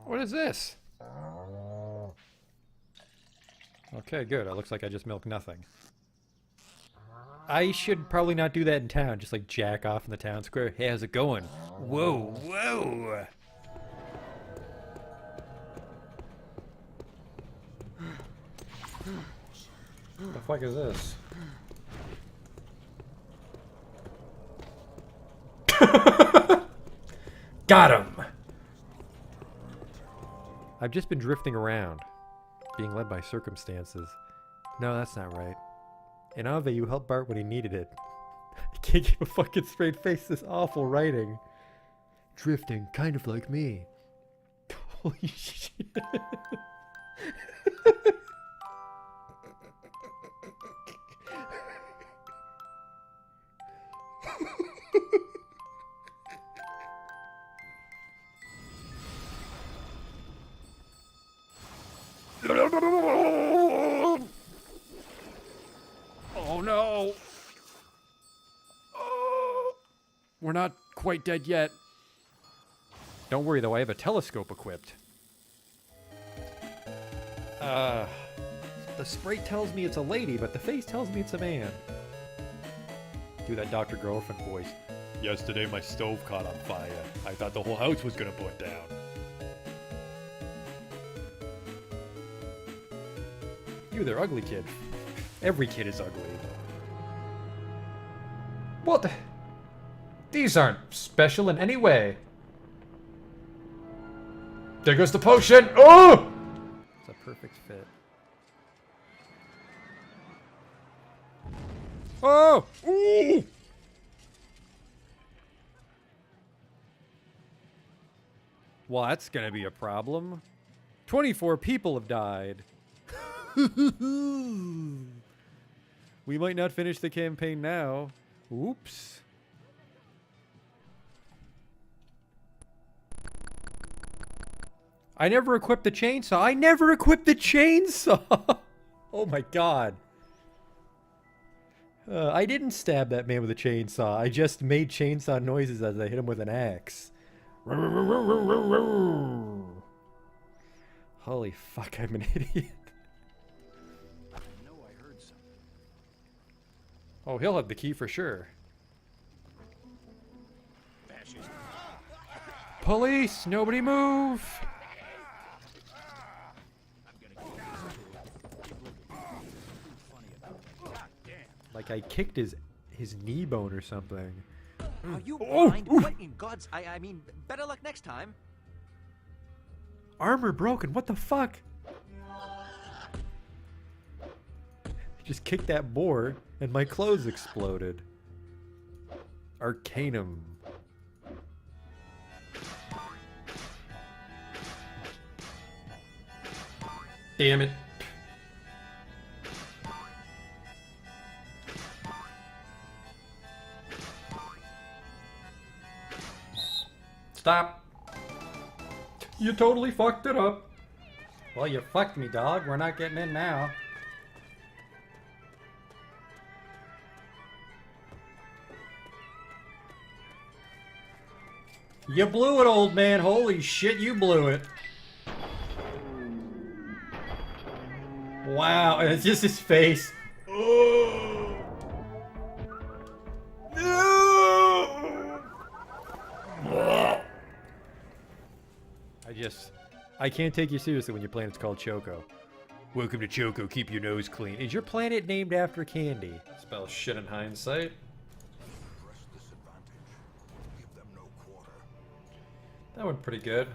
What is this? Okay, good. It looks like I just milked nothing. I should probably not do that in town. Just like jack off in the town square. Hey, how's it going? Whoa, whoa! What the fuck is this? Got him! I've just been drifting around, being led by circumstances. No, that's not right. In Ave, you helped Bart when he needed it. I can't keep a fucking straight face, this awful writing. Drifting, kind of like me. Holy shit. Oh no! Oh, we're not quite dead yet. Don't worry though, I have a telescope equipped. The sprite tells me it's a lady, but the face tells me it's a man. Do that Dr. Girlfriend voice. Yesterday my stove caught on fire. I thought the whole house was gonna burn down. You there, ugly kid. Every kid is ugly. What? These aren't special in any way. There goes the potion! Oh! It's a perfect fit. Oh! Ooh! Well, that's gonna be a problem. 24 people have died. We might not finish the campaign now. Oops. I never equipped the chainsaw. I never equipped the chainsaw! Oh my god. I didn't stab that man with a chainsaw. I just made chainsaw noises as I hit him with an axe. Holy fuck, I'm an idiot. Oh, he'll have the key for sure. Police! Nobody move! Like I kicked his knee bone or something. Are you blind? What in God's... I mean, better luck next time. Armor broken, what the fuck? Just kicked that board and my clothes exploded. Arcanum. Damn it. Stop. You totally fucked it up. Well, you fucked me, dog. We're not getting in now. You blew it, old man. Holy shit, you blew it. Wow, and it's just his face. Oh. No! I can't take you seriously when your planet's called Choco. Welcome to Choco, keep your nose clean. Is your planet named after candy? Spell shit in hindsight. That went pretty good.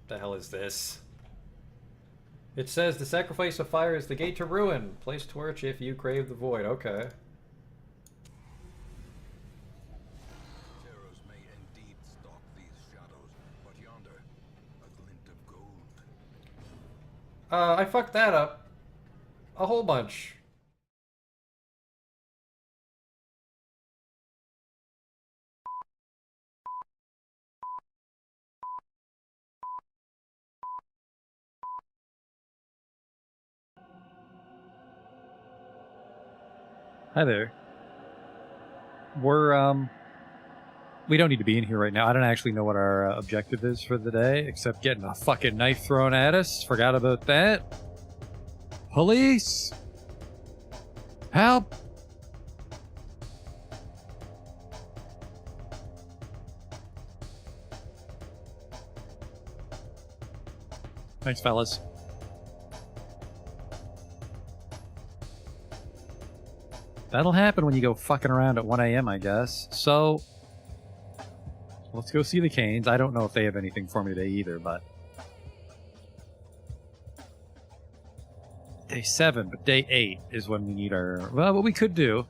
The hell is this? It says the sacrifice of fire is the gate to ruin. Place torch if you crave the void. Okay. Terrors may indeed stalk these shadows, but yonder, a glint of gold. I fucked that up. A whole bunch. Hi there. We're We don't need to be in here right now. I don't actually know what our objective is for the day, except getting a fucking knife thrown at us. Forgot about that. Police! Help! Thanks, fellas. That'll happen when you go fucking around at 1 a.m., I guess. So, let's go see the Canes. I don't know if they have anything for me today either, but... Day 7, but day 8 is when we need our... Well, what we could do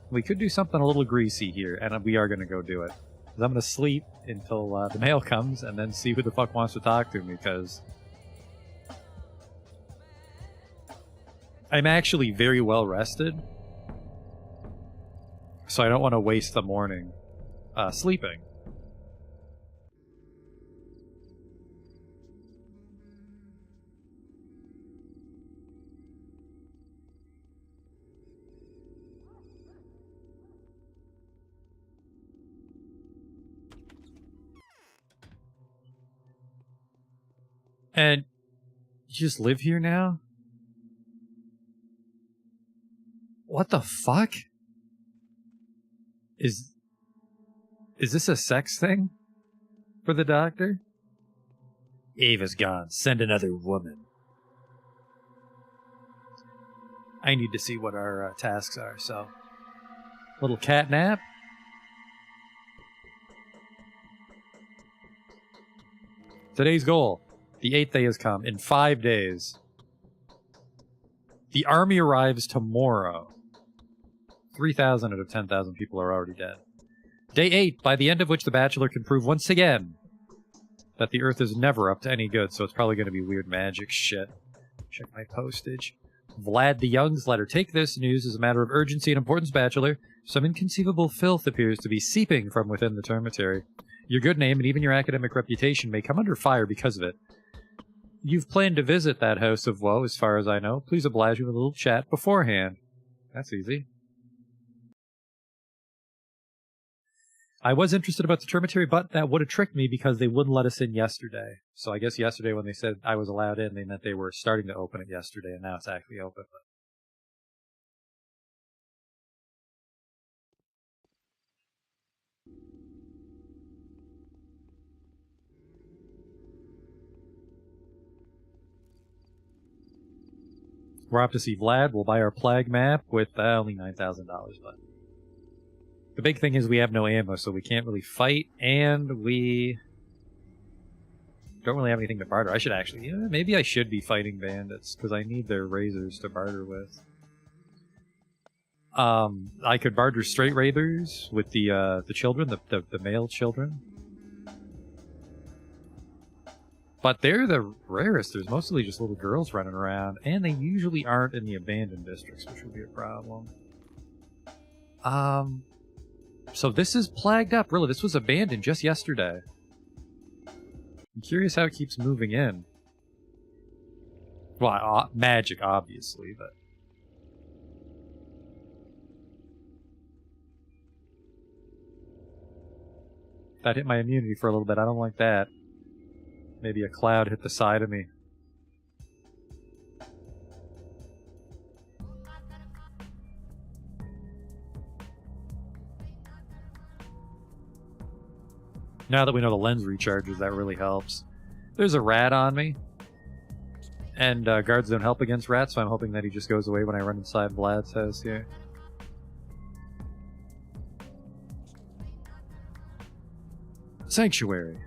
something a little greasy here, and we are going to go do it. 'Cause I'm going to sleep until the mail comes, and then see who the fuck wants to talk to me, because... I'm actually very well rested. So I don't want to waste the morning sleeping. And you just live here now? What the fuck? Is this a sex thing? For the doctor? Ava's gone. Send another woman. I need to see what our tasks are, so... Little cat nap? Today's goal. The 8th day has come. In 5 days. The army arrives tomorrow. 3,000 out of 10,000 people are already dead. Day 8, by the end of which the Bachelor can prove once again that the Earth is never up to any good, so it's probably going to be weird magic shit. Check my postage. Vlad the Young's letter. Take this news as a matter of urgency and importance, Bachelor. Some inconceivable filth appears to be seeping from within the termitary. Your good name and even your academic reputation may come under fire because of it. You've planned to visit that house of woe, as far as I know. Please oblige me with a little chat beforehand. That's easy. I was interested about the termitary, but that would have tricked me because they wouldn't let us in yesterday. So I guess yesterday when they said I was allowed in, they meant they were starting to open it yesterday, and now it's actually open. We're off to see Vlad. We'll buy our plague map with only $9,000, but... The big thing is we have no ammo, so we can't really fight, and we don't really have anything to barter. I should actually... maybe I should be fighting bandits, because I need their razors to barter with. I could barter straight raiders with the children, the male children. But they're the rarest. There's mostly just little girls running around, and they usually aren't in the abandoned districts, which would be a problem. So this is plagued up. Really, this was abandoned just yesterday. I'm curious how it keeps moving in. Well, magic, obviously, but... That hit my immunity for a little bit. I don't like that. Maybe a cloud hit the side of me. Now that we know the lens recharges, that really helps. There's a rat on me. And guards don't help against rats, so I'm hoping that he just goes away when I run inside Vlad's house here. Sanctuary.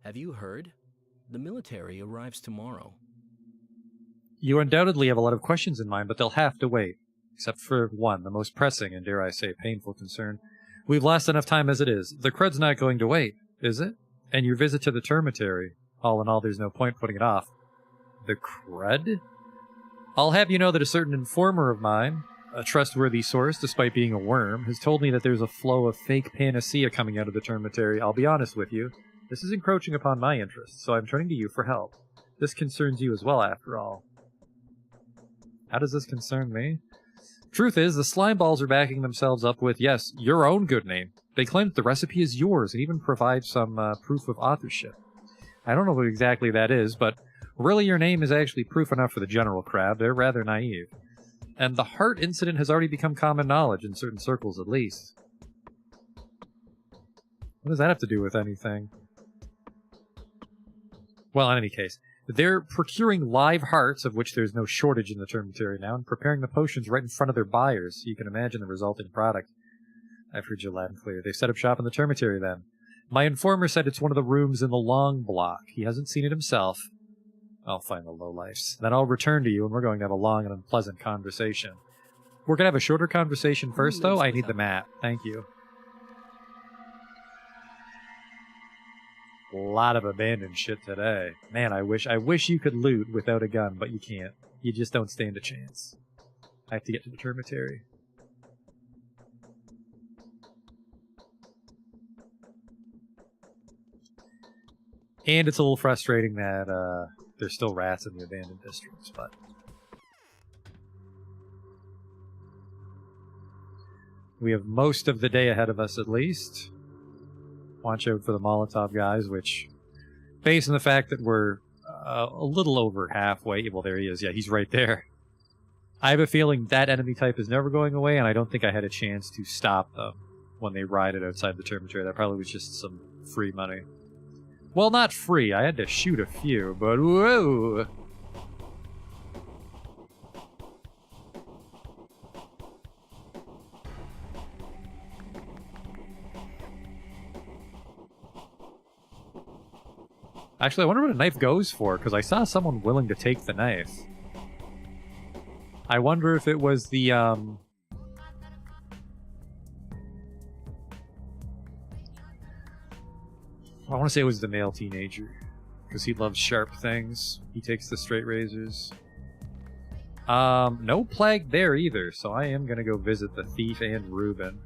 Have you heard? The military arrives tomorrow. You undoubtedly have a lot of questions in mind, but they'll have to wait. Except for one, the most pressing and, dare I say, painful concern. We've lost enough time as it is. The crud's not going to wait, is it? And your visit to the termitary. All in all, there's no point putting it off. The crud? I'll have you know that a certain informer of mine, a trustworthy source despite being a worm, has told me that there's a flow of fake panacea coming out of the termitary. I'll be honest with you. This is encroaching upon my interests, so I'm turning to you for help. This concerns you as well, after all. How does this concern me? Truth is, the slime balls are backing themselves up with, yes, your own good name. They claim that the recipe is yours and even provide some proof of authorship. I don't know what exactly that is, but really your name is actually proof enough for the general crowd. They're rather naive. And the heart incident has already become common knowledge, in certain circles at least. What does that have to do with anything? Well, in any case, they're procuring live hearts, of which there's no shortage in the termitary now, and preparing the potions right in front of their buyers, so you can imagine the resulting product. I've heard you loud and clear. They've set up shop in the termitary then. My informer said it's one of the rooms in the long block. He hasn't seen it himself. I'll find the lowlifes. Then I'll return to you, and we're going to have a long and unpleasant conversation. We're going to have a shorter conversation first, though. I need the map. Thank you. A lot of abandoned shit today. Man, I wish you could loot without a gun, but you can't. You just don't stand a chance. I have to get to the termitary. And it's a little frustrating that there's still rats in the abandoned districts, but... we have most of the day ahead of us, at least. Watch out for the Molotov guys, which, based on the fact that we're a little over halfway... well, there he is. Yeah, he's right there. I have a feeling that enemy type is never going away, and I don't think I had a chance to stop them when they rioted outside the termitary. That probably was just some free money. Well, not free. I had to shoot a few, but whoa! Actually, I wonder what a knife goes for, because I saw someone willing to take the knife. I wonder if it was the, I want to say it was the male teenager, because he loves sharp things. He takes the straight razors. No plague there either, so I am going to go visit the thief and Reuben.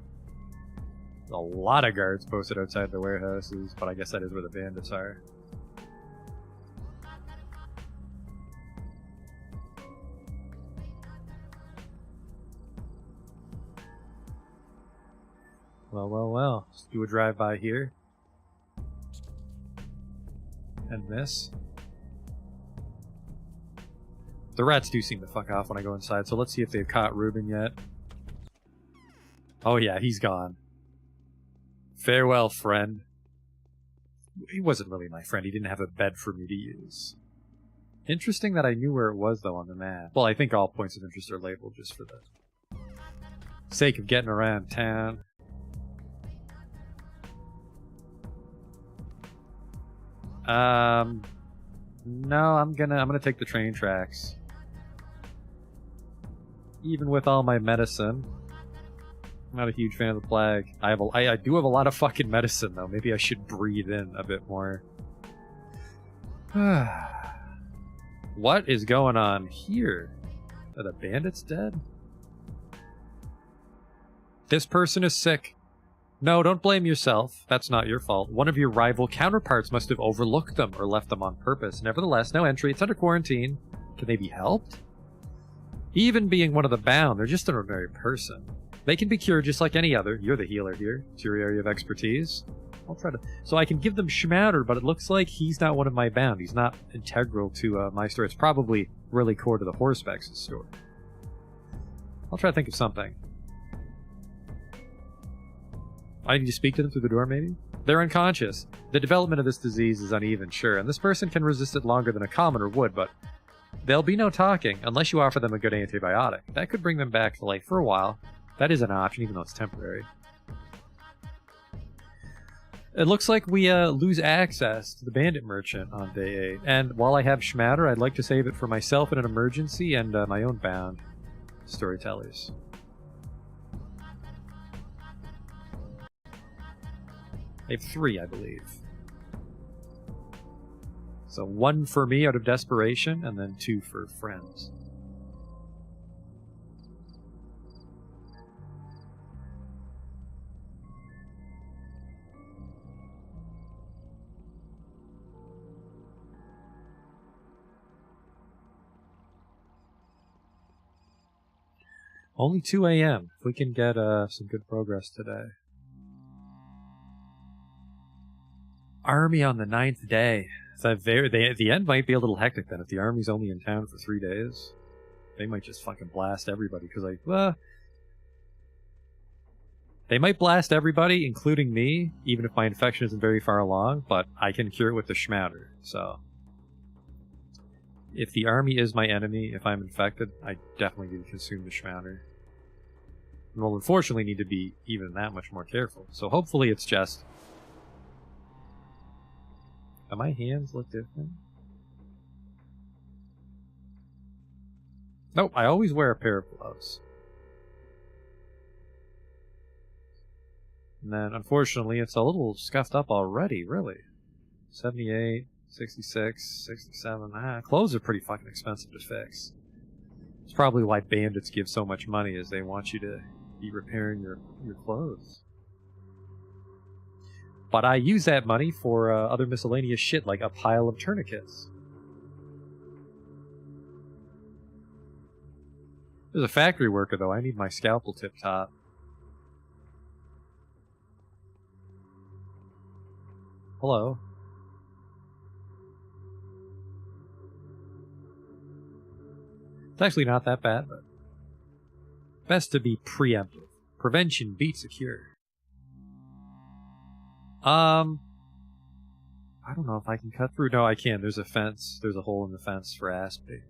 There's a lot of guards posted outside the warehouses, but I guess that is where the bandits are. Well, well, well. Just do a drive-by here. And this. The rats do seem to fuck off when I go inside, so let's see if they've caught Reuben yet. Oh yeah, he's gone. Farewell, friend. He wasn't really my friend. He didn't have a bed for me to use. Interesting that I knew where it was, though, on the map. Well, I think all points of interest are labeled just for the sake of getting around town. No, I'm gonna take the train tracks. Even with all my medicine. I'm not a huge fan of the plague. I do have a lot of fucking medicine, though. Maybe I should breathe in a bit more. What is going on here? Are the bandits dead? This person is sick. No, don't blame yourself. That's not your fault. One of your rival counterparts must have overlooked them or left them on purpose. Nevertheless, no entry. It's under quarantine. Can they be helped? Even being one of the bound, they're just an ordinary person. They can be cured just like any other. You're the healer here. It's your area of expertise. I'll try to... So I can give them Schmouter, but it looks like he's not one of my bound. He's not integral to my story. It's probably really core to the Horseback's story. I'll try to think of something. I need to speak to them through the door, maybe? They're unconscious. The development of this disease is uneven, sure, and this person can resist it longer than a commoner would, but there'll be no talking unless you offer them a good antibiotic. That could bring them back to life for a while. That is an option, even though it's temporary. It looks like we lose access to the bandit merchant on day 8. And while I have Schmatter, I'd like to save it for myself in an emergency and my own bound storytellers. I have 3, I believe. So 1 for me out of desperation, and then 2 for friends. Only 2 a.m. If we can get some good progress today. Army on the 9th day. So the end might be a little hectic then. If the army's only in town for 3 days, they might just fucking blast everybody. Because they might blast everybody, including me, even if my infection isn't very far along, but I can cure it with the schmouter, so... If the army is my enemy, if I'm infected, I definitely need to consume the schmouter. And will unfortunately need to be even that much more careful. So hopefully it's just... Do my hands look different? Nope, I always wear a pair of gloves. And then, unfortunately, it's a little scuffed up already, really. 78, 66, 67. Clothes are pretty fucking expensive to fix. It's probably why bandits give so much money, is they want you to be repairing your clothes. But I use that money for other miscellaneous shit, like a pile of tourniquets. There's a factory worker, though. I need my scalpel tip-top. Hello. It's actually not that bad, but best to be preemptive. Prevention beats a cure. I don't know if I can cut through. No, I can. There's a fence. There's a hole in the fence for Aspie.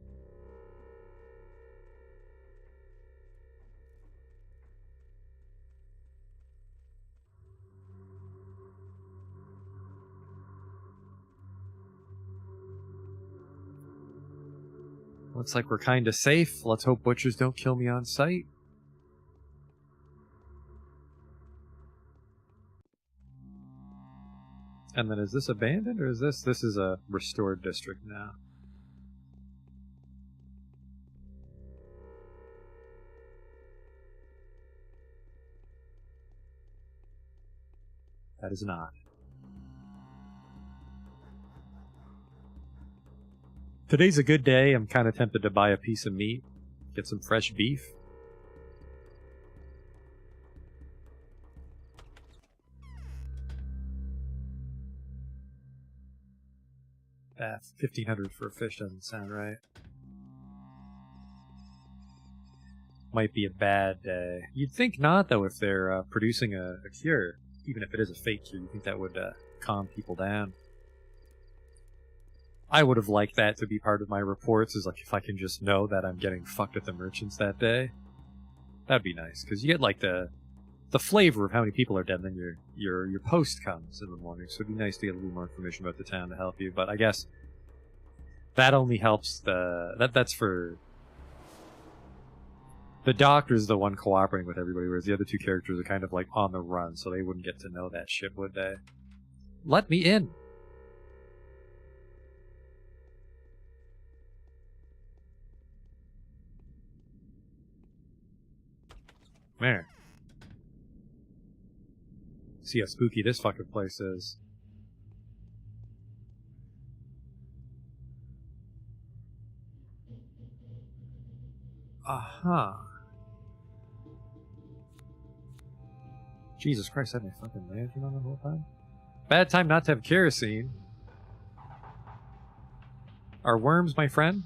Looks like we're kinda safe. Let's hope butchers don't kill me on sight. And then is this abandoned, or is this... This is a restored district now. That is not. Today's a good day. I'm kind of tempted to buy a piece of meat. Get some fresh beef. Ah, 1,500 for a fish doesn't sound right. Might be a bad day. You'd think not, though, if they're producing a cure. Even if it is a fake cure, you think that would calm people down. I would have liked that to be part of my reports, is like if I can just know that I'm getting fucked at the merchants that day. That'd be nice, because you get like the flavor of how many people are dead, and then your post comes in the morning, so it'd be nice to get a little more information about the town to help you, but I guess that only helps that's for... The doctor's the one cooperating with everybody, whereas the other two characters are kind of like on the run, so they wouldn't get to know that shit, would they? Let me in! There. See how spooky this fucking place is. Aha. Jesus Christ, I had my fucking lantern on the whole time? Bad time not to have kerosene. Are worms my friend?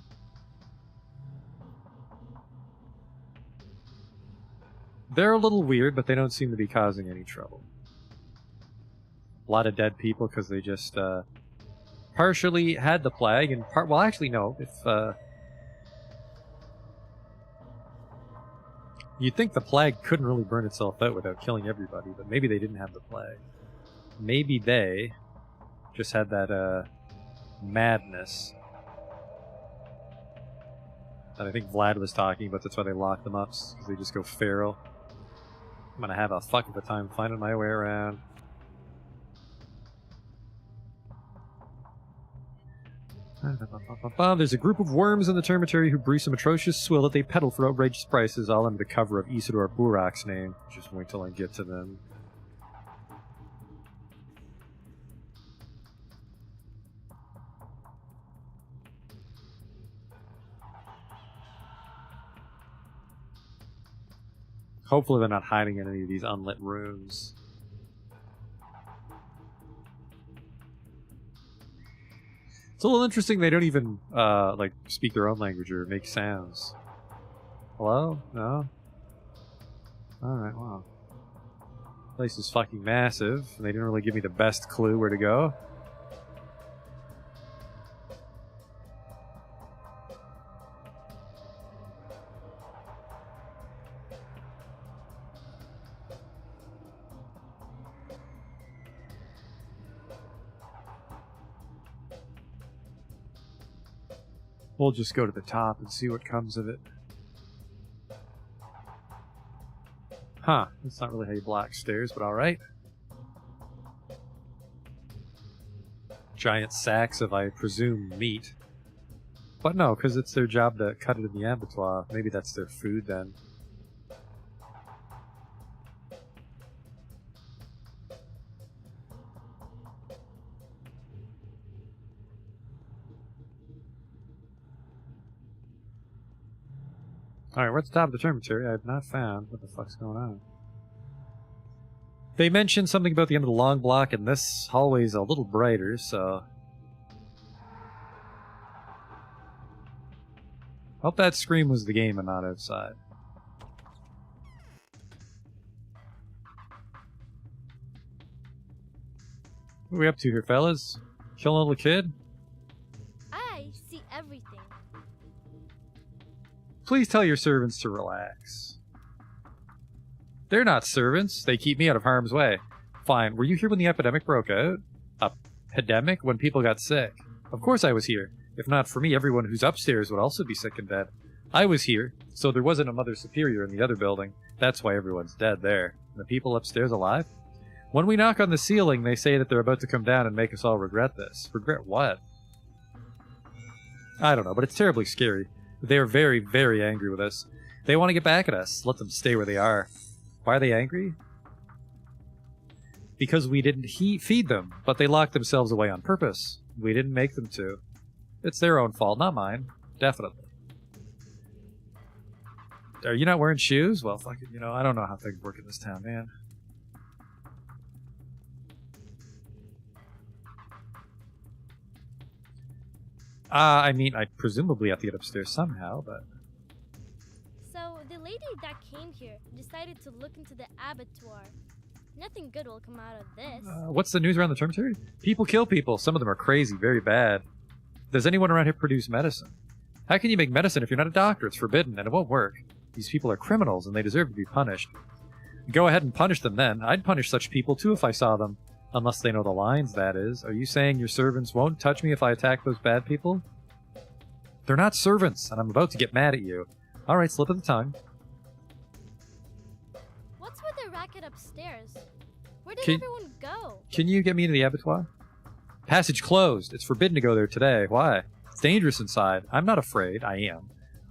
They're a little weird, but they don't seem to be causing any trouble. A lot of dead people because they just partially had the plague, and well, actually, no. If you'd think the plague couldn't really burn itself out without killing everybody, but maybe they didn't have the plague. Maybe they just had that madness that I think Vlad was talking about. That's why they lock them up, because they just go feral. I'm gonna have a fuck of a time finding my way around. There's a group of worms in the termitary who brew some atrocious swill that they peddle for outrageous prices, all under the cover of Isidore Burak's name. Just wait till I get to them. Hopefully they're not hiding in any of these unlit rooms. It's a little interesting they don't even, like, speak their own language or make sounds. Hello? No? Alright, wow. Place is fucking massive, and they didn't really give me the best clue where to go. We'll just go to the top and see what comes of it. Huh, that's not really how you block stairs, but alright. Giant sacks of, I presume, meat. But no, because it's their job to cut it in the abattoir. Maybe that's their food then. Alright, we're at the top of the termitory. I have not found what the fuck's going on. They mentioned something about the end of the long block, and this hallway's a little brighter, so... Hope that scream was the game and not outside. What are we up to here, fellas? Killing a little kid? I see everything. Please tell your servants to relax. They're not servants. They keep me out of harm's way. Fine. Were you here when the epidemic broke out? Epidemic? When people got sick? Of course I was here. If not for me, everyone who's upstairs would also be sick and dead. I was here, so there wasn't a Mother Superior in the other building. That's why everyone's dead there. And the people upstairs alive? When we knock on the ceiling, they say that they're about to come down and make us all regret this. Regret what? I don't know, but it's terribly scary. They're very, very angry with us. They want to get back at us. Let them stay where they are. Why are they angry? Because we didn't feed them, but they locked themselves away on purpose. We didn't make them to. It's their own fault, not mine. Definitely. Are you not wearing shoes? Well, fuck it, you know, I don't know how things work in this town, man. I mean, I presumably have to get upstairs somehow, but... So, the lady that came here decided to look into the abattoir. Nothing good will come out of this. What's the news around the termitory? People kill people. Some of them are crazy, very bad. Does anyone around here produce medicine? How can you make medicine if you're not a doctor? It's forbidden, and it won't work. These people are criminals, and they deserve to be punished. Go ahead and punish them then. I'd punish such people, too, if I saw them. Unless they know the lines, that is. Are you saying your servants won't touch me if I attack those bad people? They're not servants, and I'm about to get mad at you. Alright, slip of the tongue. What's with the racket upstairs? Where did Can- everyone go? Can you get me into the abattoir? Passage closed. It's forbidden to go there today. Why? It's dangerous inside. I'm not afraid. I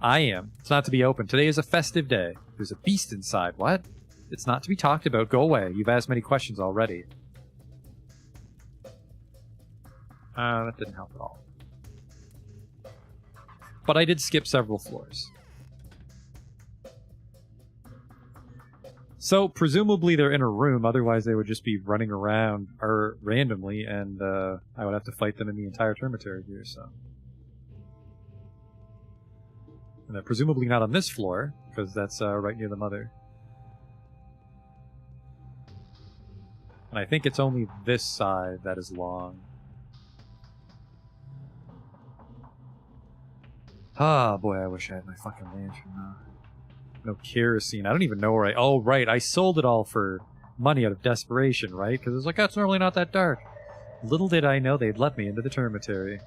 am. It's not to be open. Today is a festive day. There's a beast inside. What? It's not to be talked about. Go away. You've asked many questions already. That didn't help at all. But I did skip several floors. So, presumably they're in a room, otherwise they would just be running around randomly, and I would have to fight them in the entire termitory here, so... And they're presumably not on this floor, because that's right near the mother. And I think it's only this side that is long. Ah, boy, I wish I had my fucking lantern now. No kerosene. I don't even know where I... Oh, right, I sold it all for money out of desperation, right? Because it's like, oh, it's normally not that dark. Little did I know they'd let me into the termitory.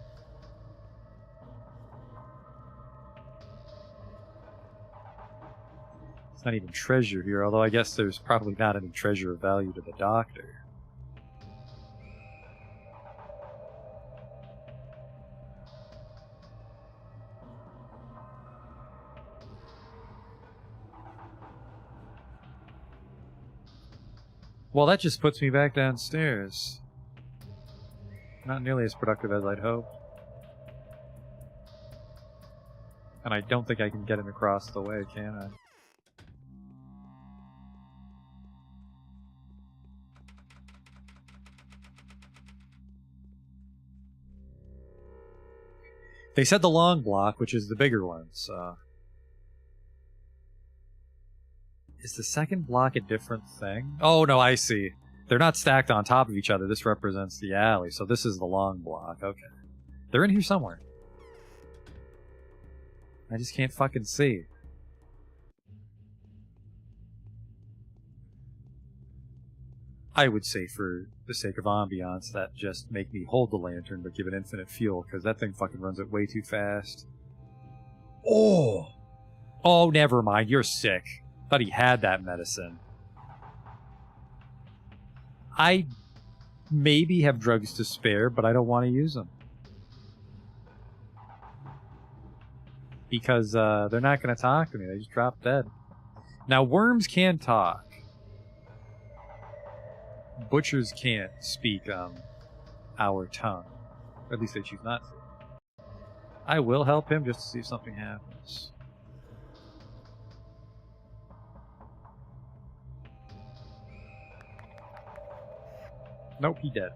It's not even treasure here, although I guess there's probably not any treasure of value to the doctor. Well, that just puts me back downstairs. Not nearly as productive as I'd hoped. And I don't think I can get him across the way, can I? They said the long block, which is the bigger one, so... Is the second block a different thing? Oh, no, I see. They're not stacked on top of each other. This represents the alley, so this is the long block. Okay. They're in here somewhere. I just can't fucking see. I would say, for the sake of ambiance, that just make me hold the lantern but give it infinite fuel, because that thing fucking runs it way too fast. Oh! Oh, never mind. You're sick. Thought he had that medicine. I maybe have drugs to spare, but I don't want to use them. Because they're not going to talk to me. They just drop dead. Now, worms can talk. Butchers can't speak our tongue. Or at least they choose not to. I will help him just to see if something happens. Nope, he dead.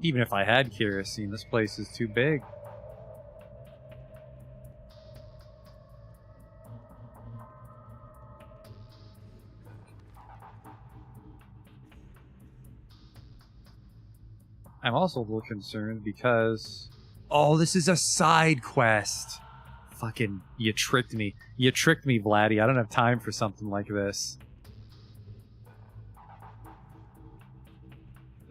Even if I had kerosene, this place is too big. I'm also a little concerned because... Oh, this is a side quest! Fucking, you tricked me. You tricked me, Vladdy. I don't have time for something like this.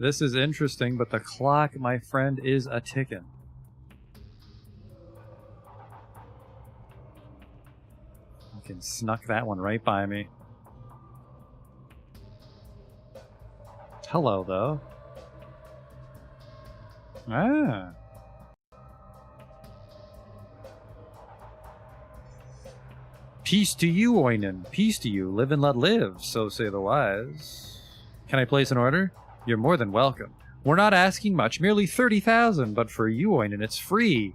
This is interesting, but the clock, my friend, is a ticking. Fucking snuck that one right by me. Hello, though. Ah. Peace to you, Oinen. Peace to you. Live and let live, so say the wise. Can I place an order? You're more than welcome. We're not asking much, merely 30,000, but for you, Oinen, it's free.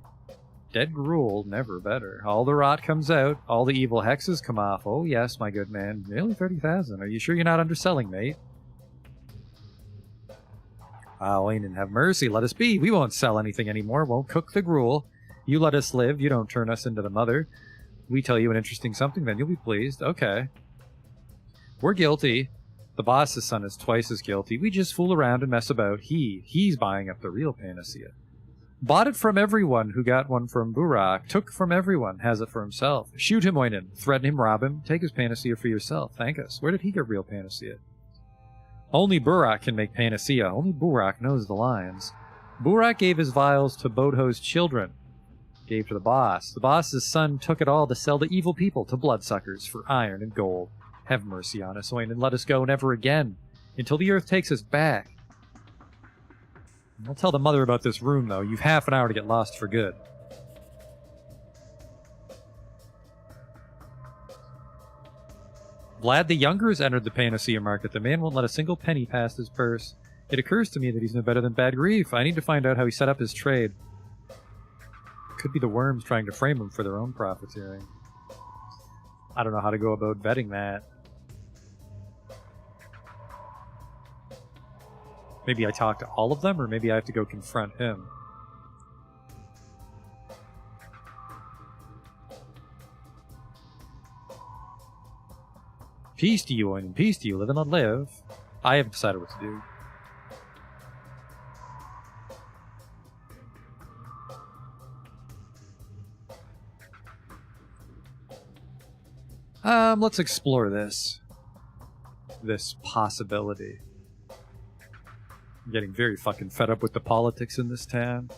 Dead gruel, never better. All the rot comes out, all the evil hexes come off. Oh yes, my good man, nearly 30,000. Are you sure you're not underselling, mate? Ah, Oinen, have mercy, let us be. We won't sell anything anymore, won't cook the gruel. You let us live, you don't turn us into the mother. We tell you an interesting something, then you'll be pleased. Okay. We're guilty. The boss's son is twice as guilty. We just fool around and mess about. He's buying up the real panacea. Bought it from everyone who got one from Burak. Took from everyone, has it for himself. Shoot him, Oinen. Threaten him, rob him. Take his panacea for yourself. Thank us. Where did he get real panacea? Only Burak can make panacea. Only Burak knows the lines. Burak gave his vials to Bodho's children. Gave to the boss. The boss's son took it all to sell to evil people, to bloodsuckers, for iron and gold. Have mercy on us, Oinen, and let us go never again, until the earth takes us back. I'll tell the mother about this room, though. You've half an hour to get lost for good. Vlad the Younger has entered the Panacea market. The man won't let a single penny past his purse. It occurs to me that he's no better than Bad Grief. I need to find out how he set up his trade. Could be the worms trying to frame him for their own profiteering. I don't know how to go about vetting that. Maybe I talk to all of them, or maybe I have to go confront him. Peace to you, Oinen. Peace to you. Live and let live. I haven't decided what to do. Let's explore this possibility. I'm getting very fucking fed up with the politics in this town.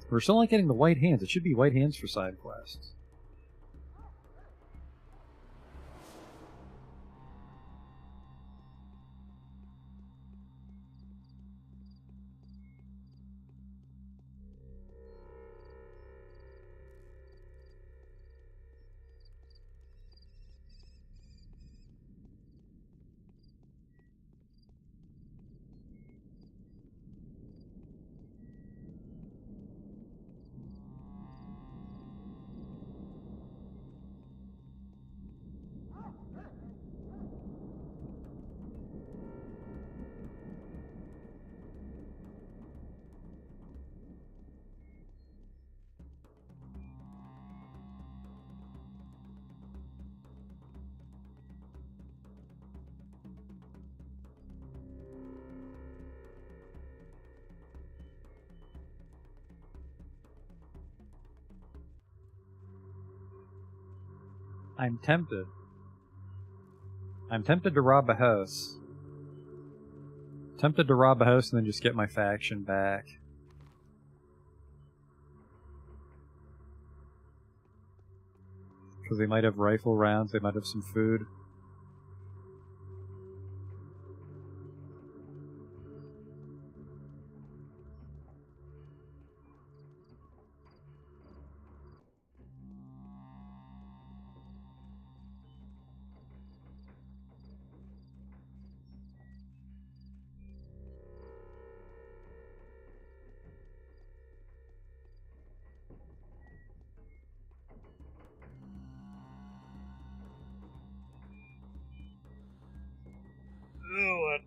We're still not getting the white hands. It should be white hands for side quests. I'm tempted. I'm tempted to rob a house. Tempted to rob a house and then just get my faction back. Because they might have rifle rounds, they might have some food.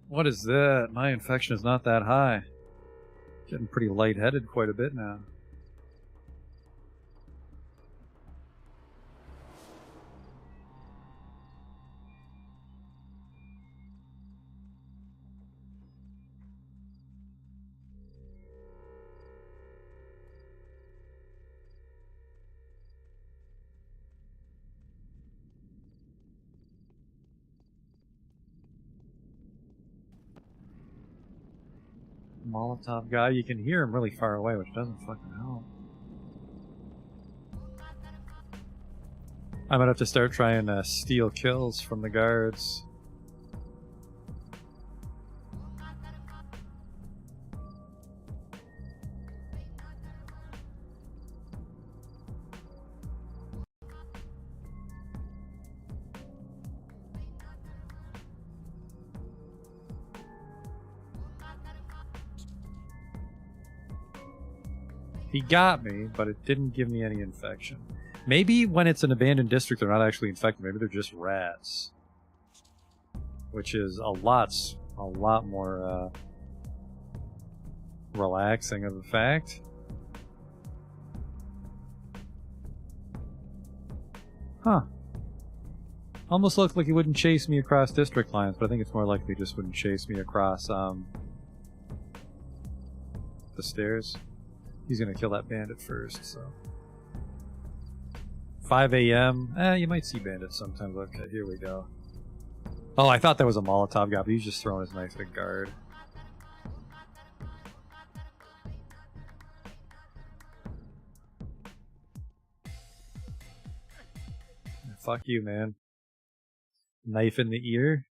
What is that? My infection is not that high. Getting pretty lightheaded quite a bit now. Molotov guy, you can hear him really far away, which doesn't fucking help. I might have to start trying to steal kills from the guards. He got me, but it didn't give me any infection. Maybe when it's an abandoned district, they're not actually infected. Maybe they're just rats. Which is a lot more relaxing of a fact. Huh. Almost looked like he wouldn't chase me across district lines, but I think it's more likely he just wouldn't chase me across the stairs. He's gonna kill that bandit first, so. 5 a.m. You might see bandits sometimes. Okay, here we go. Oh, I thought that was a Molotov guy, but he's just throwing his nice big guard. Fuck you, man. Knife in the ear.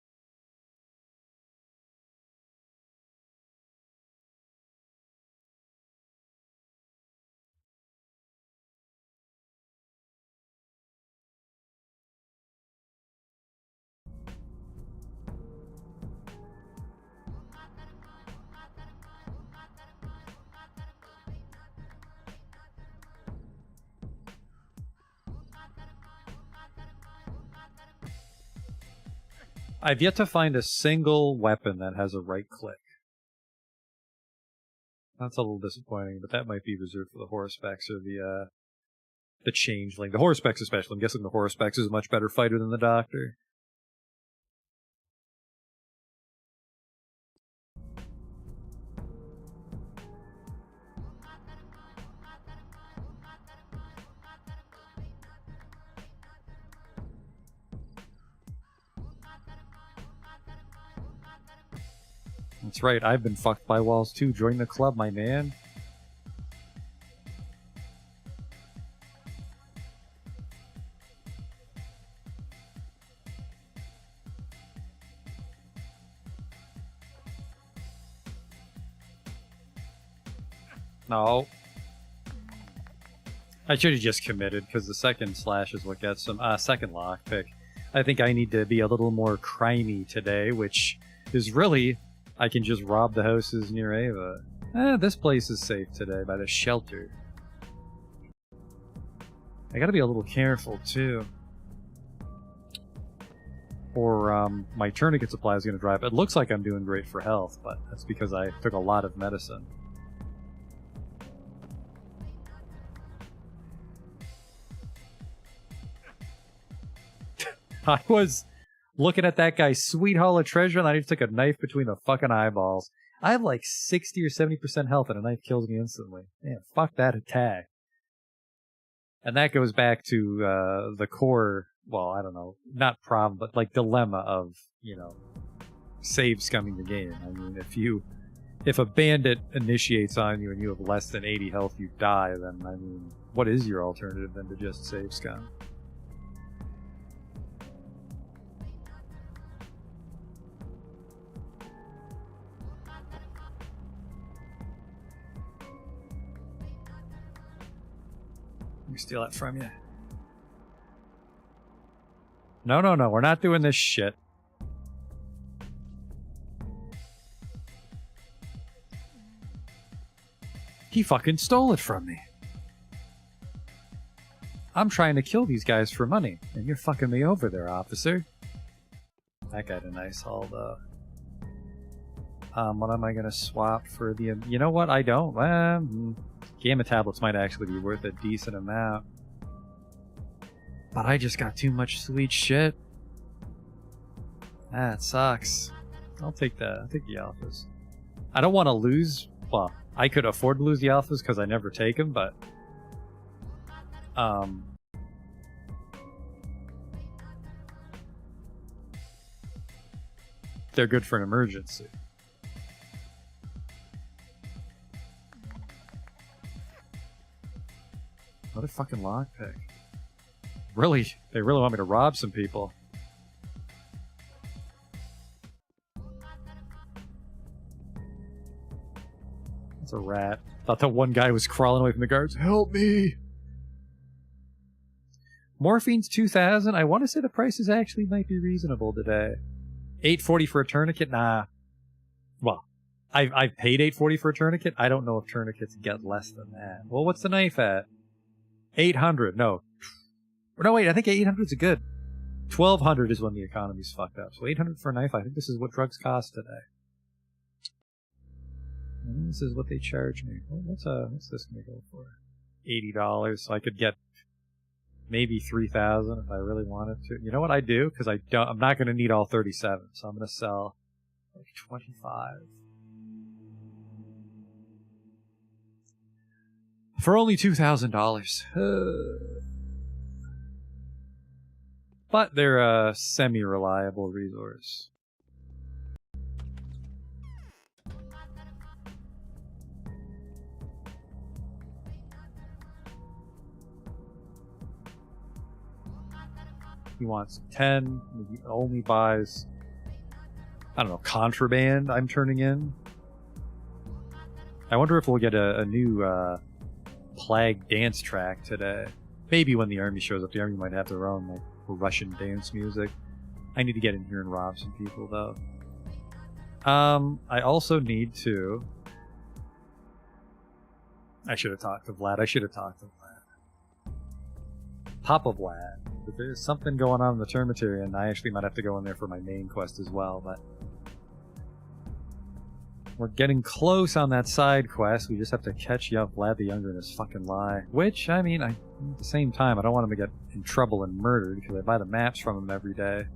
I've yet to find a single weapon that has a right click. That's a little disappointing, but that might be reserved for the Horspecs or the Changeling. The Horspecs especially. I'm guessing the Horspecs is a much better fighter than the Doctor. That's right, I've been fucked by walls too. Join the club, my man. No. I should have just committed, because the second slash is what gets them. Second lockpick. I think I need to be a little more crimey today, which is really, I can just rob the houses near Ava. This place is safe today by the shelter. I gotta be a little careful, too. Or my tourniquet supply is gonna dry up. It looks like I'm doing great for health, but that's because I took a lot of medicine. I was looking at that guy's sweet haul of treasure, and I just took a knife between the fucking eyeballs. I have like 60 or 70% health, and a knife kills me instantly. Man, fuck that attack. And that goes back to the core, well, I don't know, not problem, but like dilemma of, you know, save scumming the game. I mean, if a bandit initiates on you and you have less than 80 health, you die, then, I mean, what is your alternative than to just save scum? Let me steal that from you. No, no, no, we're not doing this shit. He fucking stole it from me. I'm trying to kill these guys for money, and you're fucking me over there, officer. That got a nice haul, though. What am I gonna swap for the... You know what? I don't. Gamma tablets might actually be worth a decent amount. But I just got too much sweet shit. That sucks. I'll take the alphas. I don't want to lose... Well, I could afford to lose the alphas because I never take them, but... they're good for an emergency. What a fucking lockpick. Really? They really want me to rob some people. That's a rat. Thought that one guy was crawling away from the guards. Help me! Morphine's 2,000. I want to say the prices actually might be reasonable today. $8.40 for a tourniquet? Nah. Well, I've paid $8.40 for a tourniquet. I don't know if tourniquets get less than that. Well, what's the knife at? 800. No. No, wait, I think 800 is good. 1,200 is when the economy's fucked up. So 800 for a knife, I think this is what drugs cost today. And this is what they charge me. Well, what's this going to go for? $80. So I could get maybe 3,000 if I really wanted to. You know what I do? Because I'm not going to need all 37. So I'm going to sell like 25. For only $2,000. But they're a semi-reliable resource. He wants 10. He only buys, I don't know, contraband I'm turning in. I wonder if we'll get a new Plague dance track today. Maybe when the army shows up. The army might have their own like Russian dance music. I need to get in here and rob some people, though. I also need to... I should have talked to Vlad. Papa Vlad. But there's something going on in the Termitary, and I actually might have to go in there for my main quest as well, but... We're getting close on that side quest. We just have to catch Vlad the Younger in his fucking lie. Which, I mean, at the same time, I don't want him to get in trouble and murdered, because I buy the maps from him every day.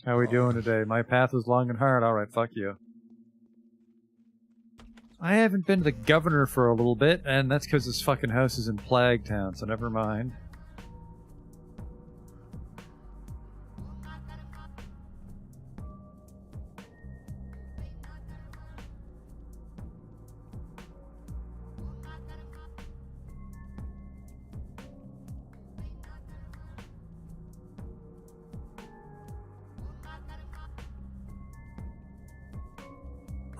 How we doing today? My path was long and hard. Alright, fuck you. I haven't been to the governor for a little bit, and that's because his fucking house is in Plague Town, so never mind.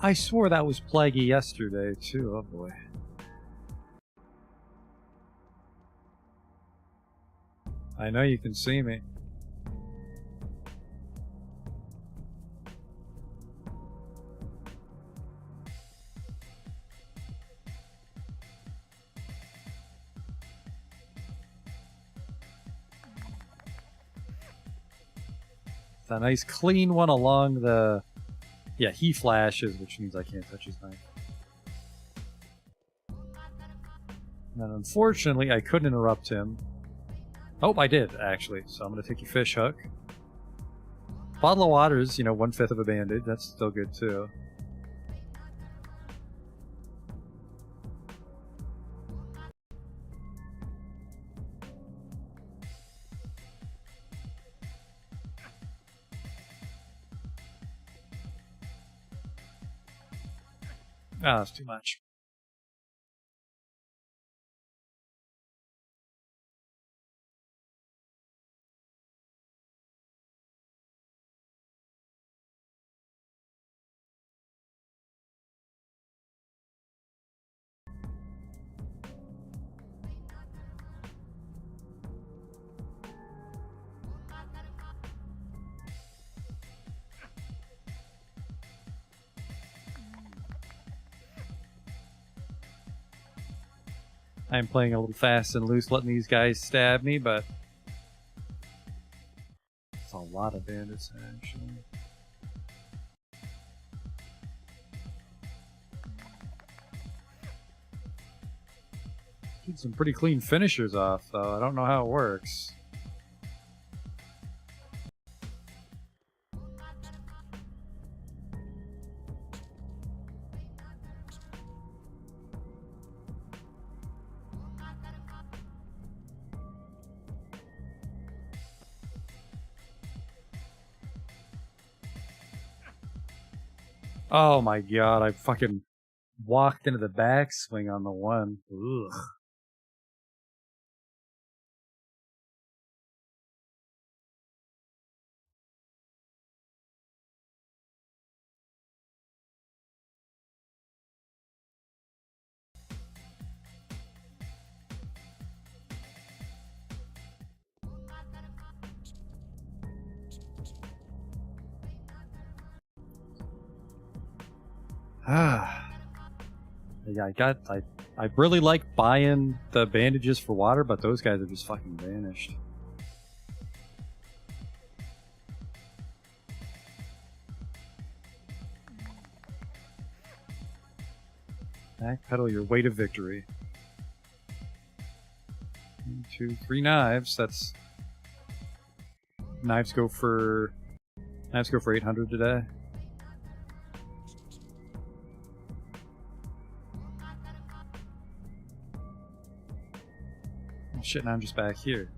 I swore that was Plaguey yesterday, too. Oh boy. I know you can see me. It's a nice clean one along the... Yeah, he flashes, which means I can't touch his knife. And unfortunately, I couldn't interrupt him. Oh, I did, actually. So I'm going to take your fish hook. Bottle of water's, 1/5 of a bandage. That's still good, too. Ah, that's too much. I'm playing a little fast and loose, letting these guys stab me, but it's a lot of bandits, actually. Get some pretty clean finishers off, though. I don't know how it works. Oh my god, I fucking walked into the backswing on the one. Ugh. Ah. Yeah, I really like buying the bandages for water, but those guys are just fucking vanished. Backpedal your way to victory. 1, 2, 3 knives. That's knives go for 800 today. Oh, shit, now I'm just back here.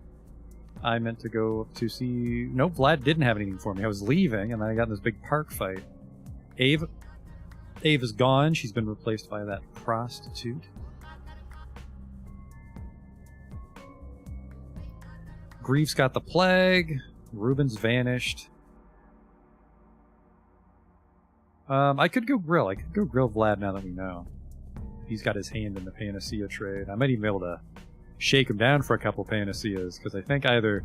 I meant to go up to see... Nope, Vlad didn't have anything for me. I was leaving, and then I got in this big park fight. Ave is gone. She's been replaced by that prostitute. Grief's got the plague. Ruben's vanished. I could go grill. I could go grill Vlad now that we know. He's got his hand in the Panacea trade. I might even be able to shake him down for a couple Panaceas, because I think either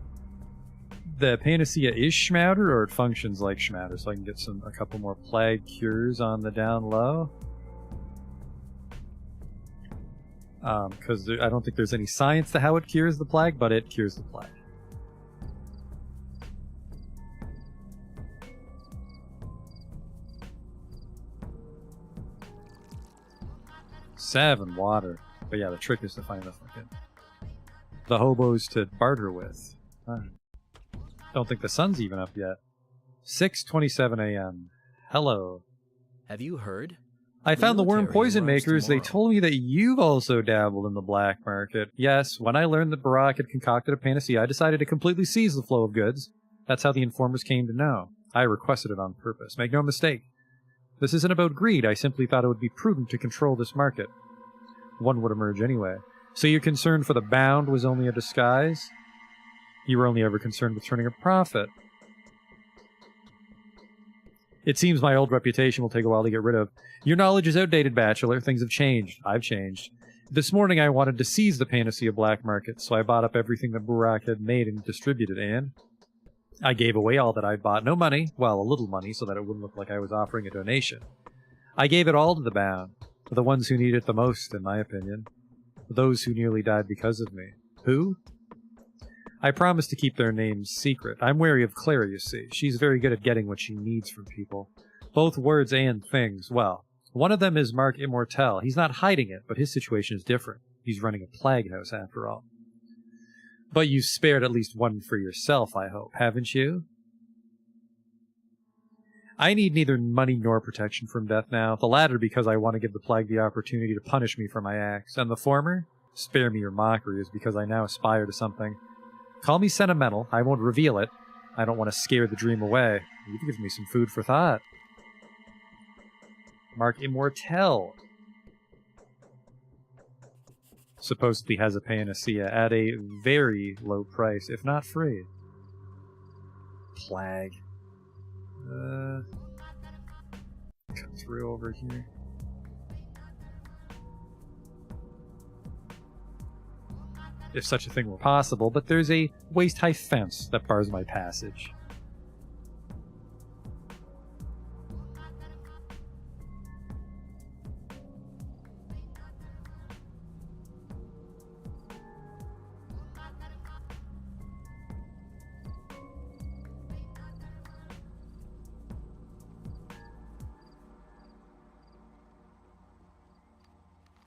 the Panacea is Schmouder or it functions like Schmouder, so I can get a couple more plague cures on the down low. Because I don't think there's any science to how it cures the plague, but it cures the plague. Seven water. But yeah, the trick is to find the hobos to barter with. Don't think the sun's even up yet. 6:27 a.m. Hello. Have you heard? I found the worm military poison arrives makers. They tomorrow. told me that you've also dabbled in the black market. Yes, when I learned that Barack had concocted a panacea, I decided to completely seize the flow of goods. That's how the informers came to know. I requested it on purpose. Make no mistake. This isn't about greed. I simply thought it would be prudent to control this market. One would emerge anyway. So your concern for the bound was only a disguise? You were only ever concerned with turning a profit. It seems my old reputation will take a while to get rid of. Your knowledge is outdated, Bachelor. Things have changed. I've changed. This morning I wanted to seize the panacea black market, so I bought up everything that Burak had made and distributed, and I gave away all that I'd bought. No money, well, a little money, so that it wouldn't look like I was offering a donation. I gave it all to the bound, the ones who need it the most, in my opinion. Those who nearly died because of me. Who? I promised to keep their names secret. I'm wary of Clara, you see. She's very good at getting what she needs from people. Both words and things. Well, one of them is Mark Immortel. He's not hiding it, but his situation is different. He's running a plague house, after all. But you spared at least one for yourself, I hope, haven't you? I need neither money nor protection from death now. The latter because I want to give the plague the opportunity to punish me for my acts. And the former, spare me your mockeries, because I now aspire to something. Call me sentimental. I won't reveal it. I don't want to scare the dream away. You've given me some food for thought. Mark Immortel supposedly has a panacea at a very low price, if not free. Plague. Cut through over here. If such a thing were possible, but there's a waist-high fence that bars my passage.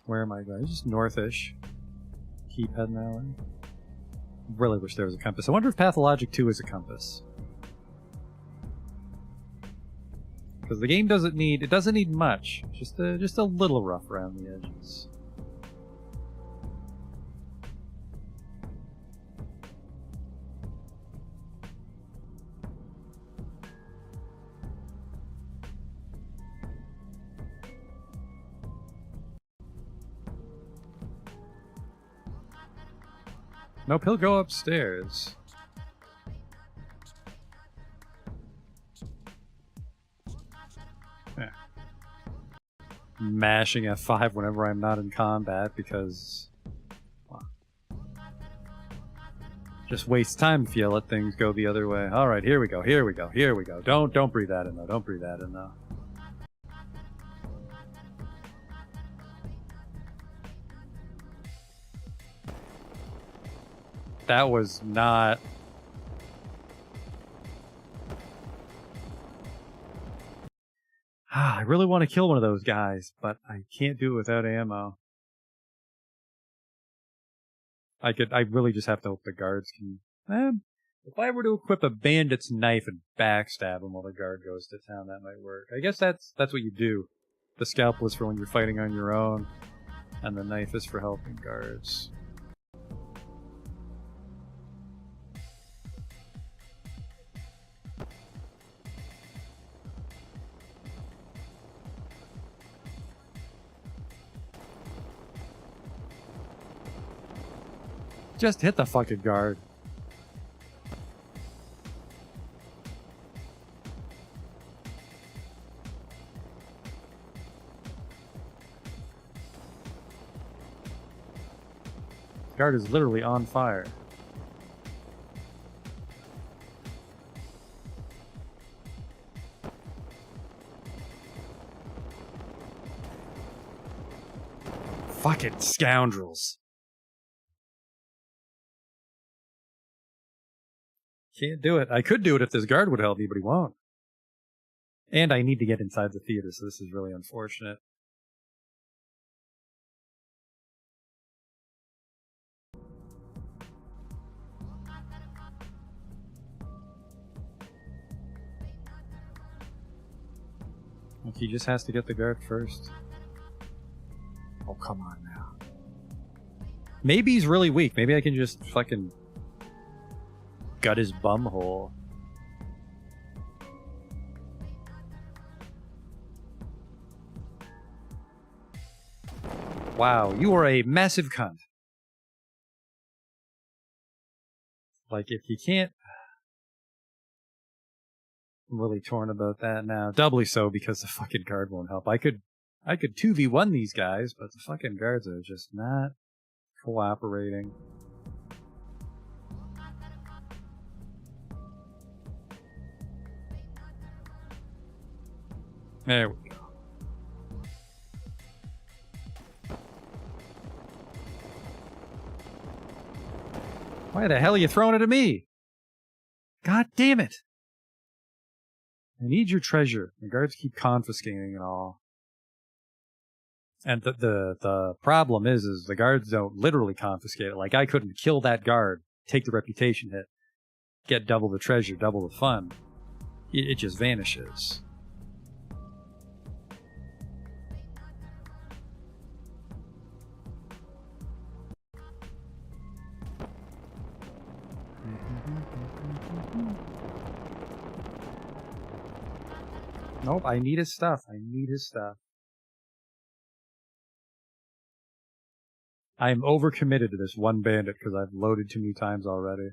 Where am I going? Just northish. Keep heading that way. Really wish there was a compass. I wonder if Pathologic 2 is a compass. Because the game doesn't need much. Just a little rough around the edges. Nope, he'll go upstairs. Yeah. Mashing F5 whenever I'm not in combat because... well, just wastes time if you let things go the other way. Alright, here we go, here we go, here we go. Don't breathe that in though, don't breathe that in though. That was not... I really want to kill one of those guys, but I can't do it without ammo. I really just have to hope the guards can... if I were to equip a bandit's knife and backstab him while the guard goes to town, that might work. I guess that's what you do. The scalpel is for when you're fighting on your own, and the knife is for helping guards. Just hit the fucking guard. Guard is literally on fire. Fucking scoundrels. Can't do it. I could do it if this guard would help me, but he won't. And I need to get inside the theater, so this is really unfortunate. He just has to get the guard first. Oh, come on now. Maybe he's really weak. Maybe I can just fucking gut his bum hole. Wow, you are a massive cunt. Like, if you can't... I'm really torn about that now. Doubly so because the fucking guard won't help. I could 2v1 these guys, but the fucking guards are just not cooperating. There we go. Why the hell are you throwing it at me? God damn it. I need your treasure. The guards keep confiscating it all. And the problem is the guards don't literally confiscate it. Like, I couldn't kill that guard, take the reputation hit, get double the treasure, double the fun. It just vanishes. Nope, I need his stuff. I need his stuff. I am overcommitted to this one bandit because I've loaded too many times already.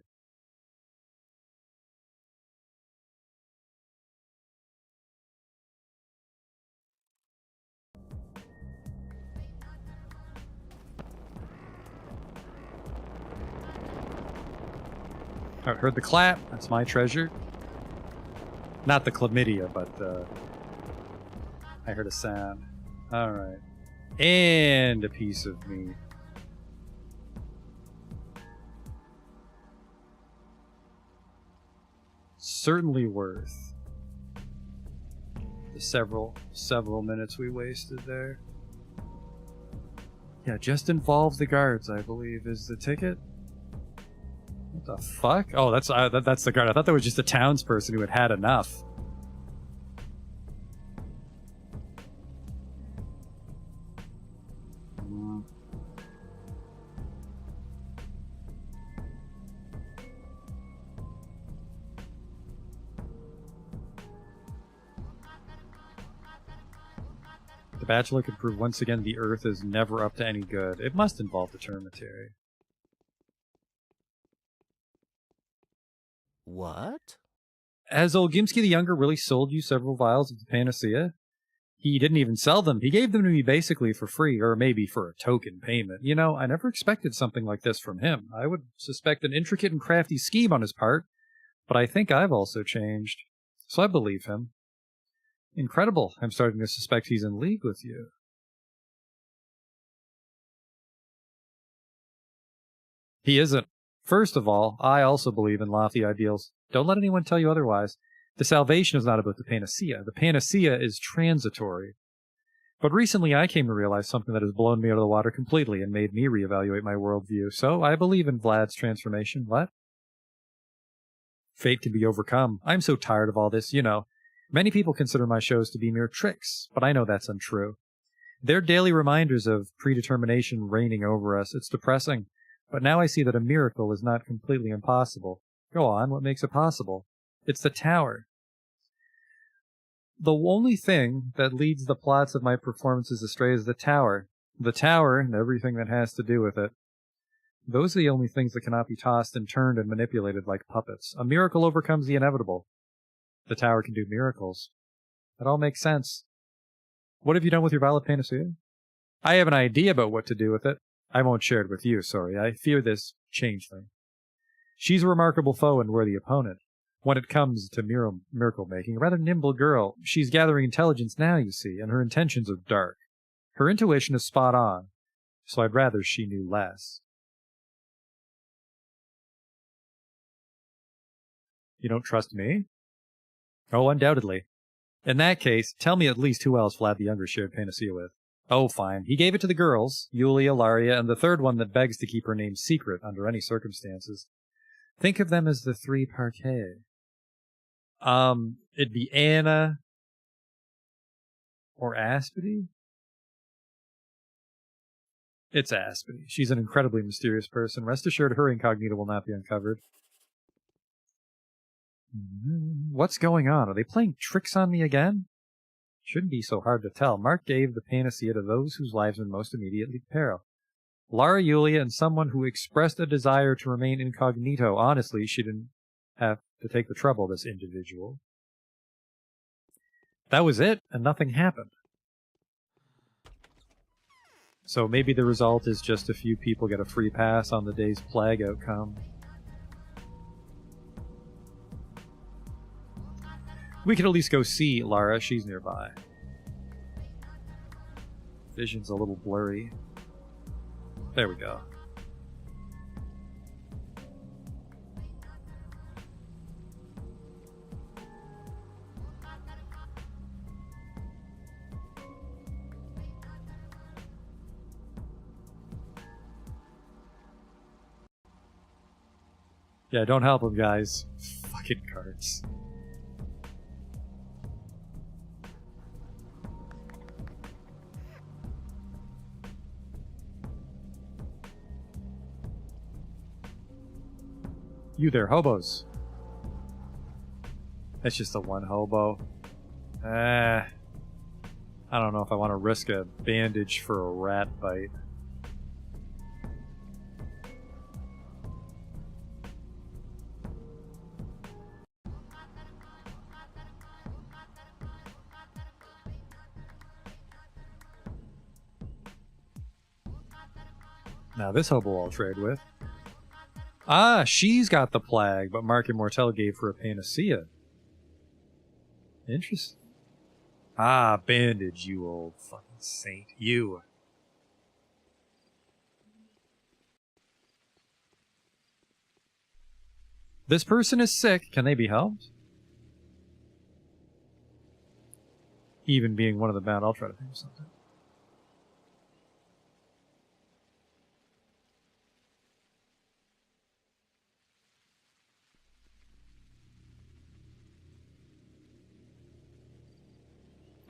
I heard the clap. That's my treasure. Not the chlamydia, but I heard a sound. Alright. And a piece of meat. Certainly worth the several minutes we wasted there. Yeah, just involve the guards, I believe, is the ticket. What the fuck? Oh, that's the guard. I thought that was just a townsperson who had had enough. The Bachelor could prove once again the Earth is never up to any good. It must involve the Termitary. What? Has Olgimsky the Younger really sold you several vials of the Panacea? He didn't even sell them. He gave them to me basically for free, or maybe for a token payment. You know, I never expected something like this from him. I would suspect an intricate and crafty scheme on his part, but I think I've also changed. So I believe him. Incredible. I'm starting to suspect he's in league with you. He isn't. First of all, I also believe in lofty ideals. Don't let anyone tell you otherwise. The salvation is not about the panacea. The panacea is transitory. But recently I came to realize something that has blown me out of the water completely and made me reevaluate my worldview. So I believe in Vlad's transformation. What? Fate can be overcome. I'm so tired of all this, you know. Many people consider my shows to be mere tricks, but I know that's untrue. They're daily reminders of predetermination reigning over us. It's depressing. But now I see that a miracle is not completely impossible. Go on, what makes it possible? It's the tower. The only thing that leads the plots of my performances astray is the tower. The tower and everything that has to do with it. Those are the only things that cannot be tossed and turned and manipulated like puppets. A miracle overcomes the inevitable. The tower can do miracles. That all makes sense. What have you done with your vial of panacea? I have an idea about what to do with it. I won't share it with you, sorry. I fear this changeling. She's a remarkable foe and worthy opponent. When it comes to miracle-making, a rather nimble girl. She's gathering intelligence now, you see, and her intentions are dark. Her intuition is spot on, so I'd rather she knew less. You don't trust me? Oh, undoubtedly. In that case, tell me at least who else Vlad the Younger shared panacea with. Oh, fine. He gave it to the girls, Yulia, Laria, and the third one that begs to keep her name secret under any circumstances. Think of them as the three parquet. It'd be Anna or Aspity? It's Aspity. She's an incredibly mysterious person. Rest assured her incognito will not be uncovered. What's going on? Are they playing tricks on me again? Shouldn't be so hard to tell. Mark gave the panacea to those whose lives are in most immediately peril. Lara, Yulia, and someone who expressed a desire to remain incognito. Honestly, she didn't have to take the trouble, this individual. That was it, and nothing happened. So maybe the result is just a few people get a free pass on the day's plague outcome. We could at least go see Lara. She's nearby. Vision's a little blurry. There we go. Yeah, don't help him, guys. Fucking cards. You there, hobos. That's just the one hobo. I don't know if I want to risk a bandage for a rat bite. Now this hobo I'll trade with. Ah, she's got the plague, but Mark Immortel gave her a panacea. Interesting. Ah, bandage, you old fucking saint. You. This person is sick. Can they be helped? Even being one of the bound, I'll try to think of something.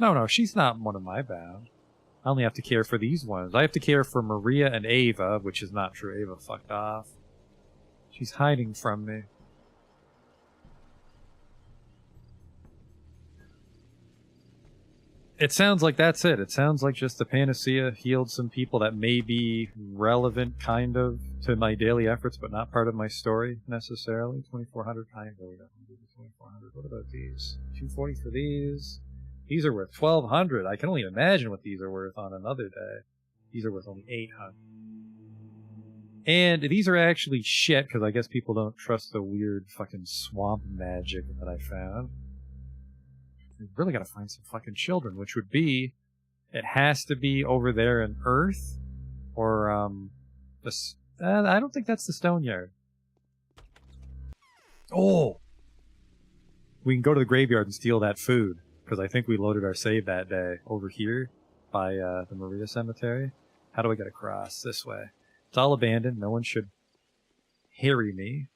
No, she's not one of my bound. I only have to care for these ones. I have to care for Maria and Ava, which is not true. Ava fucked off. She's hiding from me. It sounds like that's it. It sounds like just the panacea healed some people that may be relevant, kind of, to my daily efforts, but not part of my story, necessarily. 2,400 kind of. 2,400. What about these? 240 for these. These are worth 1,200. I can only imagine what these are worth on another day. These are worth only 800. And these are actually shit, because I guess people don't trust the weird fucking swamp magic that I found. We've really got to find some fucking children, which would be... It has to be over there in Earth, or, I don't think that's the Stone Yard. Oh! We can go to the graveyard and steal that food. Because I think we loaded our save that day over here by the Maria Cemetery. How do I get across? This way. It's all abandoned. No one should harry me.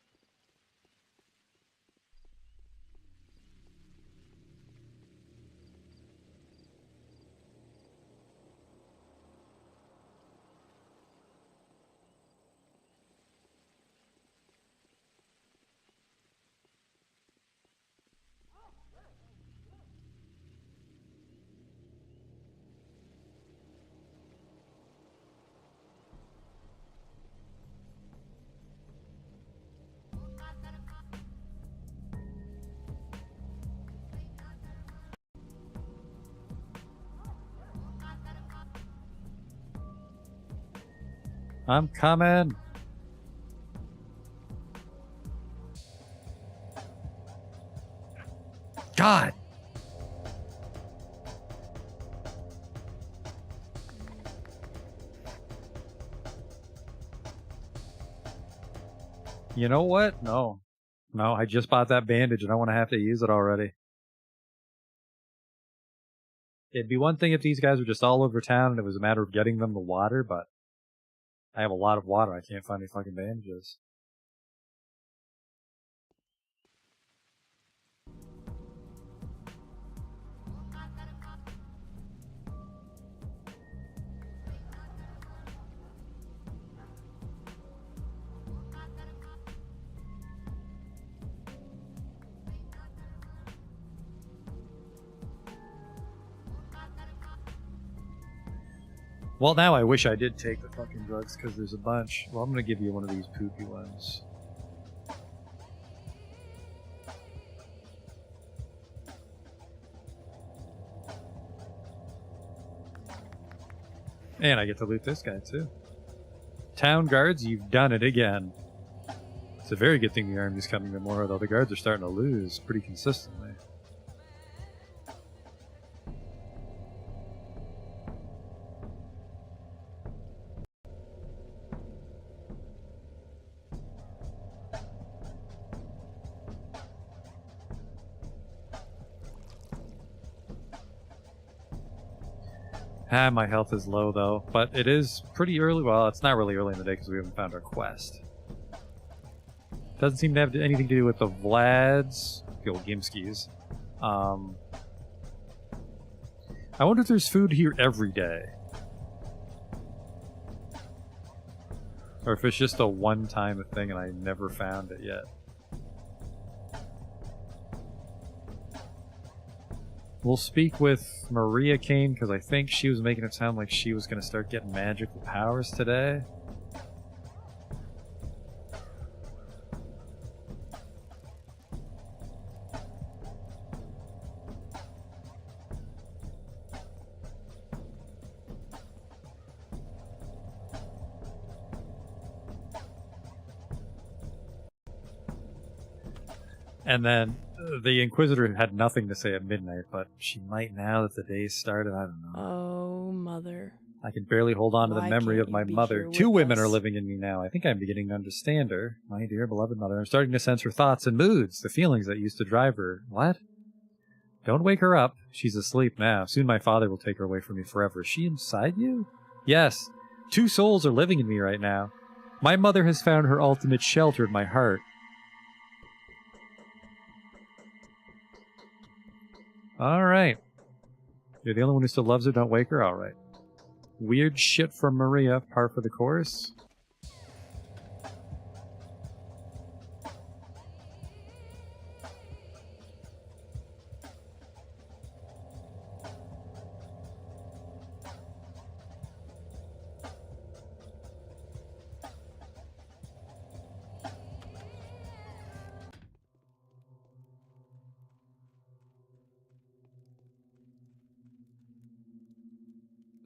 I'm coming. God. You know what? No. No, I just bought that bandage and I want to have to use it already. It'd be one thing if these guys were just all over town and it was a matter of getting them the water, but I have a lot of water. I can't find any fucking bandages. Well, now I wish I did take the fucking drugs, because there's a bunch. Well, I'm going to give you one of these poopy ones. And I get to loot this guy, too. Town guards, you've done it again. It's a very good thing the army's coming to Mora, though. The guards are starting to lose pretty consistently. My health is low, though. But it is pretty early. Well, it's not really early in the day because we haven't found our quest. Doesn't seem to have anything to do with the Vlads, the old Gimskis. I wonder if there's food here every day. Or if it's just a one-time thing and I never found it yet. We'll speak with Maria Kane, because I think she was making it sound like she was going to start getting magical powers today. And then the Inquisitor had nothing to say at midnight, but she might now that the day's started. I don't know. Oh, mother. I can barely hold on to the Why memory can't of my you be mother. here 2 with women are us? living in me now. I think I'm beginning to understand her. My dear beloved mother. I'm starting to sense her thoughts and moods, the feelings that used to drive her. What? Don't wake her up. She's asleep now. Soon my father will take her away from me forever. Is she inside you? Yes. 2 souls are living in me right now. My mother has found her ultimate shelter in my heart. Alright. You're the only one who still loves her, don't wake her? Alright. Weird shit from Maria, par for the course.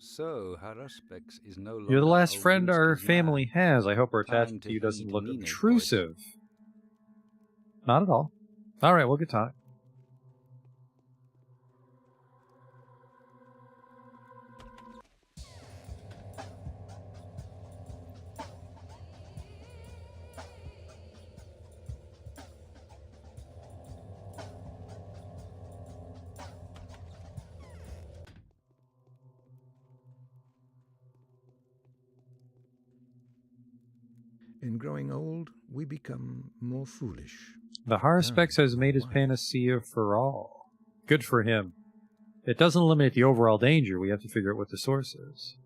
So, Haruspex is no longer You're the last a friend our Winster's family man. has. I hope our Time attachment to to you doesn't heed look meaning, obtrusive. Not at all. Alright, we'll get talk. In growing old, we become more foolish. The Harspex has made his panacea for all. Good for him. It doesn't eliminate the overall danger. We have to figure out what the source is.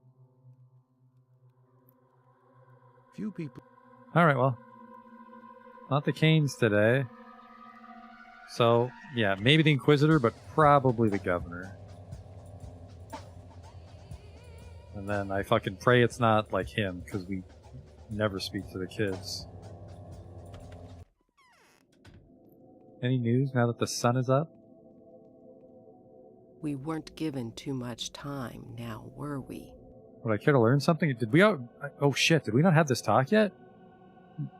Few people. Alright, well. Not the Canes today. So, yeah, maybe the Inquisitor, but probably the Governor. And then I fucking pray it's not like him, because we never speak to the kids. Any news now that the sun is up? We weren't given too much time, now were we? Would I care to learn something? Did we... Oh shit, did we not have this talk yet?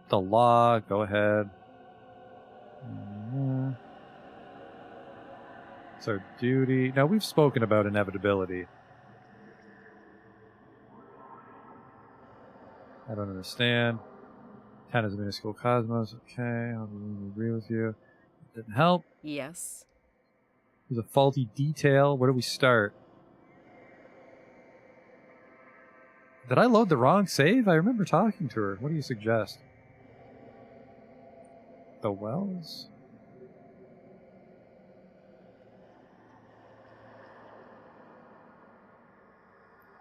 The law, go ahead. So duty... No, we've spoken about inevitability. I don't understand. 10 is a minuscule cosmos. Okay, I'll agree with you. Didn't help. Yes. There's a faulty detail. Where do we start? Did I load the wrong save? I remember talking to her. What do you suggest? The wells?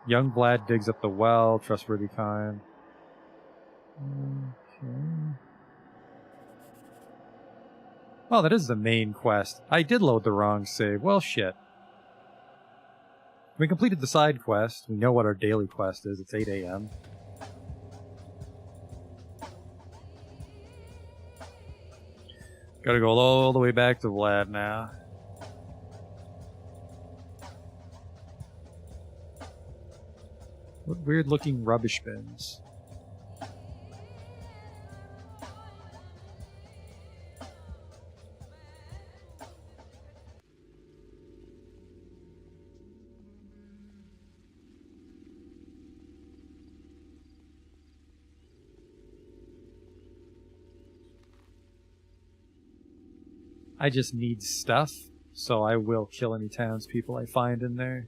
Young Vlad digs up the well. Trustworthy kind. Okay. Oh, that is the main quest. I did load the wrong save. Well, shit. We completed the side quest. We know what our daily quest is. It's 8 a.m. Gotta go all the way back to Vlad now. What weird looking rubbish bins. I just need stuff, so I will kill any townspeople I find in there.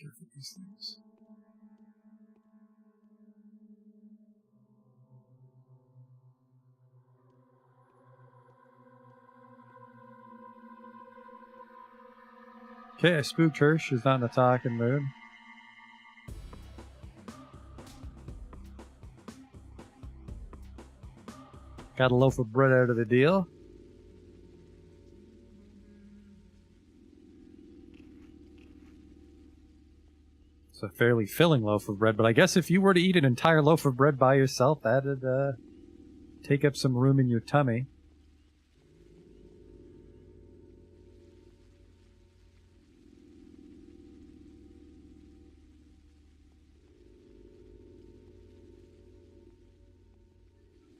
Careful with these things. Okay, I spooked her. She's not in a talking mood. Got a loaf of bread out of the deal. It's a fairly filling loaf of bread, but I guess if you were to eat an entire loaf of bread by yourself, that'd take up some room in your tummy.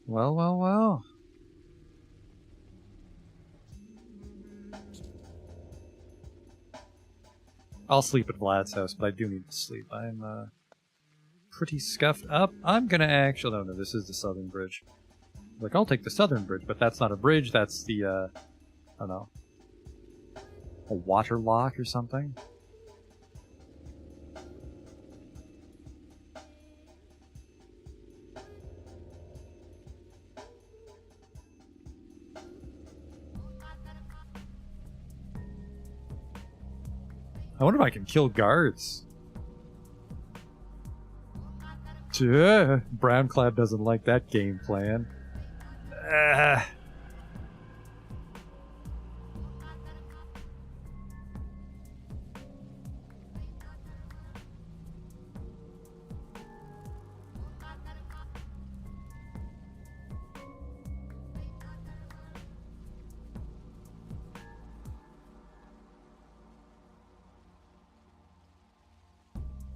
Well, well, well. I'll sleep at Vlad's house, but I do need to sleep. I'm pretty scuffed up. I'm gonna actually... No, this is the southern bridge. Like, I'll take the southern bridge, but that's not a bridge. That's the, I don't know, a water lock or something. I wonder if I can kill guards. Brownclad doesn't like that game plan.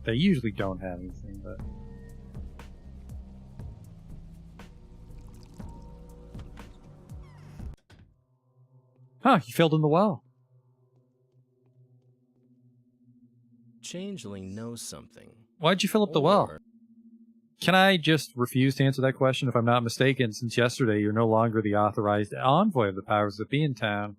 They usually don't have anything, but... Huh, you filled in the well. Changeling knows something. Why'd you fill up the well? Can I just refuse to answer that question? If I'm not mistaken, since yesterday you're no longer the authorized envoy of the powers that be in town.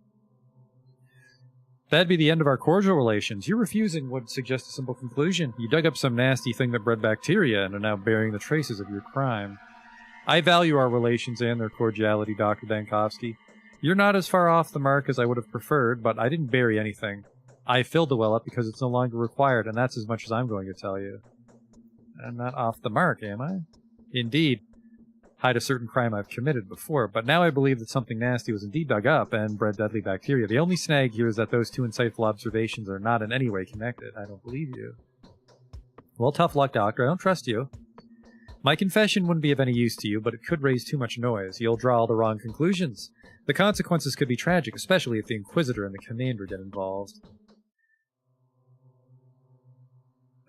That'd be the end of our cordial relations. Your refusing would suggest a simple conclusion. You dug up some nasty thing that bred bacteria and are now bearing the traces of your crime. I value our relations and their cordiality, Dr. Dankovsky. You're not as far off the mark as I would have preferred, but I didn't bury anything. I filled the well up because it's no longer required, and that's as much as I'm going to tell you. I'm not off the mark, am I? Indeed. Hide a certain crime I've committed before, but now I believe that something nasty was indeed dug up and bred deadly bacteria. The only snag here is that those two insightful observations are not in any way connected. I don't believe you. Well, tough luck, Doctor. I don't trust you. My confession wouldn't be of any use to you, but it could raise too much noise. You'll draw all the wrong conclusions. The consequences could be tragic, especially if the Inquisitor and the Commander get involved.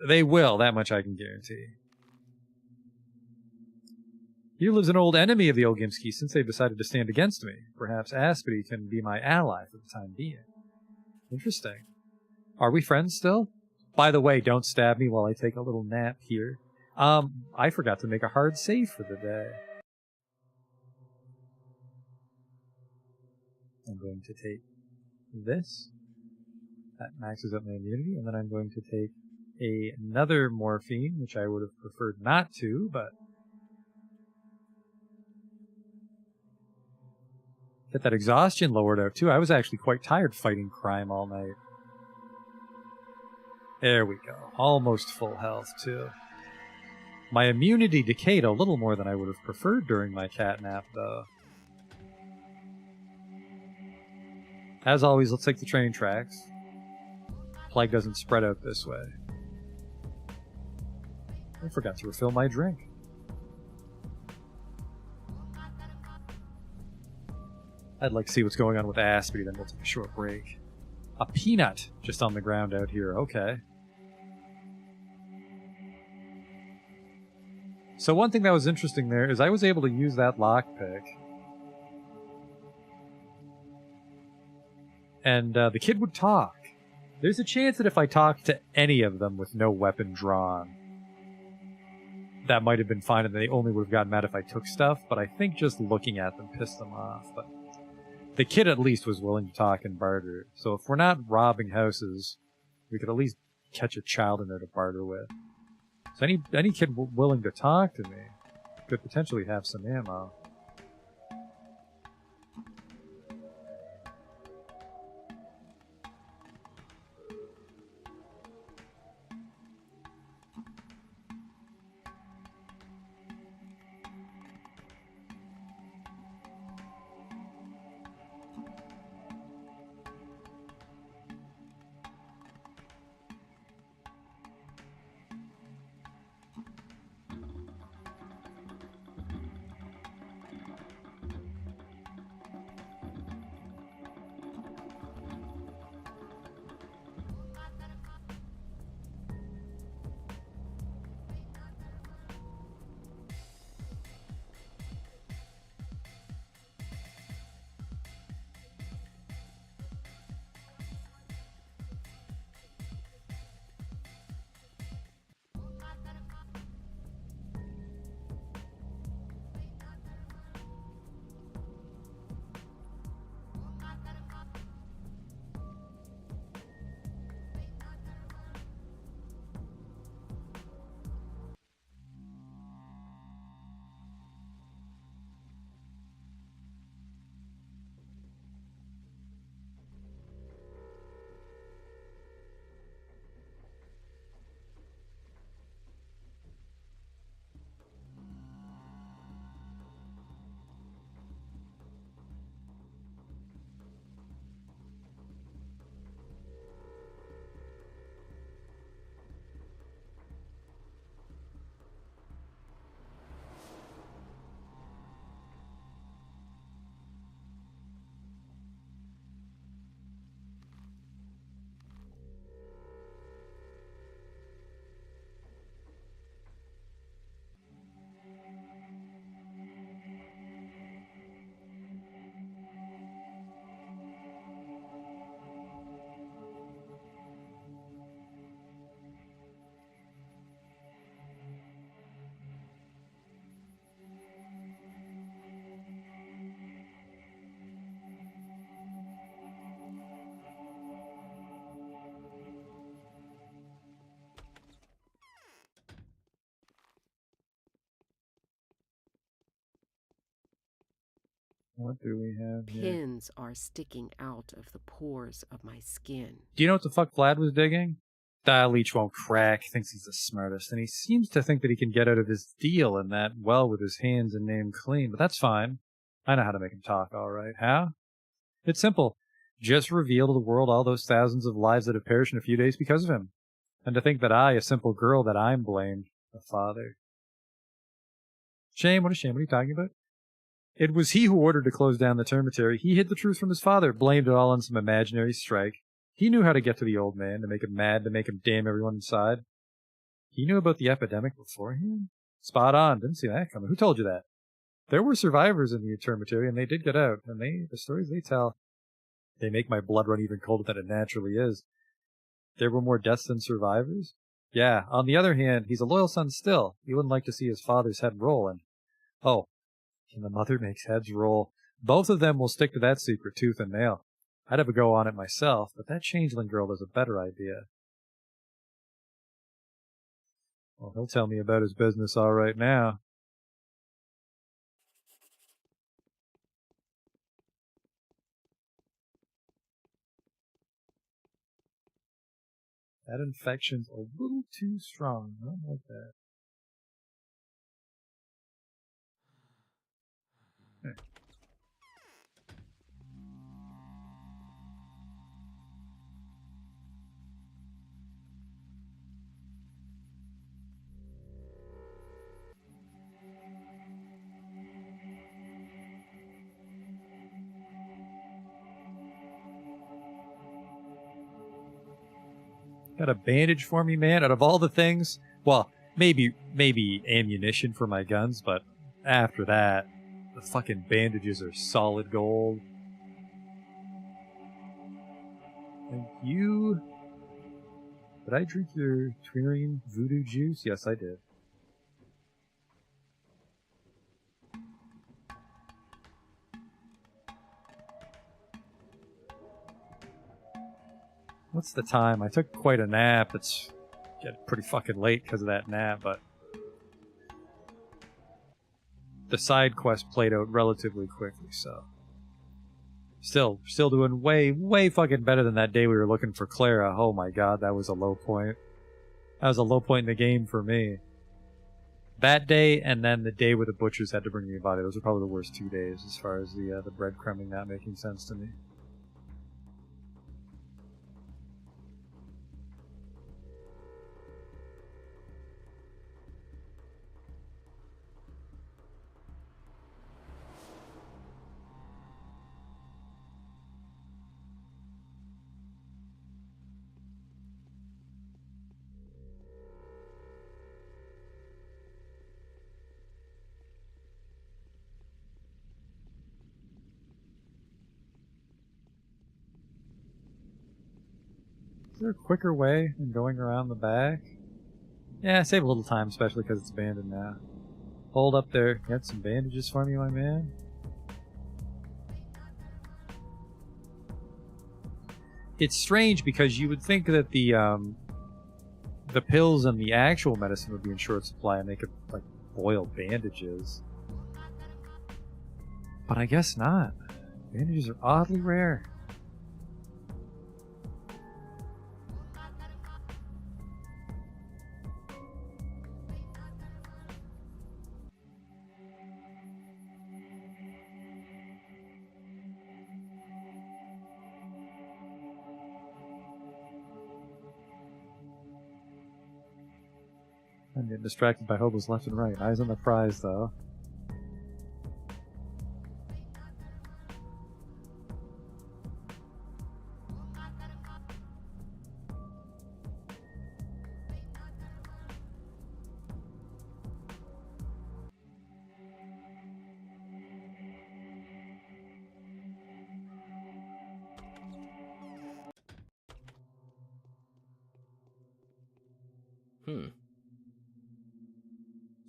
They will, that much I can guarantee. Here lives an old enemy of the Olgimski since they've decided to stand against me. Perhaps Aspity can be my ally for the time being. Interesting. Are we friends still? By the way, don't stab me while I take a little nap here. I forgot to make a hard save for the day. I'm going to take this. That maxes up my immunity, and then I'm going to take another morphine, which I would have preferred not to, but get that exhaustion lowered out too. I was actually quite tired fighting crime all night. There we go. Almost full health too. My immunity decayed a little more than I would have preferred during my cat nap, though. As always, let's take the train tracks. Plague doesn't spread out this way. I forgot to refill my drink. I'd like to see what's going on with Aspie, then we'll take a short break. A peanut just on the ground out here, okay. So one thing that was interesting there is I was able to use that lockpick. And the kid would talk. There's a chance that if I talked to any of them with no weapon drawn, that might have been fine and they only would have gotten mad if I took stuff, but I think just looking at them pissed them off. But the kid at least was willing to talk and barter. So if we're not robbing houses, we could at least catch a child in there to barter with. So any kid willing to talk to me could potentially have some ammo. What do we have here? Pins are sticking out of the pores of my skin. Do you know what the fuck Vlad was digging? Dial Leech won't crack, thinks he's the smartest, and he seems to think that he can get out of his deal in that well with his hands and name clean, but that's fine. I know how to make him talk, alright. How? It's simple. Just reveal to the world all those thousands of lives that have perished in a few days because of him. And to think that I, a simple girl, that I'm blamed. A father. Shame, what a shame. What are you talking about? It was he who ordered to close down the termitary. He hid the truth from his father, blamed it all on some imaginary strike. He knew how to get to the old man, to make him mad, to make him damn everyone inside. He knew about the epidemic beforehand? Spot on. Didn't see that coming. Who told you that? There were survivors in the termitary, and they did get out. And the stories they tell, they make my blood run even colder than it naturally is. There were more deaths than survivors? Yeah. On the other hand, he's a loyal son still. He wouldn't like to see his father's head roll, and... Oh, and the mother makes heads roll. Both of them will stick to that secret tooth and nail. I'd have a go on it myself, but that changeling girl has a better idea. Well, he'll tell me about his business all right now. That infection's a little too strong. I don't like that. Got a bandage for me, man? Out of all the things? Well, maybe ammunition for my guns, but after that, the fucking bandages are solid gold. Thank you. Did I drink your Twirian voodoo juice? Yes, I did. What's the time? I took quite a nap. It's getting pretty fucking late because of that nap, but the side quest played out relatively quickly, so still doing way fucking better than that day we were looking for Clara. Oh my god, that was a low point. That was a low point in the game for me. That day, and then the day where the butchers had to bring me a body. Those were probably the worst 2 days as far as the breadcrumbing not making sense to me. Is there a quicker way than going around the back? Yeah, save a little time, especially because it's abandoned now. Hold up there. Get some bandages for me, my man. It's strange because you would think that the pills and the actual medicine would be in short supply and they could, like, boil bandages. But I guess not. Bandages are oddly rare. I'm getting distracted by hobos left and right. Eyes on the prize, though.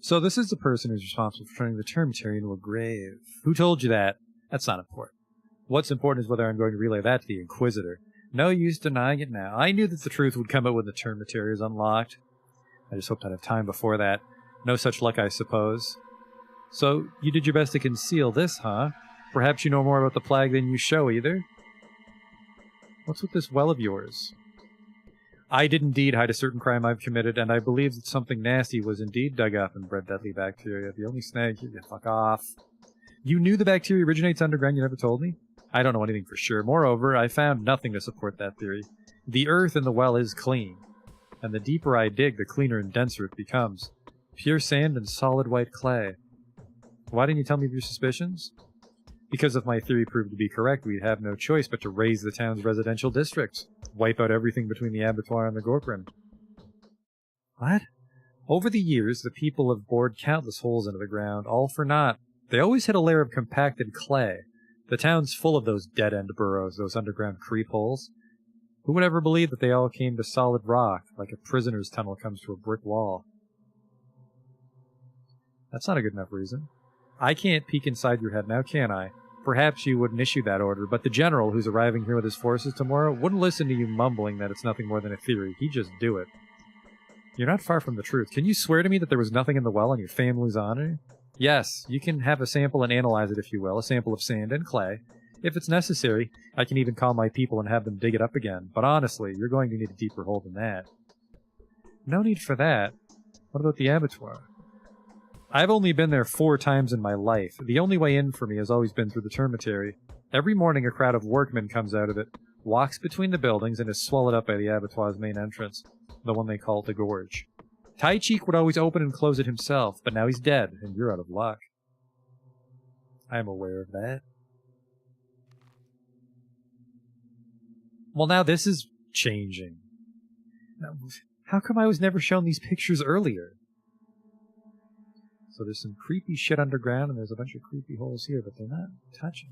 So this is the person who's responsible for turning the termitary into a grave. Who told you that? That's not important. What's important is whether I'm going to relay that to the Inquisitor. No use denying it now. I knew that the truth would come out when the termitary is unlocked. I just hoped I'd have time before that. No such luck, I suppose. So, you did your best to conceal this, huh? Perhaps you know more about the plague than you show, either? What's with this well of yours? I did indeed hide a certain crime I've committed, and I believe that something nasty was indeed dug up and bred deadly bacteria. The only snag here, fuck off. You knew the bacteria originates underground, you never told me? I don't know anything for sure. Moreover, I found nothing to support that theory. The earth in the well is clean, and the deeper I dig, the cleaner and denser it becomes. Pure sand and solid white clay. Why didn't you tell me of your suspicions? Because if my theory proved to be correct, we'd have no choice but to raise the town's residential districts. Wipe out everything between the abattoir and the Gorprim. What? Over the years, the people have bored countless holes into the ground, all for naught. They always hit a layer of compacted clay. The town's full of those dead-end burrows, those underground creep holes. Who would ever believe that they all came to solid rock, like a prisoner's tunnel comes to a brick wall? That's not a good enough reason. I can't peek inside your head now, can I? Perhaps you wouldn't issue that order, but the general who's arriving here with his forces tomorrow wouldn't listen to you mumbling that it's nothing more than a theory. He'd just do it. You're not far from the truth. Can you swear to me that there was nothing in the well on your family's honor? Yes, you can have a sample and analyze it if you will, a sample of sand and clay. If it's necessary, I can even call my people and have them dig it up again. But honestly, you're going to need a deeper hole than that. No need for that. What about the abattoir? I've only been there 4 times in my life. The only way in for me has always been through the termitary. Every morning a crowd of workmen comes out of it, walks between the buildings, and is swallowed up by the abattoir's main entrance, the one they call the Gorge. Tai Cheek would always open and close it himself, but now he's dead, and you're out of luck. I am aware of that. Well, now this is changing. Now, how come I was never shown these pictures earlier? So there's some creepy shit underground, and there's a bunch of creepy holes here, but they're not touching.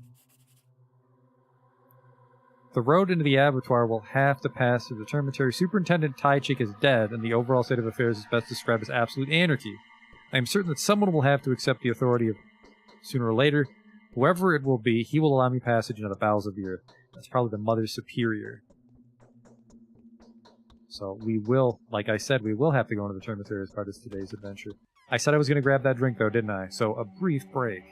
The road into the abattoir will have to pass through the termitary. Superintendent Tychik is dead, and the overall state of affairs is best described as absolute anarchy. I am certain that someone will have to accept the authority of sooner or later. Whoever it will be, he will allow me passage into the bowels of the earth. That's probably the Mother Superior. So we will, like I said, we will have to go into the termitary as part of today's adventure. I said I was going to grab that drink, though, didn't I? So a brief break.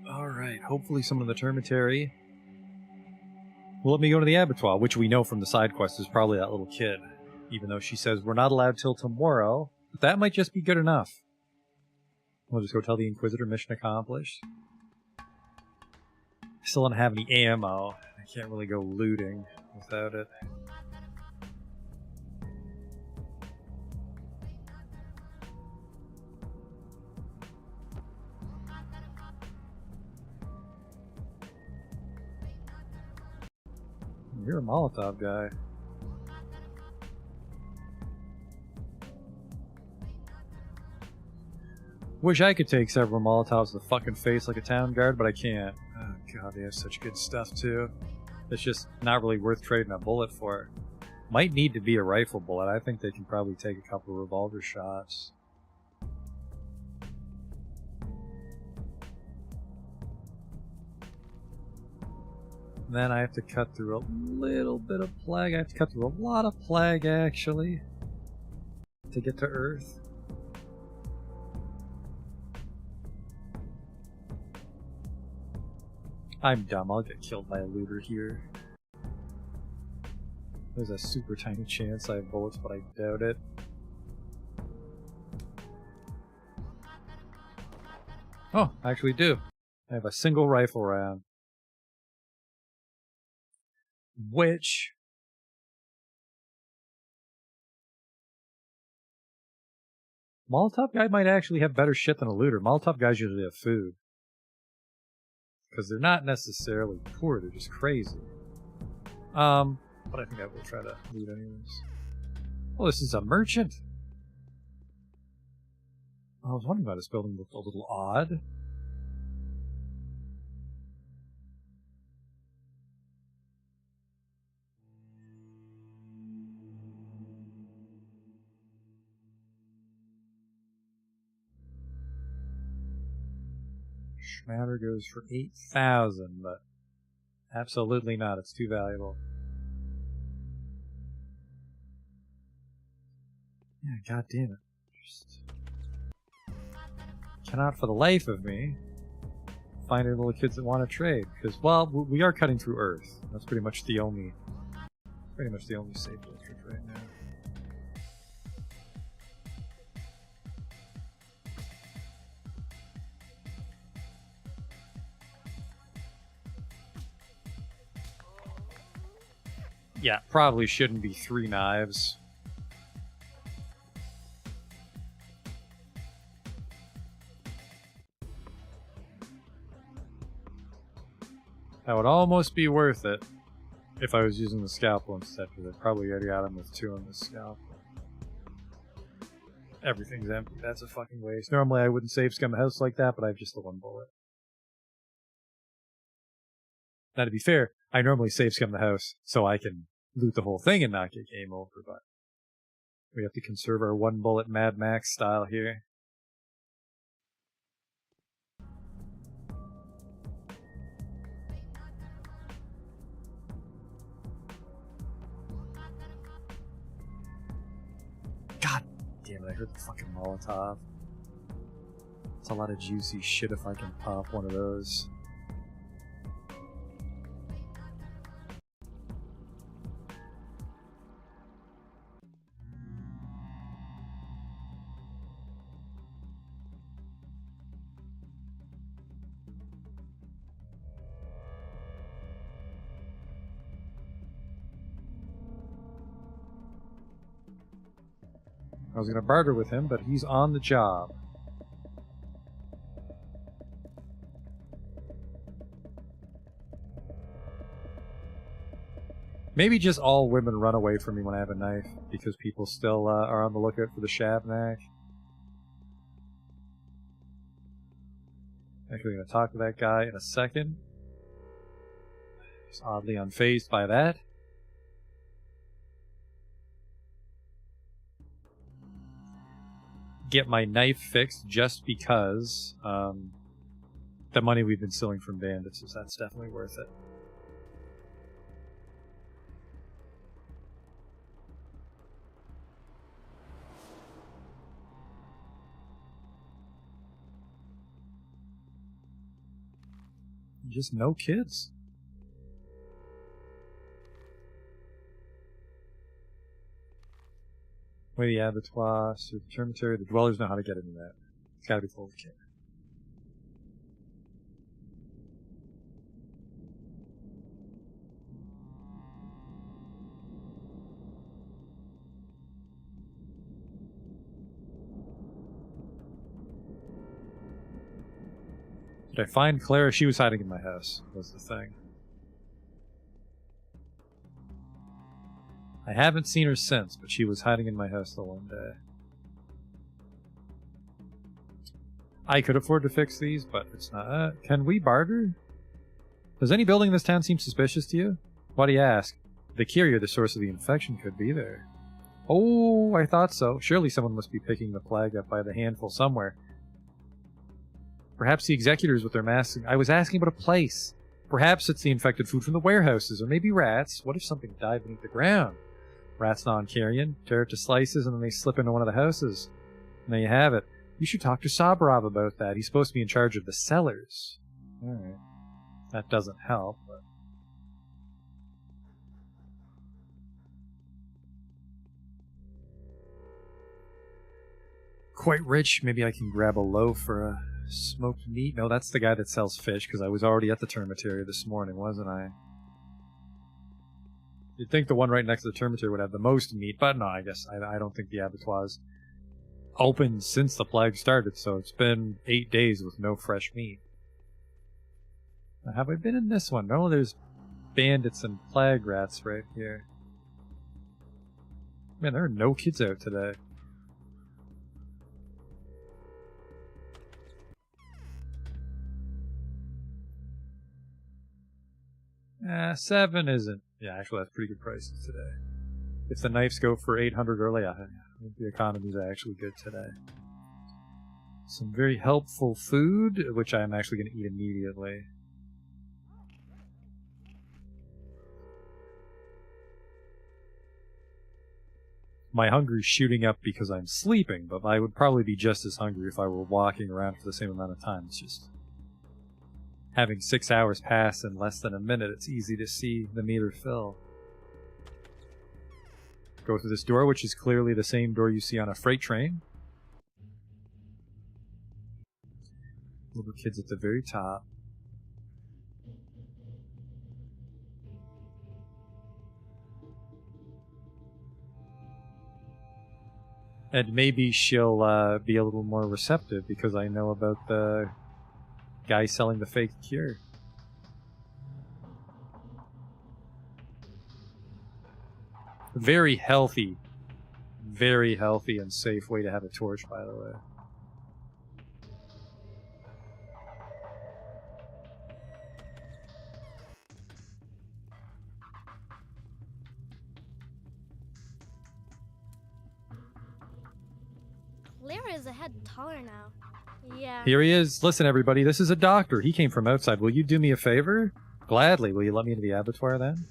Alright, hopefully someone in the termitary will let me go to the abattoir, which we know from the side quest is probably that little kid. Even though she says we're not allowed till tomorrow, but that might just be good enough. We'll just go tell the Inquisitor mission accomplished. I still don't have any ammo. I can't really go looting without it. You're a Molotov guy. Wish I could take several Molotovs to the fucking face like a town guard, but I can't. Oh god, they have such good stuff too. It's just not really worth trading a bullet for. Might need to be a rifle bullet. I think they can probably take a couple of revolver shots. Then I have to cut through a little bit of plague. I have to cut through a lot of plague, actually, to get to Earth. I'm dumb. I'll get killed by a looter here. There's a super tiny chance I have bullets, but I doubt it. Oh, I actually do. I have a single rifle round. Which... Molotov guy might actually have better shit than a looter. Molotov guys usually have food. Because they're not necessarily poor, they're just crazy. But I think I will try to loot anyways. Oh, this is a merchant. I was wondering why this building looked a little odd. Schmatter goes for 8,000, but absolutely not. It's too valuable. Yeah, god damn it. Just cannot for the life of me find any little kids that want to trade. Because, well, we are cutting through Earth. That's pretty much the only safe district right now. Yeah, probably shouldn't be 3 knives. That would almost be worth it if I was using the scalpel instead, because I probably already got him with 2 on the scalpel. Everything's empty. That's a fucking waste. Normally I wouldn't save scum a house like that, but I have just the 1 bullet. Now, to be fair, I normally save scum the house so I can loot the whole thing and not get game over, but we have to conserve our 1 bullet Mad Max style here. God damn it, I heard the fucking Molotov. It's a lot of juicy shit if I can pop one of those. I was going to barter with him, but he's on the job. Maybe just all women run away from me when I have a knife, because people still are on the lookout for the Shabnak. Actually going to talk to that guy in a second. He's oddly unfazed by that. Get my knife fixed just because the money we've been stealing from bandits, so that's definitely worth it. Just no kids. Way the abattoir, through the termitory, the dwellers know how to get into that. It's gotta be full of care. Did I find Clara? She was hiding in my house, was the thing. I haven't seen her since, but she was hiding in my house the one day. I could afford to fix these, but it's not. Can we barter? Does any building in this town seem suspicious to you? Why do you ask? The key or the source of the infection could be there. Oh, I thought so. Surely someone must be picking the plague up by the handful somewhere. Perhaps the executors with their masks. I was asking about a place. Perhaps it's the infected food from the warehouses, or maybe rats. What if something died beneath the ground? Rats non-carrion, tear it to slices, and then they slip into one of the houses. And there you have it. You should talk to Sabarov about that. He's supposed to be in charge of the cellars. Alright. That doesn't help, but... Quite rich. Maybe I can grab a loaf or a Smoked meat? No, that's the guy that sells fish, because I was already at the termitary this morning, wasn't I? You'd think the one right next to the termitary would have the most meat, but no, I guess I don't think the abattoir's open since the plague started, so it's been 8 days with no fresh meat. Now, have I been in this one? No, there's bandits and plague rats right here. Man, there are no kids out today. 7 isn't. Yeah, actually, that's pretty good prices today. If the knives go for 800 early, the economy's actually good today. Some very helpful food, which I'm actually going to eat immediately. My hunger's shooting up because I'm sleeping, but I would probably be just as hungry if I were walking around for the same amount of time. It's just having 6 hours pass in less than a minute, it's easy to see the meter fill. Go through this door, which is clearly the same door you see on a freight train. Little kids at the very top. And maybe she'll be a little more receptive because I know about the guy selling the fake cure. Very healthy and safe way to have a torch, by the way. Clara is a head taller now. Yeah. Here he is. Listen, everybody, this is a doctor. He came from outside. Will you do me a favor? Gladly. Will you let me into the abattoir then?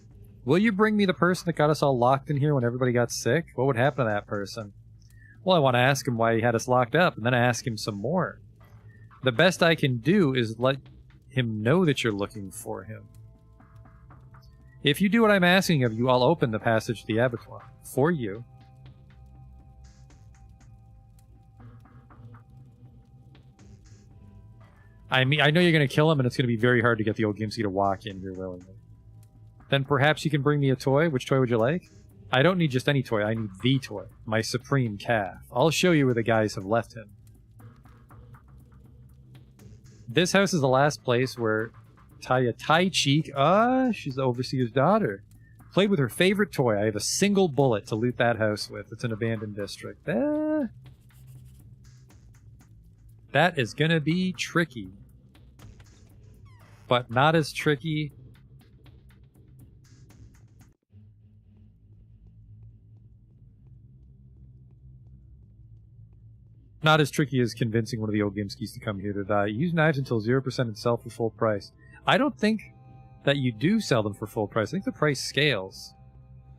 Will you bring me the person that got us all locked in here when everybody got sick? What would happen to that person? Well, I want to ask him why he had us locked up, and then ask him some more. The best I can do is let him know that you're looking for him. If you do what I'm asking of you, I'll open the passage to the abattoir. For you. I mean, I know you're going to kill him, and it's going to be very hard to get the old Gimsky to walk in here willingly. Then perhaps you can bring me a toy. Which toy would you like? I don't need just any toy. I need the toy. My supreme calf. I'll show you where the guys have left him. This house is the last place where Taya Tai Cheek, she's the overseer's daughter, played with her favorite toy. I have a single bullet to loot that house with. It's an abandoned district. That is going to be tricky. But not as tricky. Not as tricky as convincing one of the old Gimskis to come here to die. Use knives until 0% and sell for full price. I don't think that you do sell them for full price. I think the price scales.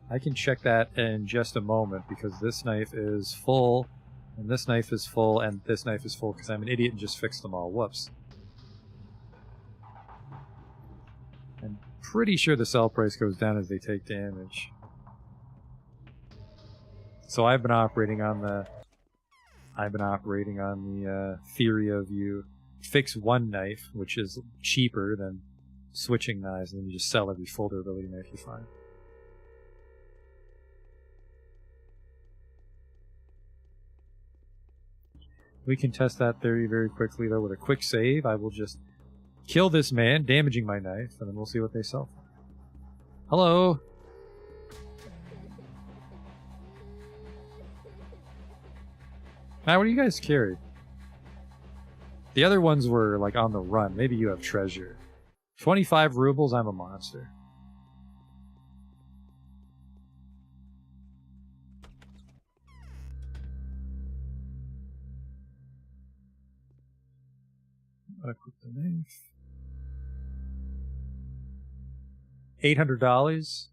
I can check that in just a moment because this knife is full, and this knife is full, and this knife is full because I'm an idiot and just fixed them all. Whoops. I'm pretty sure the sell price goes down as they take damage. So I've been operating on the theory of you fix one knife, which is cheaper than switching knives, and then you just sell every full durability knife you find. We can test that theory very quickly, though, with a quick save. I will just kill this man, damaging my knife, and then we'll see what they sell for. Hello? Now, what do you guys carry? The other ones were, like, on the run. Maybe you have treasure. 25 rubles, I'm a monster. Equip the knife. $800.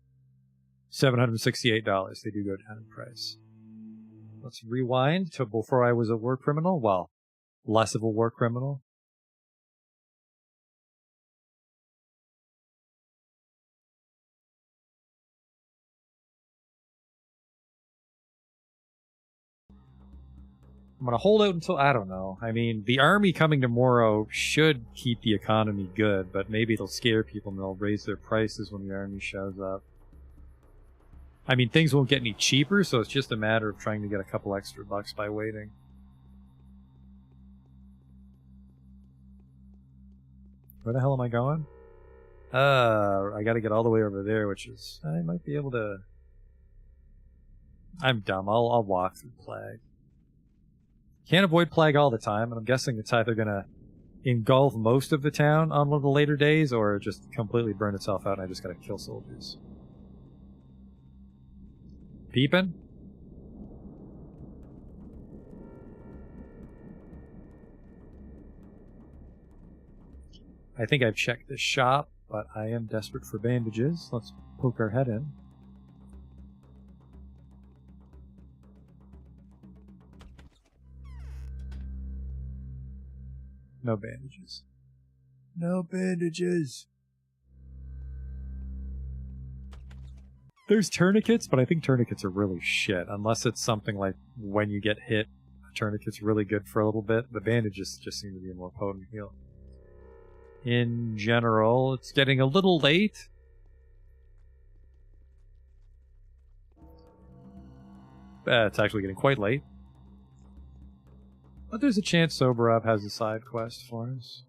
$768. They do go down in price. Let's rewind to before I was a war criminal. Well, less of a war criminal. I'm going to hold out until, I don't know. I mean, the army coming to Morrow should keep the economy good, but maybe it'll scare people and they'll raise their prices when the army shows up. I mean, things won't get any cheaper, so it's just a matter of trying to get a couple extra bucks by waiting. Where the hell am I going? I gotta get all the way over there, which is... I might be able to... I'm dumb. I'll walk through Plague. Can't avoid Plague all the time, and I'm guessing it's either gonna engulf most of the town on one of the later days, or just completely burn itself out and I just gotta kill soldiers. Peepin'? I think I've checked the shop, but I am desperate for bandages. Let's poke our head in. No bandages. No bandages. There's tourniquets, but I think tourniquets are really shit. Unless it's something like when you get hit, a tourniquet's really good for a little bit. The bandages just seem to be a more potent heal. In general, it's getting a little late. It's actually getting quite late. But there's a chance Soberov has a side quest for us.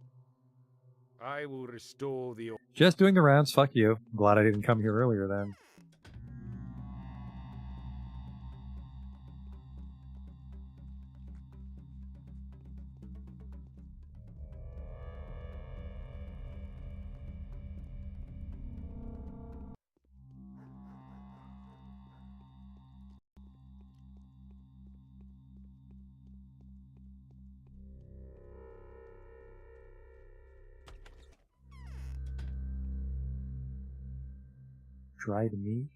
I will restore the... Just doing the rounds, fuck you. I'm glad I didn't come here earlier then. Dried meat.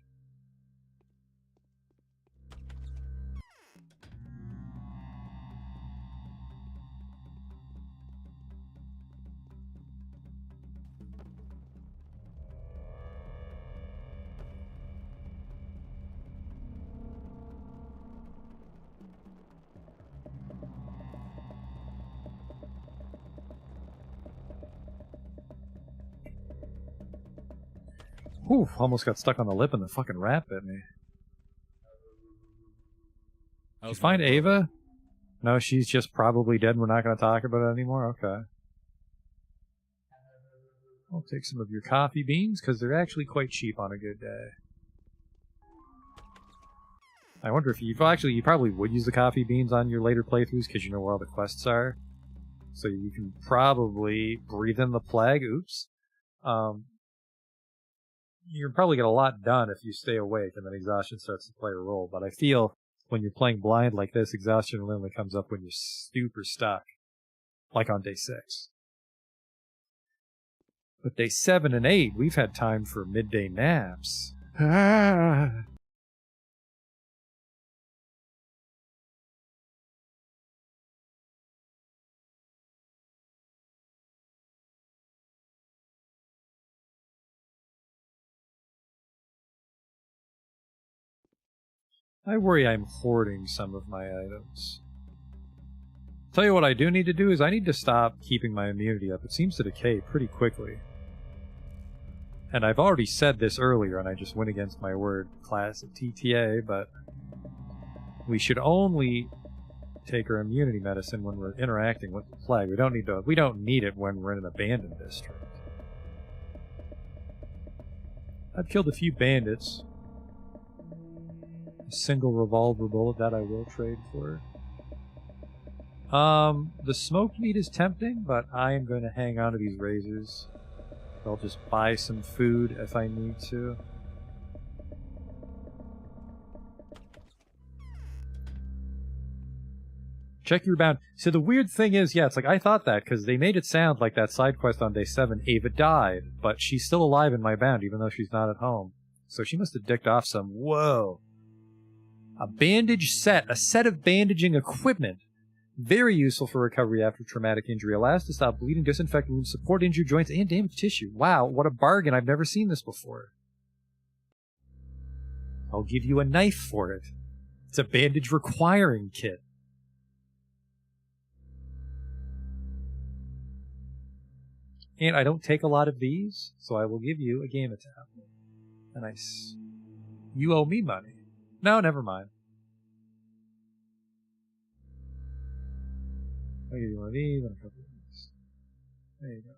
Whew, almost got stuck on the lip and the fucking rat bit me. Did you find Ava? No, she's just probably dead and we're not going to talk about it anymore? Okay. I'll take some of your coffee beans, because they're actually quite cheap on a good day. I wonder if you probably would use the coffee beans on your later playthroughs, because you know where all the quests are. So you can probably breathe in the plague. Oops. You're probably get a lot done if you stay awake, and then exhaustion starts to play a role. But I feel when you're playing blind like this, exhaustion only comes up when you're super stuck, like on day 6. But day 7 and 8, we've had time for midday naps. I worry I'm hoarding some of my items. Tell you what I do need to do is I need to stop keeping my immunity up. It seems to decay pretty quickly. And I've already said this earlier, and I just went against my word, classic TTA, but we should only take our immunity medicine when we're interacting with the plague. We don't need it when we're in an abandoned district. I've killed a few bandits. A single revolver bullet that I will trade for. The smoked meat is tempting, but I am going to hang on to these razors. I'll just buy some food if I need to. Check your bound. So the weird thing is, yeah, it's like I thought that because they made it sound like that side quest on day 7, Ava died, but she's still alive in my bound even though she's not at home. So she must have dicked off some. Whoa. A bandage set. A set of bandaging equipment. Very useful for recovery after traumatic injury. Allows to stop bleeding, disinfect wounds, support injured joints, and damaged tissue. Wow, what a bargain. I've never seen this before. I'll give you a knife for it. It's a bandage requiring kit. And I don't take a lot of these, so I will give you a game attack. And you owe me money. No, never mind. I'll give you one of these and a couple of these. There you go.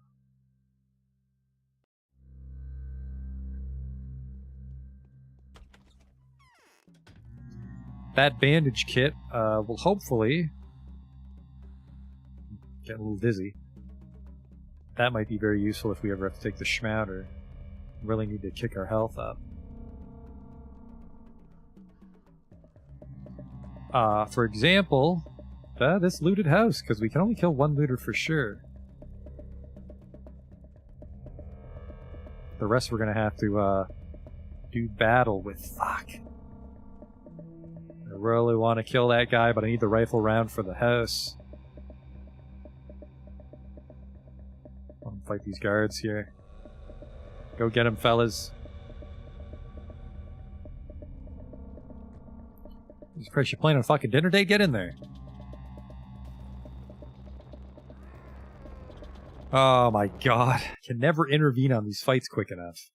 That bandage kit will hopefully get a little dizzy. That might be very useful if we ever have to take the schmouter. Really need to kick our health up. For example, this looted house, because we can only kill one looter for sure. The rest we're gonna have to do battle with. Fuck. I really want to kill that guy, but I need the rifle round for the house. I'm gonna fight these guards here. Go get him, fellas. Jesus Christ, you playing on a fucking dinner date? Get in there. Oh my god. I can never intervene on these fights quick enough.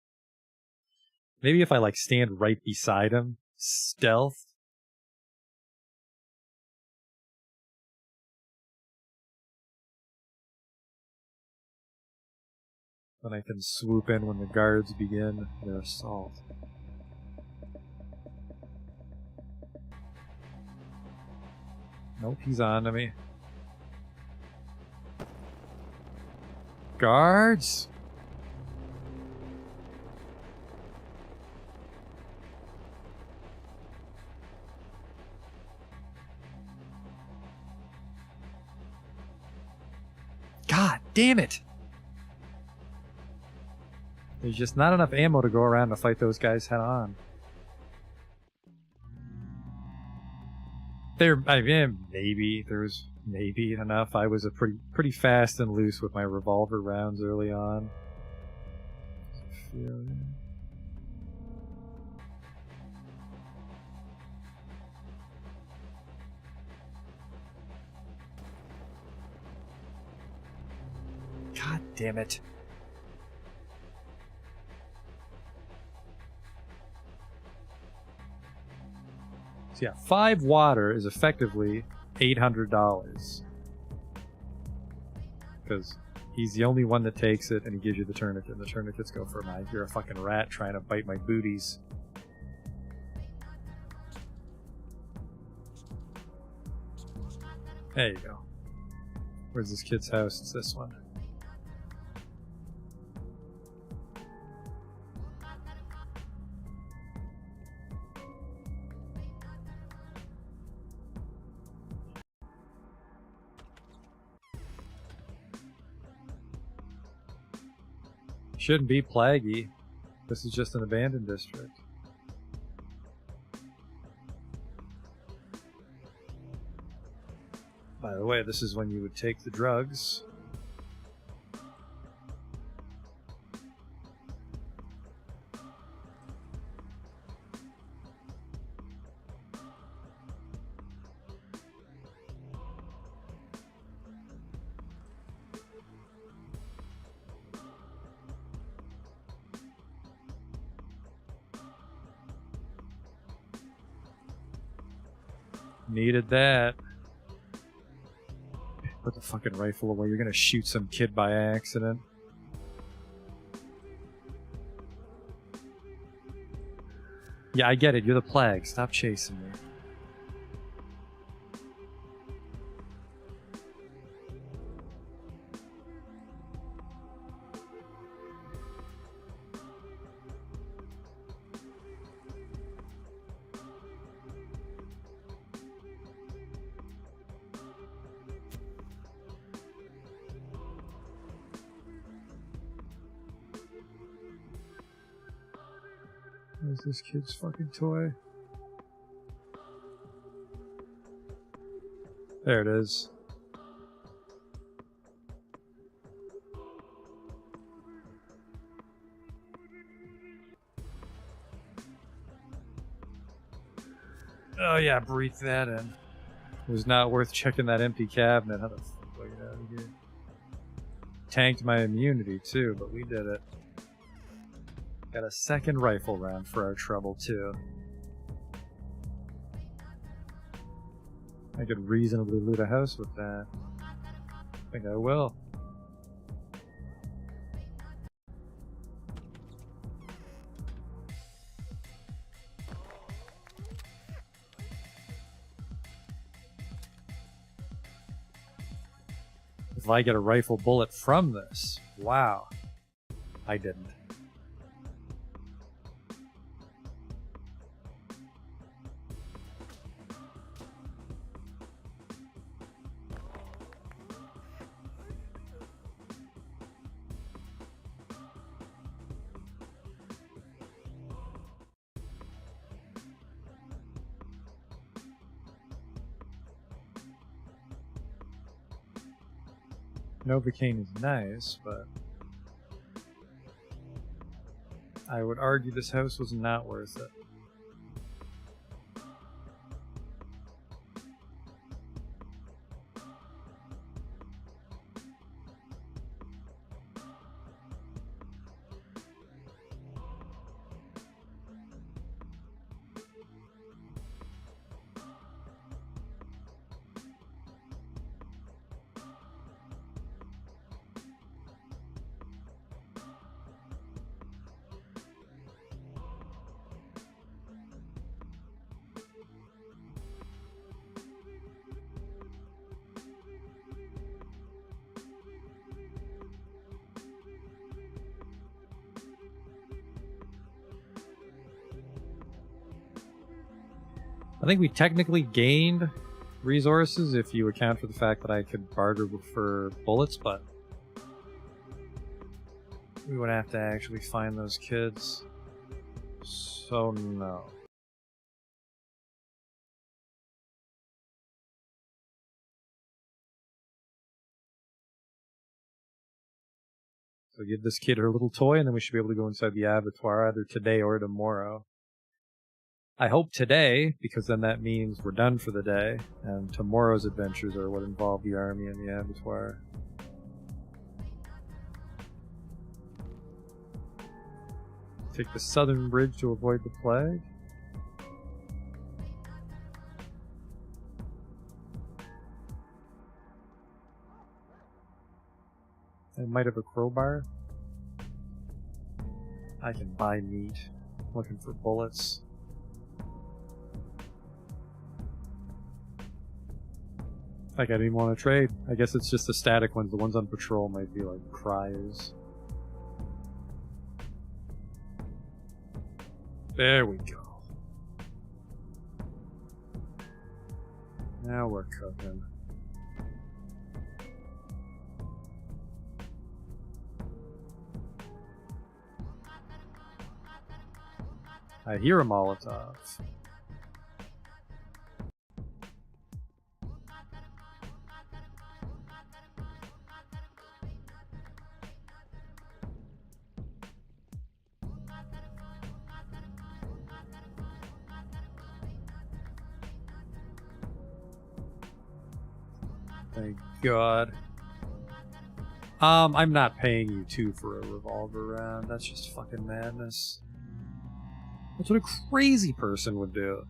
Maybe if I like stand right beside him. Stealth. Then I can swoop in when the guards begin their assault. Nope, he's on to me. Guards! God damn it! There's just not enough ammo to go around to fight those guys head on. Maybe there was enough. I was a pretty fast and loose with my revolver rounds early on. God damn it. So yeah, 5 water is effectively $800. Because he's the only one that takes it, and he gives you the tourniquet, and the tourniquets go for mine. You're a fucking rat trying to bite my booties. There you go. Where's this kid's house? It's this one. Shouldn't be plaggy. This is just an abandoned district. By the way, this is when you would take the drugs. Needed that. Put the fucking rifle away. You're gonna shoot some kid by accident. Yeah, I get it. You're the plague. Stop chasing me. Where's this kid's fucking toy? There it is. Oh yeah, breathe that in. It was not worth checking that empty cabinet. How the fuck do I get out of here? tanked my immunity too, but we did it. Got a second rifle round for our trouble too. I could reasonably loot a house with that. I think I will. If I get a rifle bullet from this, wow. I didn't. Novocaine is nice, but I would argue this house was not worth it. I think we technically gained resources if you account for the fact that I could barter for bullets, but we would have to actually find those kids. So no. So give this kid her little toy and then we should be able to go inside the abattoir either today or tomorrow. I hope today, because then that means we're done for the day, and tomorrow's adventures are what involve the army and the abattoir. Take the southern bridge to avoid the plague. I might have a crowbar. I can buy meat. Looking for bullets. Like, I didn't even want to trade. I guess it's just the static ones. The ones on patrol might be like criers. There we go. Now we're cooking. I hear a Molotov. Thank God. I'm not paying you 2 for a revolver round. That's just fucking madness. That's what a crazy person would do.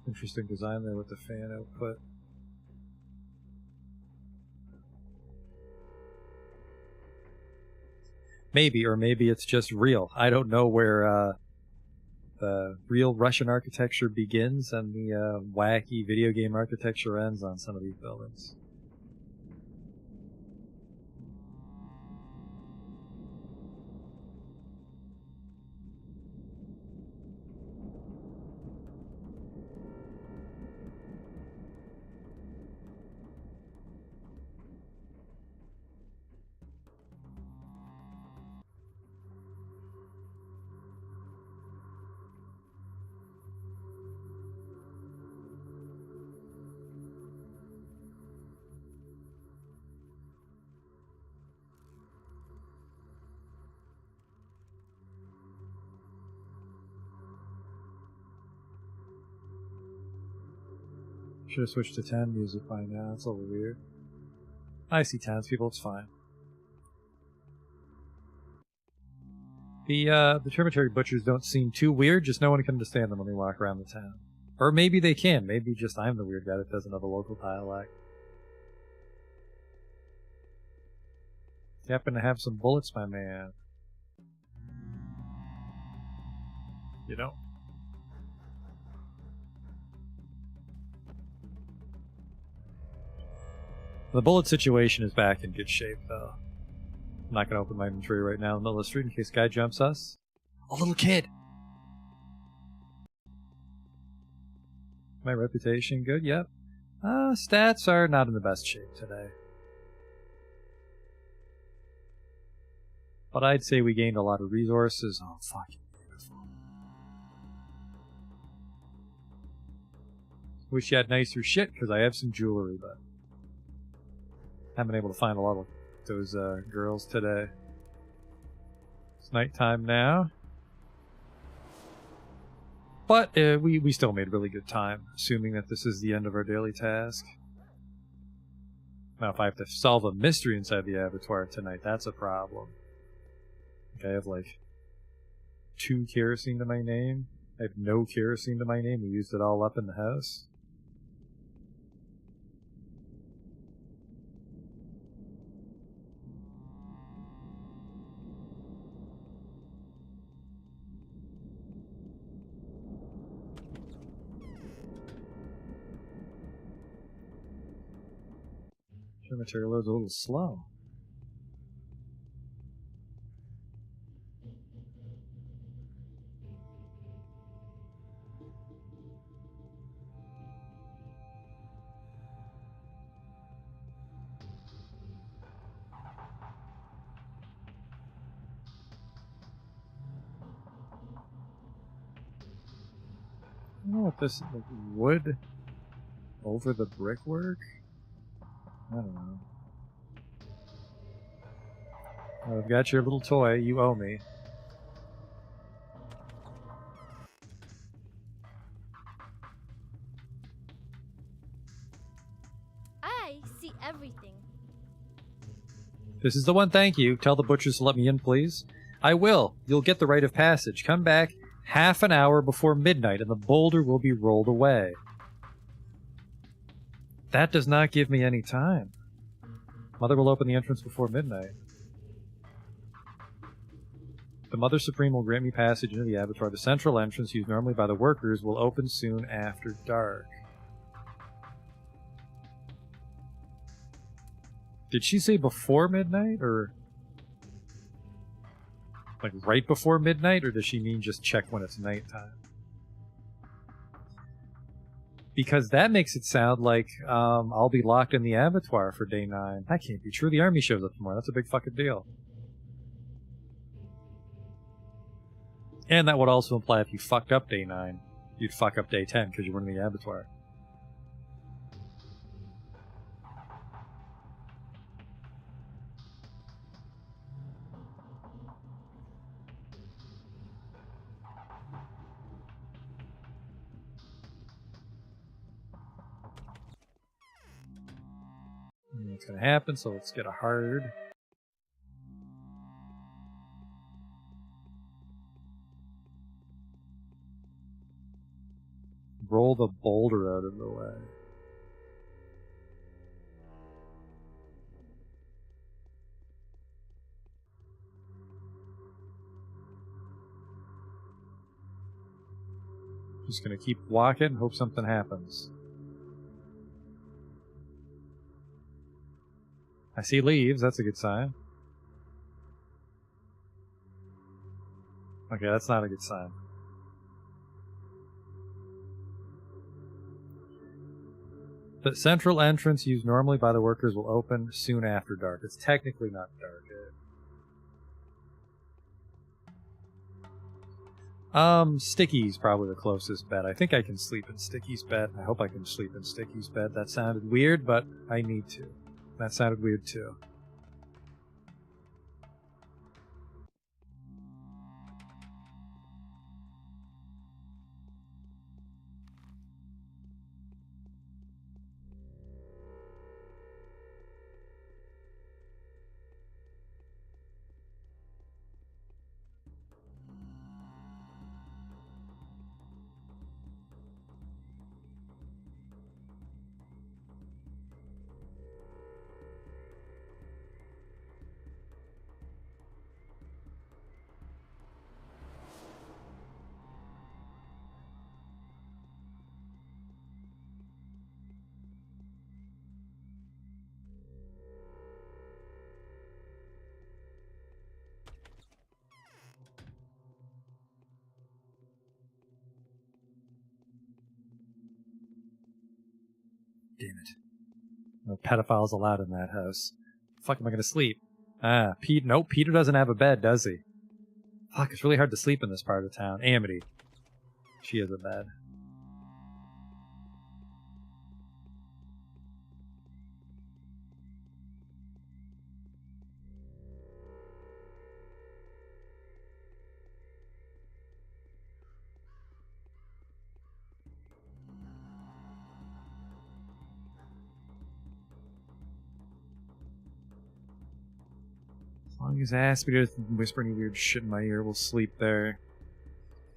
Interesting design there with the fan output. Maybe, or maybe it's just real. I don't know where The real Russian architecture begins and the wacky video game architecture ends on some of these buildings. Should have switched to 10 music by now. It's a little weird. I see townspeople, it's fine. The tributary butchers don't seem too weird, just no one can understand them when they walk around the town. Or maybe they can. Maybe just I'm the weird guy that doesn't know the local dialect. You happen to have some bullets, my man. You know? The bullet situation is back in good shape, though. I'm not going to open my inventory right now in the middle of the street in case guy jumps us. A little kid! My reputation good? Yep. Stats are not in the best shape today. But I'd say we gained a lot of resources. Oh, fucking beautiful. Wish you had nicer shit, because I have some jewelry, but haven't been able to find a lot of those girls today. It's nighttime now. But we still made really good time, assuming that this is the end of our daily task. Now, if I have to solve a mystery inside the abattoir tonight, that's a problem. I have like 2 kerosene to my name. I have no kerosene to my name. We used it all up in the house. Sure, material load's a little slow. I don't know what this is, like wood over the brickwork? I don't know. I've got your little toy, you owe me. I see everything. This is the one, thank you. Tell the butchers to let me in, please. I will. You'll get the right of passage. Come back half an hour before midnight and the boulder will be rolled away. That does not give me any time. Mother will open the entrance before midnight. The Mother Supreme will grant me passage into the abattoir. The central entrance, used normally by the workers, will open soon after dark. Did she say before midnight, or like right before midnight, or does she mean just check when it's nighttime? Because that makes it sound like I'll be locked in the abattoir for day 9. That can't be true. The army shows up tomorrow. That's a big fucking deal. And that would also imply if you fucked up day 9, you'd fuck up day 10 because you were in the abattoir. It's gonna happen, so let's get a hard. Roll the boulder out of the way. Just gonna keep walking, hope something happens. I see leaves, that's a good sign. Okay, that's not a good sign. The central entrance used normally by the workers will open soon after dark. It's technically not dark yet. Sticky's probably the closest bed. I think I can sleep in Sticky's bed. I hope I can sleep in Sticky's bed. That sounded weird, but I need to. That sounded weird too. Damn it. No pedophiles allowed in that house. Fuck am I gonna sleep? Ah, Pete. Nope, Peter doesn't have a bed, does he? Fuck, it's really hard to sleep in this part of town. Amity. She has a bed. As long as Aspie doesn't whisper any weird shit in my ear, we'll sleep there.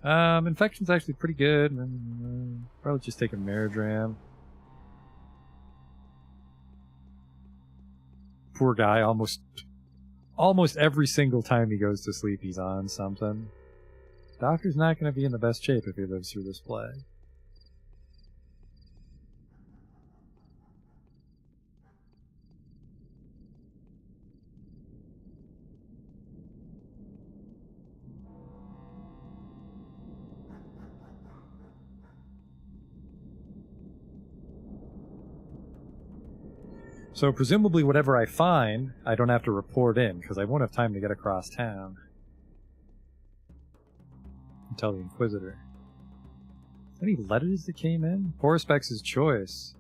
Infection's actually pretty good. Probably just take a Meridram. Poor guy, almost every single time he goes to sleep, he's on something. Doctor's not going to be in the best shape if he lives through this plague. So presumably whatever I find, I don't have to report in, because I won't have time to get across town. And tell the Inquisitor. Any letters that came in? Horspex' choice.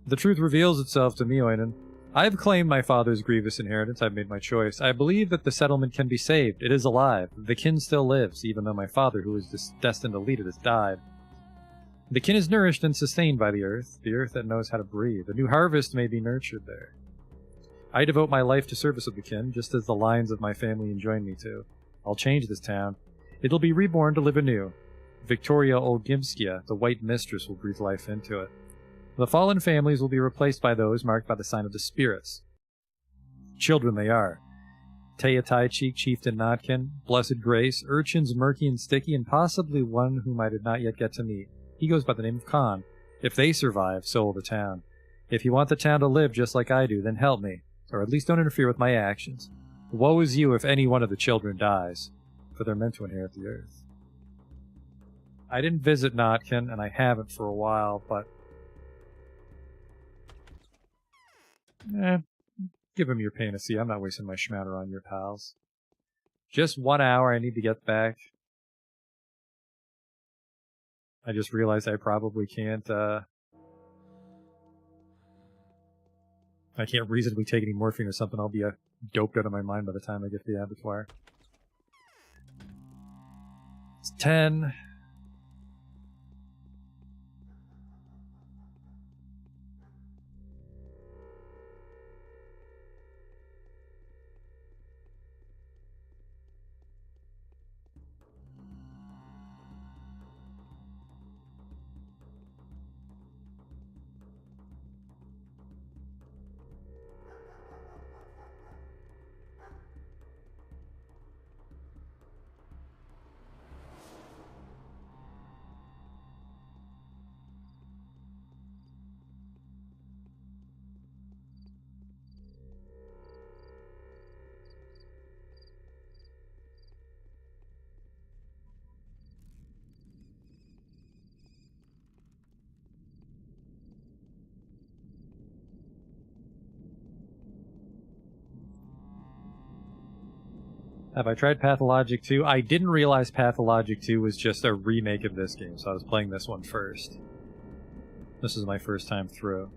The truth reveals itself to me, Oinen. I have claimed my father's grievous inheritance. I've made my choice. I believe that the settlement can be saved. It is alive. The kin still lives, even though my father, who was destined to lead it, has died. The kin is nourished and sustained by the earth that knows how to breathe. A new harvest may be nurtured there. I devote my life to service of the kin, just as the lines of my family enjoin me to. I'll change this town. It'll be reborn to live anew. Victoria Olgimskia, the White Mistress, will breathe life into it. The fallen families will be replaced by those marked by the sign of the spirits. Children they are. Teatai Cheek, Chieftain Notkin, Blessed Grace, Urchins Murky and Sticky, and possibly one whom I did not yet get to meet. He goes by the name of Khan. If they survive, so will the town. If you want the town to live just like I do, then help me, or at least don't interfere with my actions. Woe is you if any one of the children dies, for they're meant to inherit the earth. I didn't visit Notkin, and I haven't for a while, but... give him your panacea. I'm not wasting my schmatter on your pals. Just 1 hour, I need to get back. I just realized I probably can't, I can't reasonably take any morphine or something. I'll be doped out of my mind by the time I get to the abattoir. It's 10. Have I tried Pathologic 2? I didn't realize Pathologic 2 was just a remake of this game, so I was playing this one first. This is my first time through.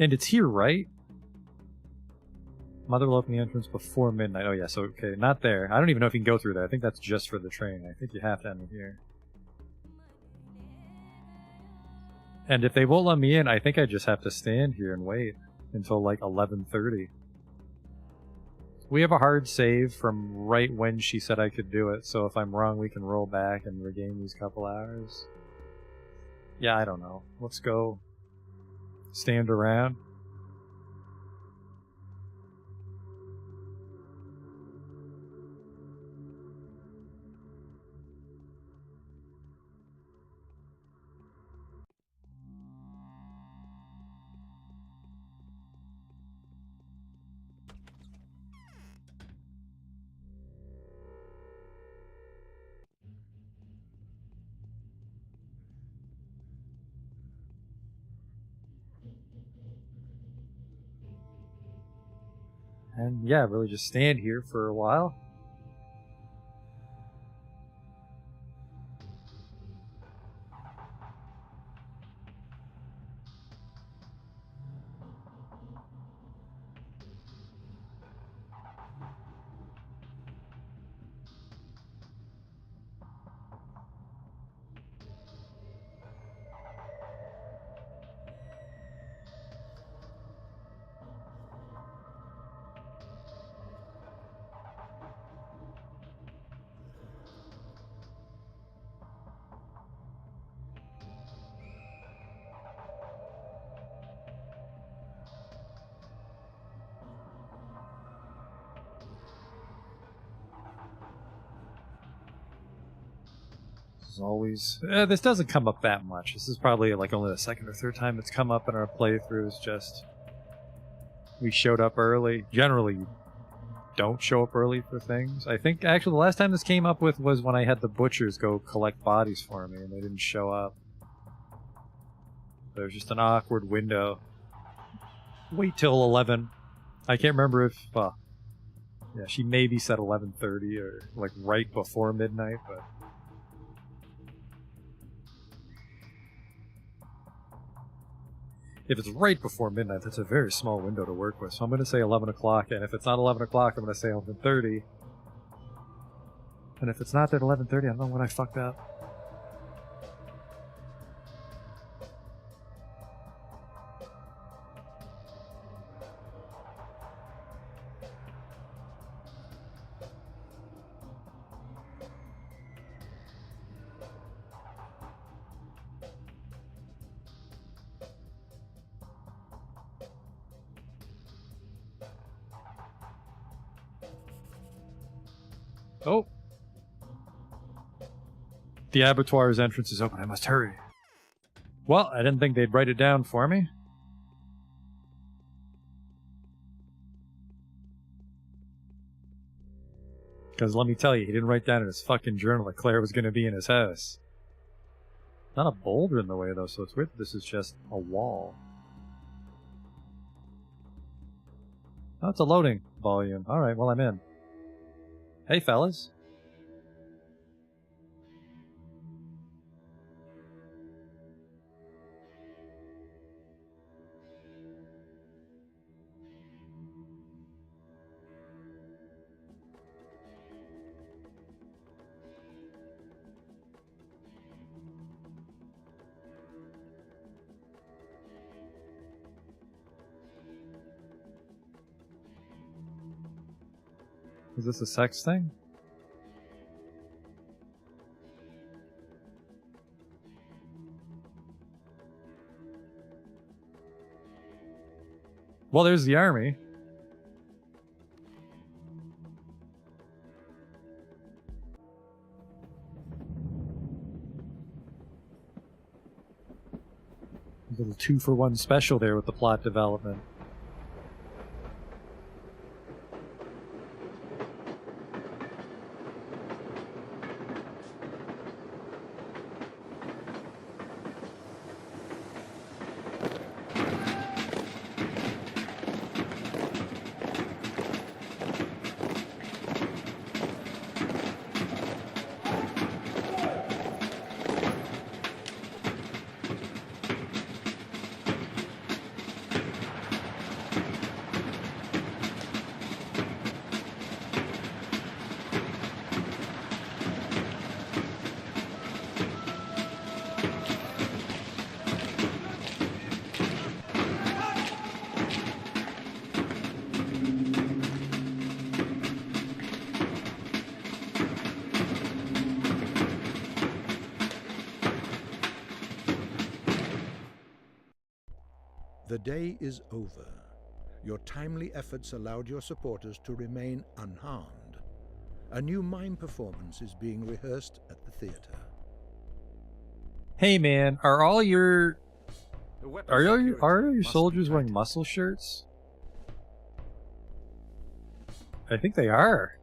And it's here, right? Mother will open the entrance before midnight. Oh yeah, so okay, not there. I don't even know if you can go through there. I think that's just for the train. I think you have to end it here. And if they won't let me in, I think I just have to stand here and wait until like 11:30. We have a hard save from right when she said I could do it, so if I'm wrong, we can roll back and regain these couple hours. Yeah, I don't know. Let's go stand around. And yeah, really just stand here for a while. As always, this doesn't come up that much. This is probably like only the second or third time it's come up in our playthroughs. Just we showed up early. Generally, you don't show up early for things. I think actually the last time this came up with was when I had the butchers go collect bodies for me, and they didn't show up. There's just an awkward window. Wait till 11. I can't remember if yeah, she maybe said 11:30 or like right before midnight, but. If it's right before midnight, that's a very small window to work with. So I'm going to say 11 o'clock, and if it's not 11 o'clock, I'm going to say 11:30. And if it's not at 11:30, I don't know what I fucked up. Oh! The abattoir's entrance is open. I must hurry. Well, I didn't think they'd write it down for me. Because let me tell you, he didn't write down in his fucking journal that Claire was going to be in his house. Not a boulder in the way, though, so it's weird that this is just a wall. Oh, it's a loading volume. Alright, well, I'm in. Hey, fellas. Is this a sex thing? Well, there's the army. A little 2-for-1 special there with the plot development. The day is over. Your timely efforts allowed your supporters to remain unharmed. A new mime performance is being rehearsed at the theater. Hey man, are all your soldiers wearing tightened. muscle shirts? I think they are.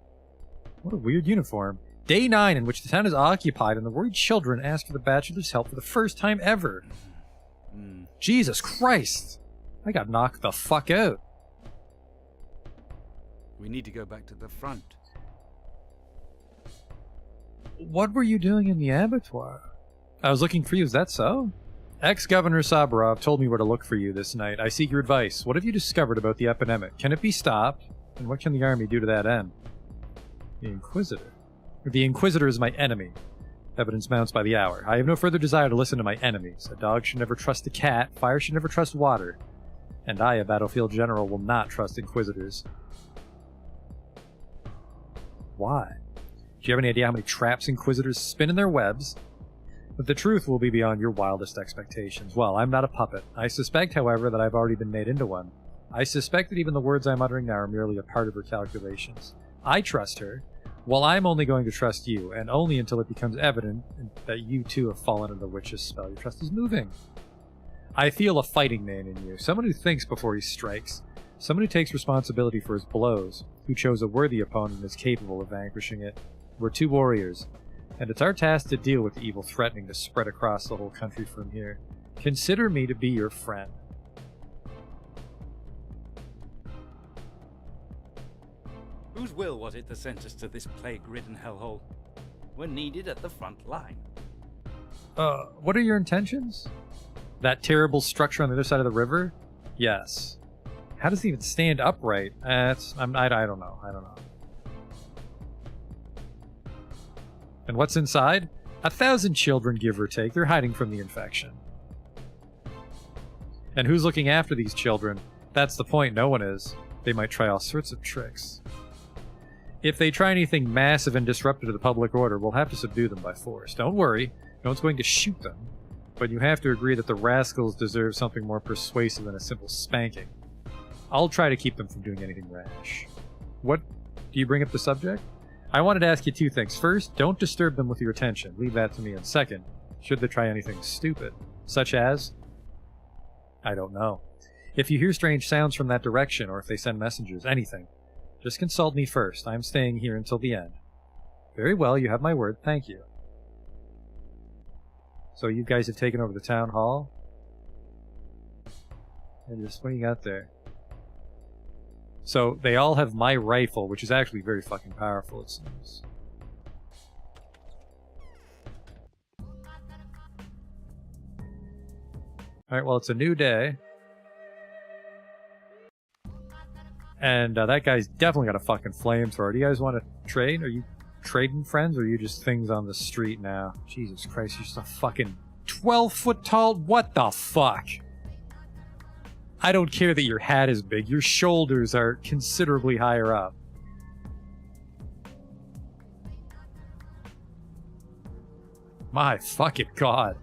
What a weird uniform. Day 9 in which the town is occupied and the worried children ask for the bachelor's help for the first time ever. Jesus Christ! I got knocked the fuck out. We need to go back to the front. What were you doing in the abattoir? I was looking for you, is that so? Ex-Governor Saburov told me where to look for you this night. I seek your advice. What have you discovered about the epidemic? Can it be stopped? And what can the army do to that end? The Inquisitor. The Inquisitor is my enemy. Evidence mounts by the hour. I have no further desire to listen to my enemies. A dog should never trust a cat. Fire should never trust water. And I, a battlefield general, will not trust Inquisitors. Why? Do you have any idea how many traps Inquisitors spin in their webs? But the truth will be beyond your wildest expectations. Well, I'm not a puppet. I suspect, however, that I've already been made into one. I suspect that even the words I'm uttering now are merely a part of her calculations. I trust her, while I'm only going to trust you, and only until it becomes evident that you too have fallen under the witch's spell. Your trust is moving. I feel a fighting man in you, someone who thinks before he strikes, someone who takes responsibility for his blows, who chose a worthy opponent and is capable of vanquishing it. We're two warriors, and it's our task to deal with the evil threatening to spread across the whole country from here. Consider me to be your friend. Whose will was it that sent us to this plague-ridden hellhole? We're needed at the front line. What are your intentions? That terrible structure on the other side of the river? Yes. How does it even stand upright? I don't know. And what's inside? 1,000 children, give or take. They're hiding from the infection. And who's looking after these children? That's the point. No one is. They might try all sorts of tricks. If they try anything massive and disruptive to the public order, we'll have to subdue them by force. Don't worry. No one's going to shoot them. But you have to agree that the rascals deserve something more persuasive than a simple spanking. I'll try to keep them from doing anything rash. What? Do you bring up the subject? I wanted to ask you two things. First, don't disturb them with your attention. Leave that to me. And second, should they try anything stupid, such as... I don't know. If you hear strange sounds from that direction, or if they send messengers, anything, just consult me first. I'm staying here until the end. Very well, you have my word. Thank you. So you guys have taken over the town hall? And just what do you got there? So they all have my rifle, which is actually very fucking powerful, it seems. Alright, well, it's a new day. And that guy's definitely got a fucking flamethrower. Do you guys want to trade? Are you trading friends, or are you just things on the street now? Jesus Christ, you're just a fucking 12-foot tall... What the fuck? I don't care that your hat is big. Your shoulders are considerably higher up. My fucking god.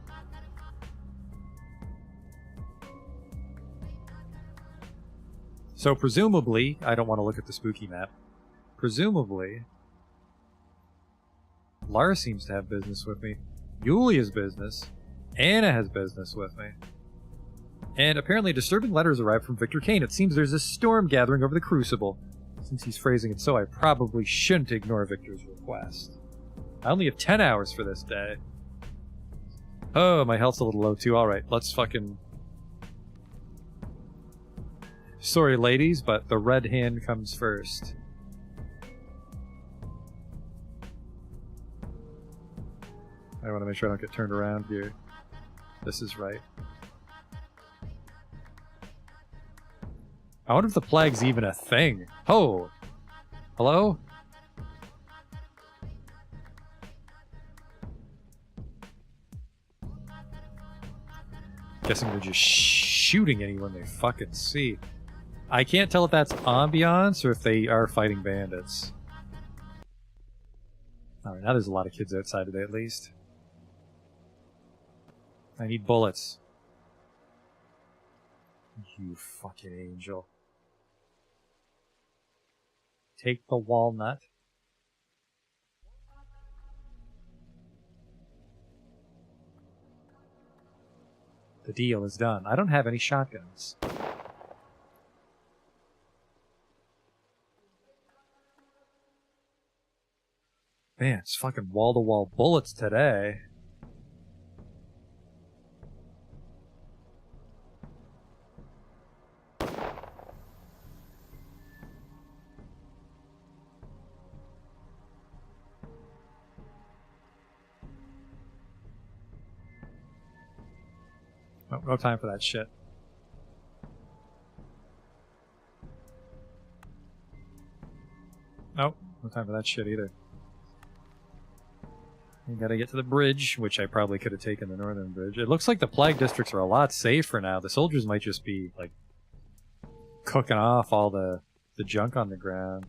So presumably, I don't want to look at the spooky map. Presumably, Lara seems to have business with me. Yulia's business. Anna has business with me. And apparently disturbing letters arrived from Victor Kane. It seems there's a storm gathering over the Crucible. Since he's phrasing it so, I probably shouldn't ignore Victor's request. I only have 10 hours for this day. Oh, my health's a little low too. Alright, let's fucking... Sorry, ladies, but the red hand comes first. I want to make sure I don't get turned around here. This is right. I wonder if the plague's even a thing. Oh! Hello? Guessing they're just shooting anyone they fucking see. I can't tell if that's ambiance or if they are fighting bandits. Alright, now there's a lot of kids outside today at least. I need bullets. You fucking angel. Take the walnut. The deal is done. I don't have any shotguns. Man, it's fucking wall-to-wall bullets today. Oh, no time for that shit. Nope, no time for that shit either. You gotta get to the bridge, which I probably could have taken the northern bridge. It looks like the plague districts are a lot safer now. The soldiers might just be, like, cooking off all the junk on the ground.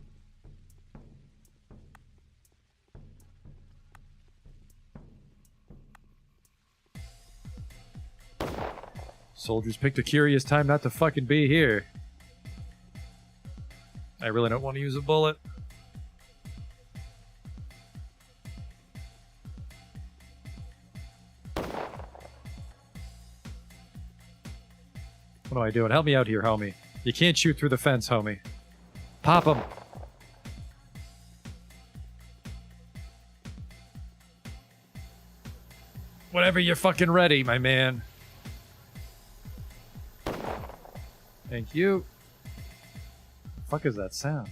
Soldiers picked a curious time not to fucking be here. I really don't want to use a bullet. What am I doing? Help me out here, homie. You can't shoot through the fence, homie. Pop him. Whenever you're fucking ready, my man. Thank you. The fuck is that sound?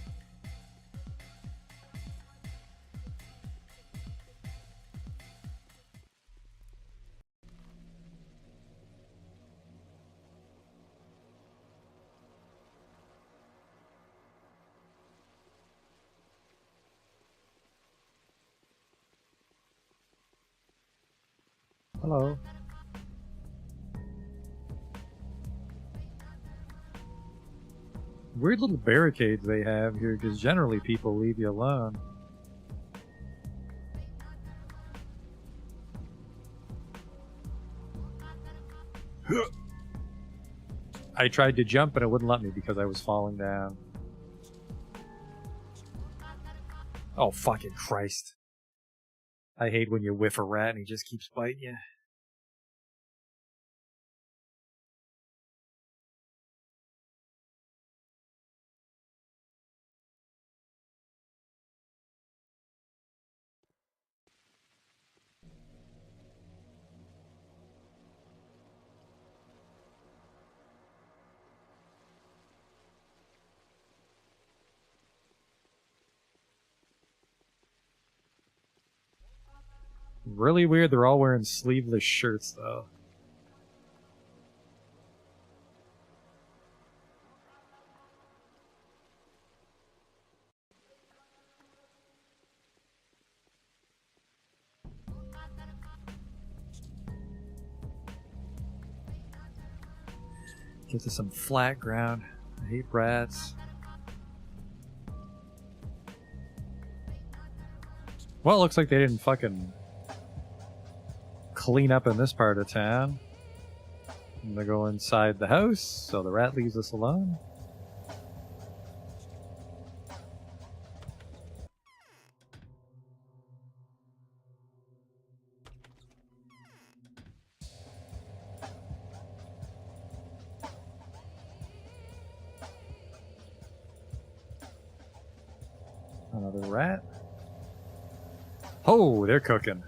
Hello. Weird little barricades they have here, because generally people leave you alone. I tried to jump and it wouldn't let me because I was falling down. Oh, fucking Christ. I hate when you whiff a rat and he just keeps biting you. Really weird, they're all wearing sleeveless shirts, though. Get to some flat ground. I hate rats. Well, it looks like they didn't fucking clean up in this part of town. I'm gonna go inside the house, so the rat leaves us alone. Another rat. Oh, they're cooking.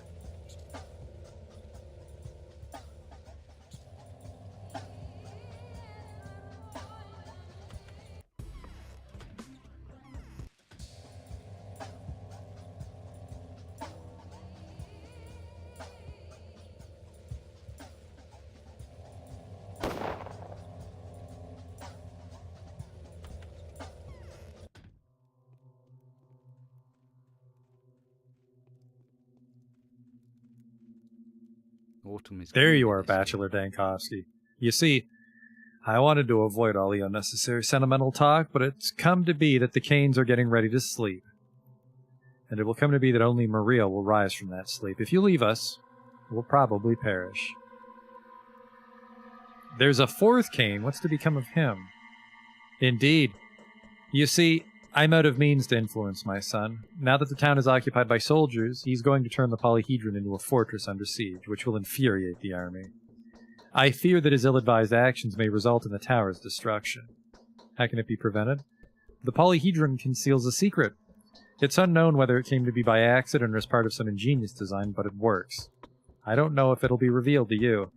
Autumn is There you gloomy are, this year. Bachelor Dankovsky. You see, I wanted to avoid all the unnecessary sentimental talk, but it's come to be that the Canes are getting ready to sleep. And it will come to be that only Maria will rise from that sleep. If you leave us, we'll probably perish. There's a fourth Kane. What's to become of him? Indeed. You see, I'm out of means to influence my son. Now that the town is occupied by soldiers, he's going to turn the Polyhedron into a fortress under siege, which will infuriate the army. I fear that his ill-advised actions may result in the tower's destruction. How can it be prevented? The Polyhedron conceals a secret. It's unknown whether it came to be by accident or as part of some ingenious design, but it works. I don't know if it'll be revealed to you.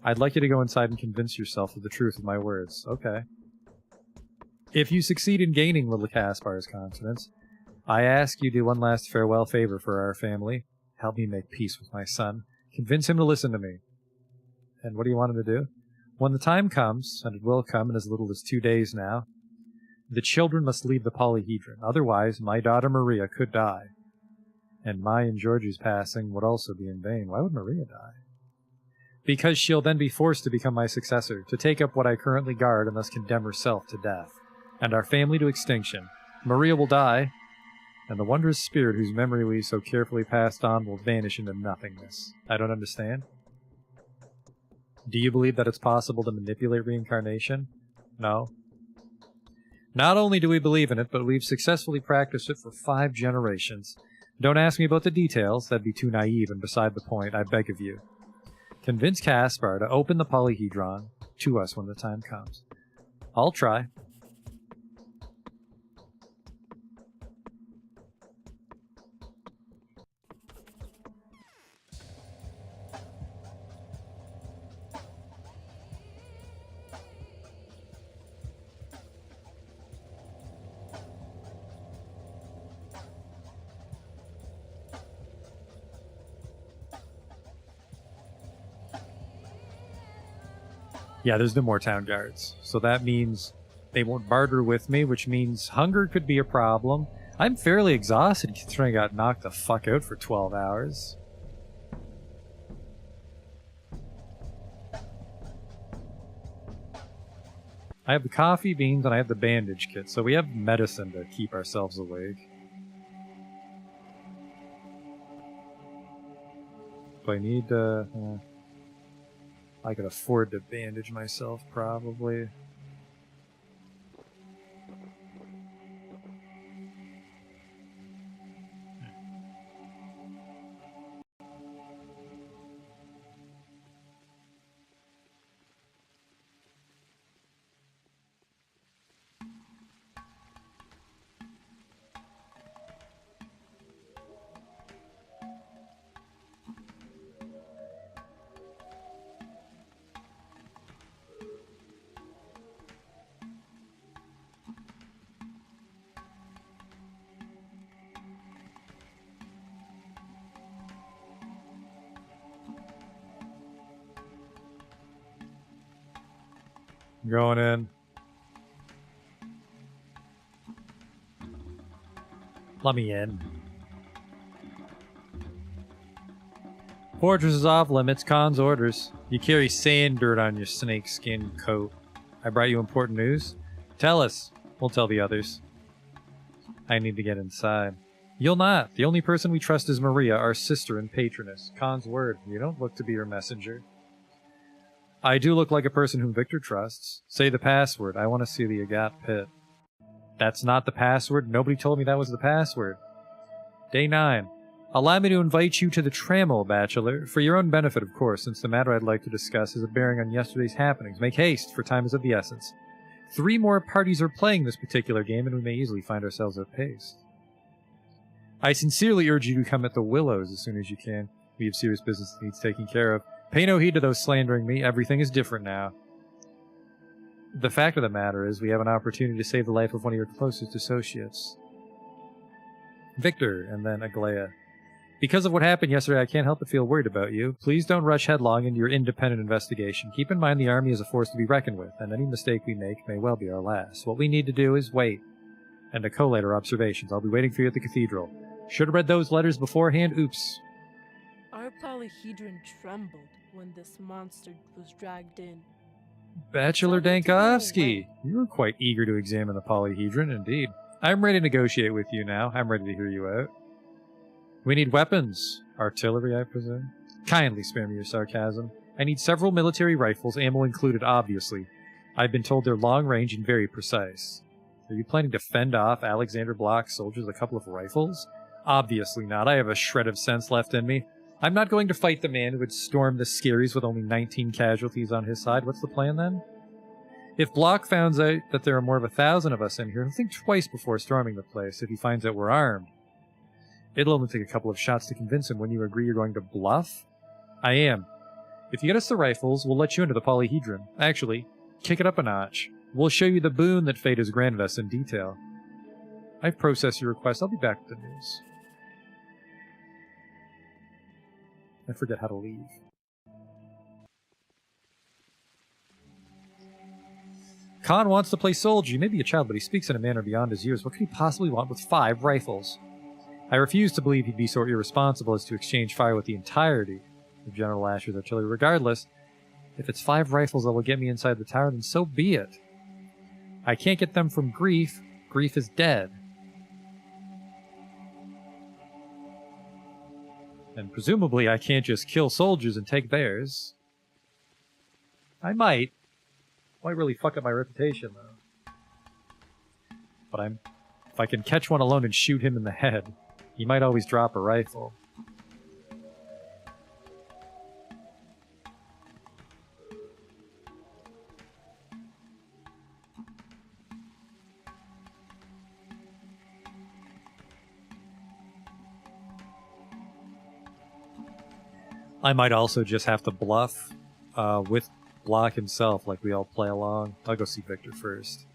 I'd like you to go inside and convince yourself of the truth of my words. Okay. If you succeed in gaining little Caspar's confidence, I ask you to do one last farewell favor for our family. Help me make peace with my son. Convince him to listen to me. And what do you want him to do? When the time comes, and it will come in as little as 2 days now, the children must leave the Polyhedron. Otherwise, my daughter Maria could die. And my and Georgie's passing would also be in vain. Why would Maria die? Because she'll then be forced to become my successor, to take up what I currently guard and thus condemn herself to death, and our family to extinction. Maria will die, and the wondrous spirit whose memory we so carefully passed on will vanish into nothingness. I don't understand. Do you believe that it's possible to manipulate reincarnation? No. Not only do we believe in it, but we've successfully practiced it for 5 generations. Don't ask me about the details, that'd be too naive and beside the point, I beg of you. Convince Caspar to open the Polyhedron to us when the time comes. I'll try. Yeah, there's no more town guards. So that means they won't barter with me, which means hunger could be a problem. I'm fairly exhausted considering I got knocked the fuck out for 12 hours. I have the coffee beans and I have the bandage kit, so we have medicine to keep ourselves awake. Do I need I could afford to bandage myself, probably. Going in. Let me in. Fortress is off limits. Khan's orders. You carry sand dirt on your snakeskin coat. I brought you important news? Tell us. We'll tell the others. I need to get inside. You'll not. The only person we trust is Maria, our sister and patroness. Khan's word. You don't look to be her messenger. I do look like a person whom Victor trusts. Say the password. I want to see the Agat pit. That's not the password. Nobody told me that was the password. Day 9. Allow me to invite you to the Trammel, Bachelor. For your own benefit, of course, since the matter I'd like to discuss is a bearing on yesterday's happenings. Make haste, for time is of the essence. 3 more parties are playing this particular game, and we may easily find ourselves outpaced. I sincerely urge you to come at the Willows as soon as you can. We have serious business that needs taking care of. Pay no heed to those slandering me. Everything is different now. The fact of the matter is, we have an opportunity to save the life of one of your closest associates. Victor, and then Aglaya. Because of what happened yesterday, I can't help but feel worried about you. Please don't rush headlong into your independent investigation. Keep in mind the army is a force to be reckoned with, and any mistake we make may well be our last. What we need to do is wait, and to collate our observations. I'll be waiting for you at the cathedral. Should have read those letters beforehand. Oops. Our polyhedron trembled when this monster was dragged in. Bachelor Dankovsky, you were quite eager to examine the polyhedron, indeed. I'm ready to negotiate with you now. I'm ready to hear you out. We need weapons. Artillery, I presume? Kindly spare me your sarcasm. I need several military rifles, ammo included, obviously. I've been told they're long-range and very precise. Are you planning to fend off Alexander Block's soldiers with a couple of rifles? Obviously not. I have a shred of sense left in me. I'm not going to fight the man who would storm the Skerries with only 19 casualties on his side. What's the plan, then? If Block finds out that there are more of 1,000 of us in here, he'll think twice before storming the place if he finds out we're armed. It'll only take a couple of shots to convince him. When you agree you're going to bluff? I am. If you get us the rifles, we'll let you into the polyhedron. Actually, kick it up a notch. We'll show you the boon that fate has granted us in detail. I've processed your request. I'll be back with the news. I forget how to leave. Khan wants to play soldier. He may be a child, but he speaks in a manner beyond his years. What could he possibly want with 5 rifles? I refuse to believe he'd be so irresponsible as to exchange fire with the entirety of General Asher's artillery. Regardless, if it's 5 rifles that will get me inside the tower, then so be it. I can't get them from Grief. Grief is dead. And presumably I can't just kill soldiers and take theirs. I might. Might really fuck up my reputation, though. But if I can catch one alone and shoot him in the head, he might always drop a rifle. I might also just have to bluff with Block himself, like we all play along. I'll go see Victor first.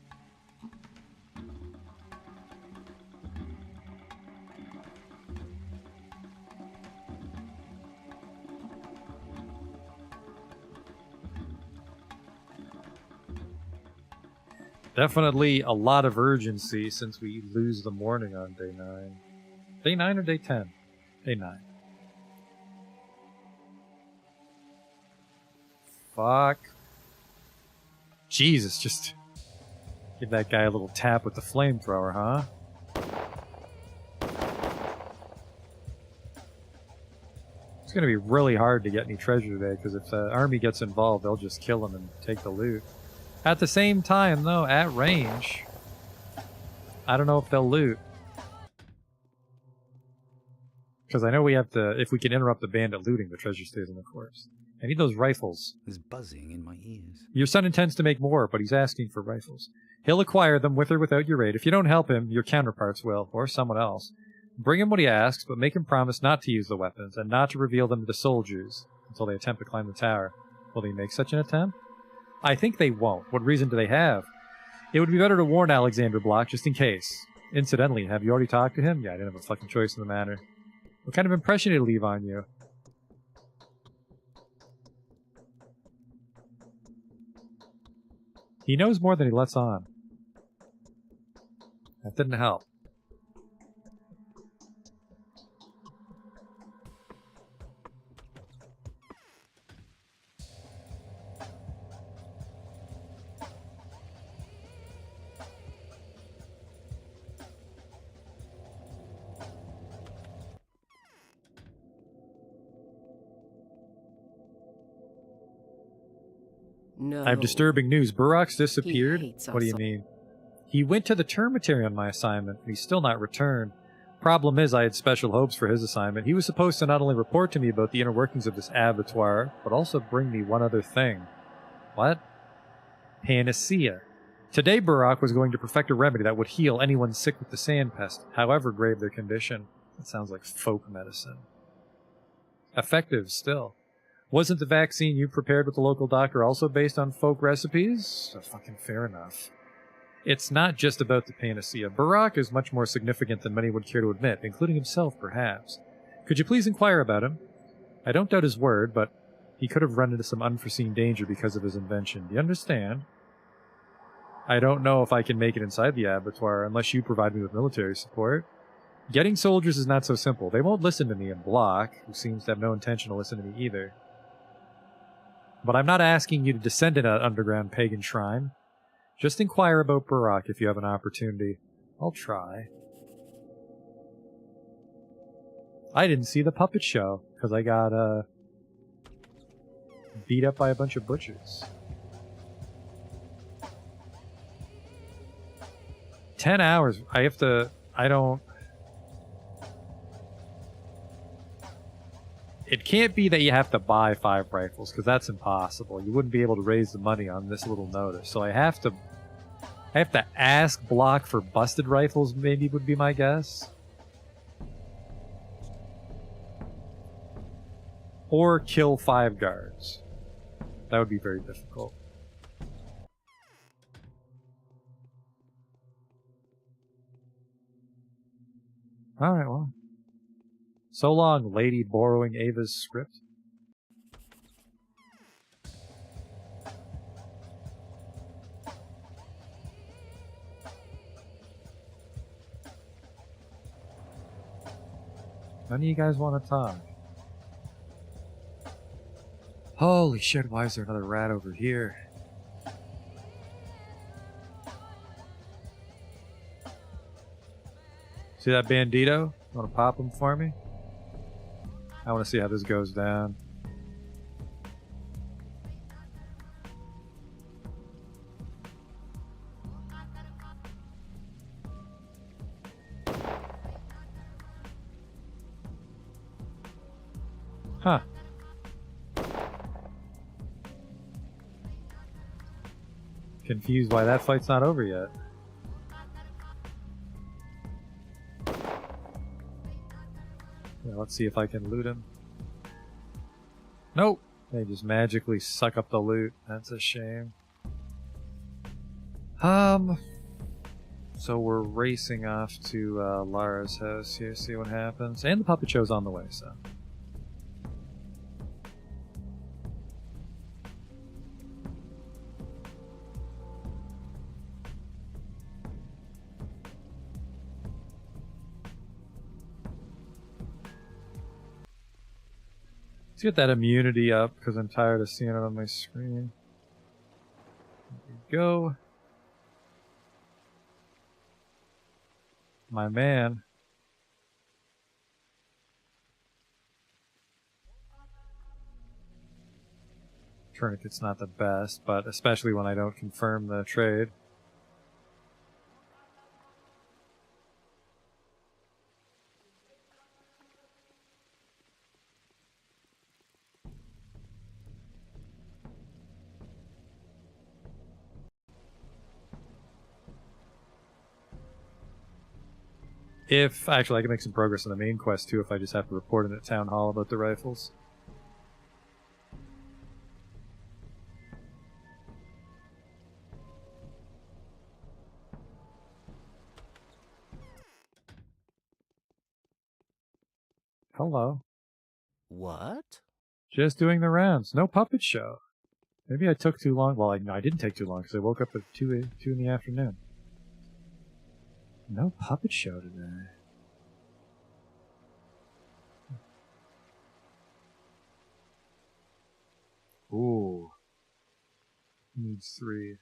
Definitely a lot of urgency since we lose the morning on day 9. Day 9 or day 10? Day 9. Fuck. Jesus, just give that guy a little tap with the flamethrower, huh? It's gonna be really hard to get any treasure today, because if the army gets involved, they'll just kill him and take the loot. At the same time, though, at range, I don't know if they'll loot. Because I know we have to, if we can interrupt the bandit looting, the treasure stays in the corpse. I need those rifles. There's buzzing in my ears. Your son intends to make more, but he's asking for rifles. He'll acquire them with or without your aid. If you don't help him, your counterparts will, or someone else. Bring him what he asks, but make him promise not to use the weapons, and not to reveal them to the soldiers until they attempt to climb the tower. Will they make such an attempt? I think they won't. What reason do they have? It would be better to warn Alexander Block, just in case. Incidentally, have you already talked to him? Yeah, I didn't have a fucking choice in the matter. What kind of impression did he leave on you? He knows more than he lets on. That didn't help. No. I have disturbing news. Burrock's disappeared? He hates What do you us. mean? He went to the termitary on my assignment, and he's still not returned. Problem is, I had special hopes for his assignment. He was supposed to not only report to me about the inner workings of this abattoir, but also bring me one other thing. What? Panacea. Today, Burrock was going to perfect a remedy that would heal anyone sick with the sand pest, however grave their condition. That sounds like folk medicine. Effective, still. Wasn't the vaccine you prepared with the local doctor also based on folk recipes? So fucking fair enough. It's not just about the panacea. Burrock is much more significant than many would care to admit, including himself, perhaps. Could you please inquire about him? I don't doubt his word, but he could have run into some unforeseen danger because of his invention. Do you understand? I don't know if I can make it inside the abattoir unless you provide me with military support. Getting soldiers is not so simple. They won't listen to me in Block, who seems to have no intention to listen to me either. But I'm not asking you to descend in an underground pagan shrine. Just inquire about Burrock if you have an opportunity. I'll try. I didn't see the puppet show, because I got, beat up by a bunch of butchers. 10 hours. I have to... I don't... It can't be that you have to buy 5 rifles, because that's impossible. You wouldn't be able to raise the money on this little notice. So I have to ask Block for busted rifles, maybe would be my guess. Or kill 5 guards. That would be very difficult. Alright, well. So long, lady borrowing Ava's script. None of you guys want to talk. Holy shit, why is there another rat over here? See that bandito? Want to pop him for me? I want to see how this goes down. Huh. Confused why that fight's not over yet. Yeah, let's see if I can loot him. Nope! They just magically suck up the loot. That's a shame. So we're racing off to Lara's house here, see what happens. And the puppet show's on the way, so. Let's get that immunity up, because I'm tired of seeing it on my screen. There we go. My man. Tourniquet's not the best, but especially when I don't confirm the trade. If, actually, I can make some progress on the main quest too if I just have to report in at Town Hall about the rifles. Hello. What? Just doing the rounds. No puppet show. Maybe I took too long. Well, I didn't take too long because I woke up at 2 in the afternoon. No puppet show today. Ooh. Needs 3.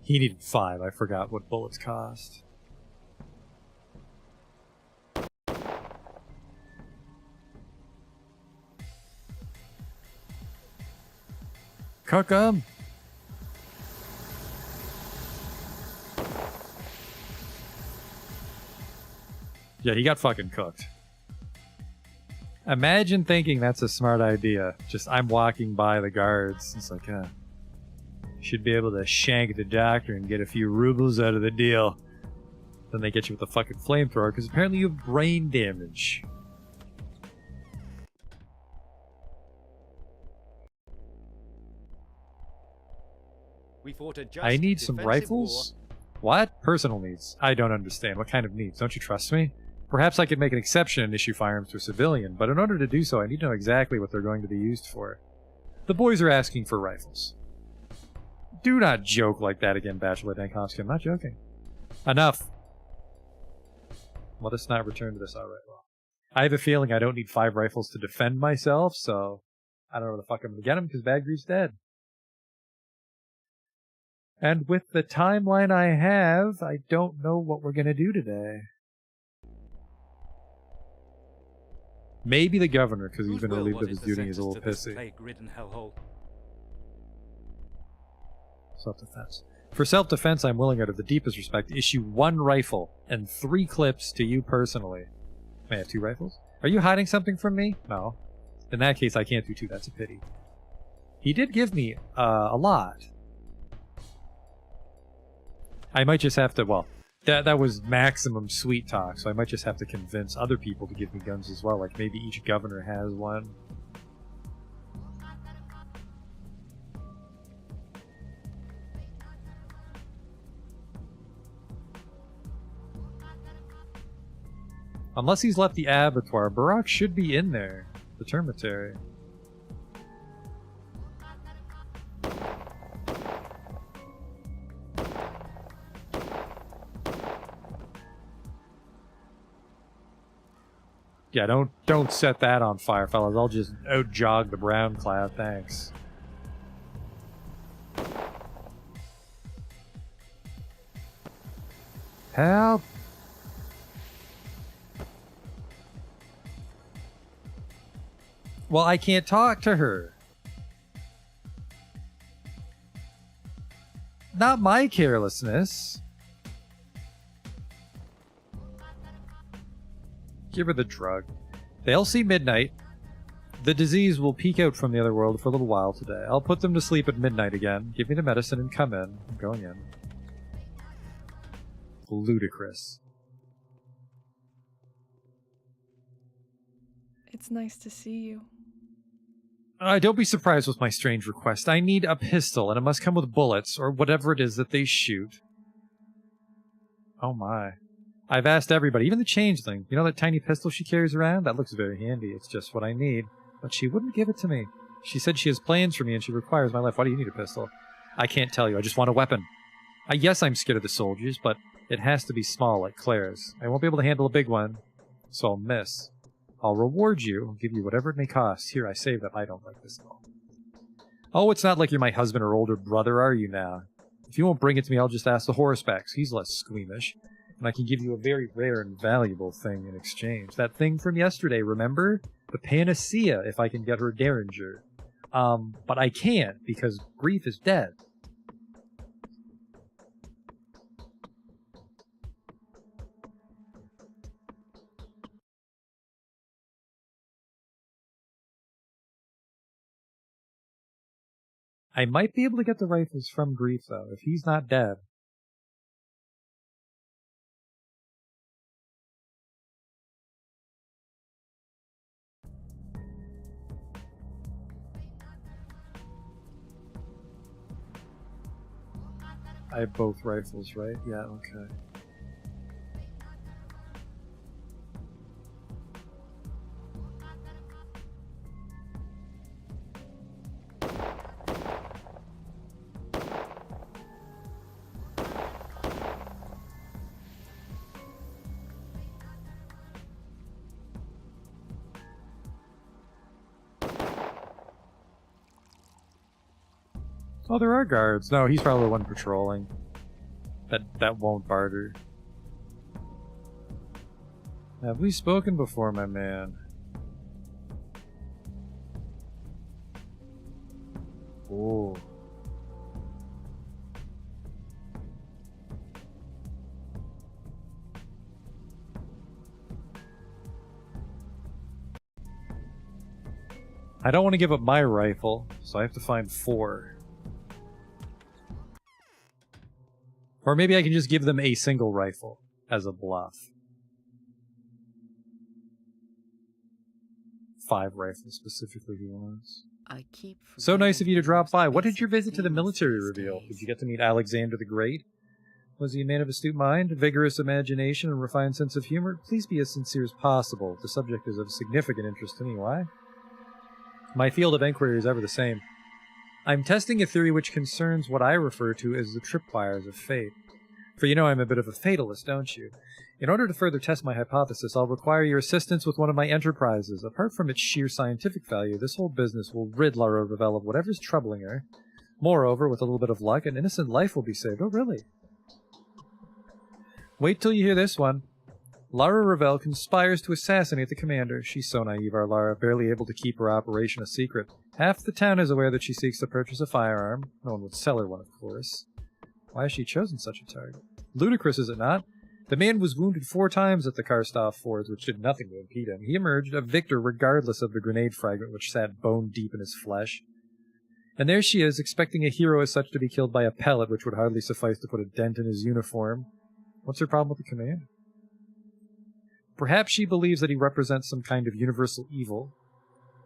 He needed 5. I forgot what bullets cost. Cook 'em. Yeah, he got fucking cooked. Imagine thinking that's a smart idea. Just, I'm walking by the guards. It's like, should be able to shank the doctor and get a few rubles out of the deal. Then they get you with a fucking flamethrower because apparently you have brain damage. We fought a just, I need some defensive rifles? What? Personal needs. I don't understand. What kind of needs? Don't you trust me? Perhaps I could make an exception and issue firearms to a civilian, but in order to do so, I need to know exactly what they're going to be used for. The boys are asking for rifles. Do not joke like that again, Bachelor Dankovsky. I'm not joking. Enough. Let us not return to this. Alright, well. I have a feeling I don't need 5 rifles to defend myself, so I don't know where the fuck I'm gonna get him because Badgree's dead. And with the timeline I have, I don't know what we're gonna do today. Maybe the governor, because he's been relieved of his duty, is a little pissy. Self-defense. For self-defense, I'm willing, out of the deepest respect, to issue 1 rifle and 3 clips to you personally. May I have 2 rifles? Are you hiding something from me? No. In that case, I can't do 2. That's a pity. He did give me a lot. I might just have to, well, that was maximum sweet talk, so I might just have to convince other people to give me guns as well. Like maybe each governor has one. Unless he's left the abattoir, Barak should be in there. The termitary. Yeah, don't set that on fire, fellas. I'll just out-jog the brown cloud, thanks. Help! Well, I can't talk to her. Not my carelessness. Give her the drug. They'll see midnight. The disease will peek out from the other world for a little while today. I'll put them to sleep at midnight again. Give me the medicine and come in. I'm going in. Ludicrous. It's nice to see you. Don't be surprised with my strange request. I need a pistol, and it must come with bullets, or whatever it is that they shoot. Oh my. I've asked everybody, even the changeling. You know that tiny pistol she carries around? That looks very handy. It's just what I need. But she wouldn't give it to me. She said she has plans for me and she requires my life. Why do you need a pistol? I can't tell you. I just want a weapon. Yes, I'm scared of the soldiers, but it has to be small like Claire's. I won't be able to handle a big one, so I'll miss. I'll reward you. I'll give you whatever it may cost. Here, I saved up. I don't like this at all. Oh, it's not like you're my husband or older brother, are you now? If you won't bring it to me, I'll just ask the horsebacks. He's less squeamish. And I can give you a very rare and valuable thing in exchange. That thing from yesterday, remember? The panacea, if I can get her Derringer. But I can't, because Grief is dead. I might be able to get the rifles from Grief, though, if he's not dead. I have both rifles, right? Yeah, okay. Oh, there are guards. No, he's probably the one patrolling. That won't barter. Have we spoken before, my man? Oh. I don't want to give up my rifle, so I have to find 4. Or maybe I can just give them a single rifle as a bluff. 5 rifles specifically he wants. So nice of you to drop by. What did your visit to the military reveal? Did you get to meet Alexander the Great? Was he a man of astute mind, vigorous imagination, and refined sense of humor? Please be as sincere as possible. The subject is of significant interest to me. Why? My field of inquiry is ever the same. I'm testing a theory which concerns what I refer to as the tripwires of fate. For you know I'm a bit of a fatalist, don't you? In order to further test my hypothesis, I'll require your assistance with one of my enterprises. Apart from its sheer scientific value, this whole business will rid Lara Ravel of whatever's troubling her. Moreover, with a little bit of luck, an innocent life will be saved. Oh, really? Wait till you hear this one. Lara Ravel conspires to assassinate the commander. She's so naive, our Lara, barely able to keep her operation a secret. Half the town is aware that she seeks to purchase a firearm. No one would sell her one, of course. Why has she chosen such a target? Ludicrous, is it not? The man was wounded 4 times at the Karstoff Fords, which did nothing to impede him. He emerged a victor regardless of the grenade fragment which sat bone deep in his flesh. And there she is, expecting a hero as such to be killed by a pellet which would hardly suffice to put a dent in his uniform. What's her problem with the commander? Perhaps she believes that he represents some kind of universal evil,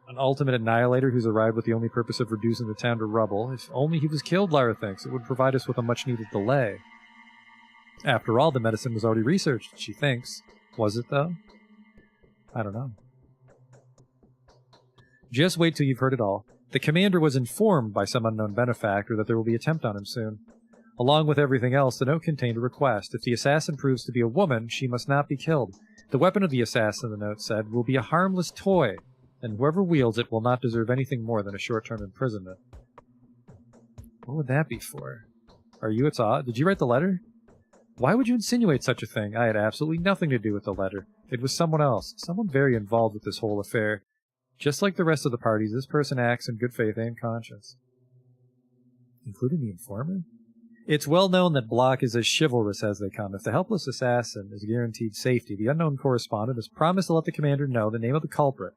an ultimate annihilator who's arrived with the only purpose of reducing the town to rubble. If only he was killed, Lara thinks, it would provide us with a much-needed delay. After all, the medicine was already researched, she thinks. Was it, though? I don't know. Just wait till you've heard it all. The commander was informed by some unknown benefactor that there will be an attempt on him soon. Along with everything else, the note contained a request. If the assassin proves to be a woman, she must not be killed. The weapon of the assassin, the note said, will be a harmless toy, and whoever wields it will not deserve anything more than a short-term imprisonment. What would that be for? Are you its aunt? Did you write the letter? Why would you insinuate such a thing? I had absolutely nothing to do with the letter. It was someone else, someone very involved with this whole affair. Just like the rest of the parties, this person acts in good faith and conscience. Including the informer? It's well known that Block is as chivalrous as they come. If the helpless assassin is guaranteed safety, the unknown correspondent has promised to let the commander know the name of the culprit,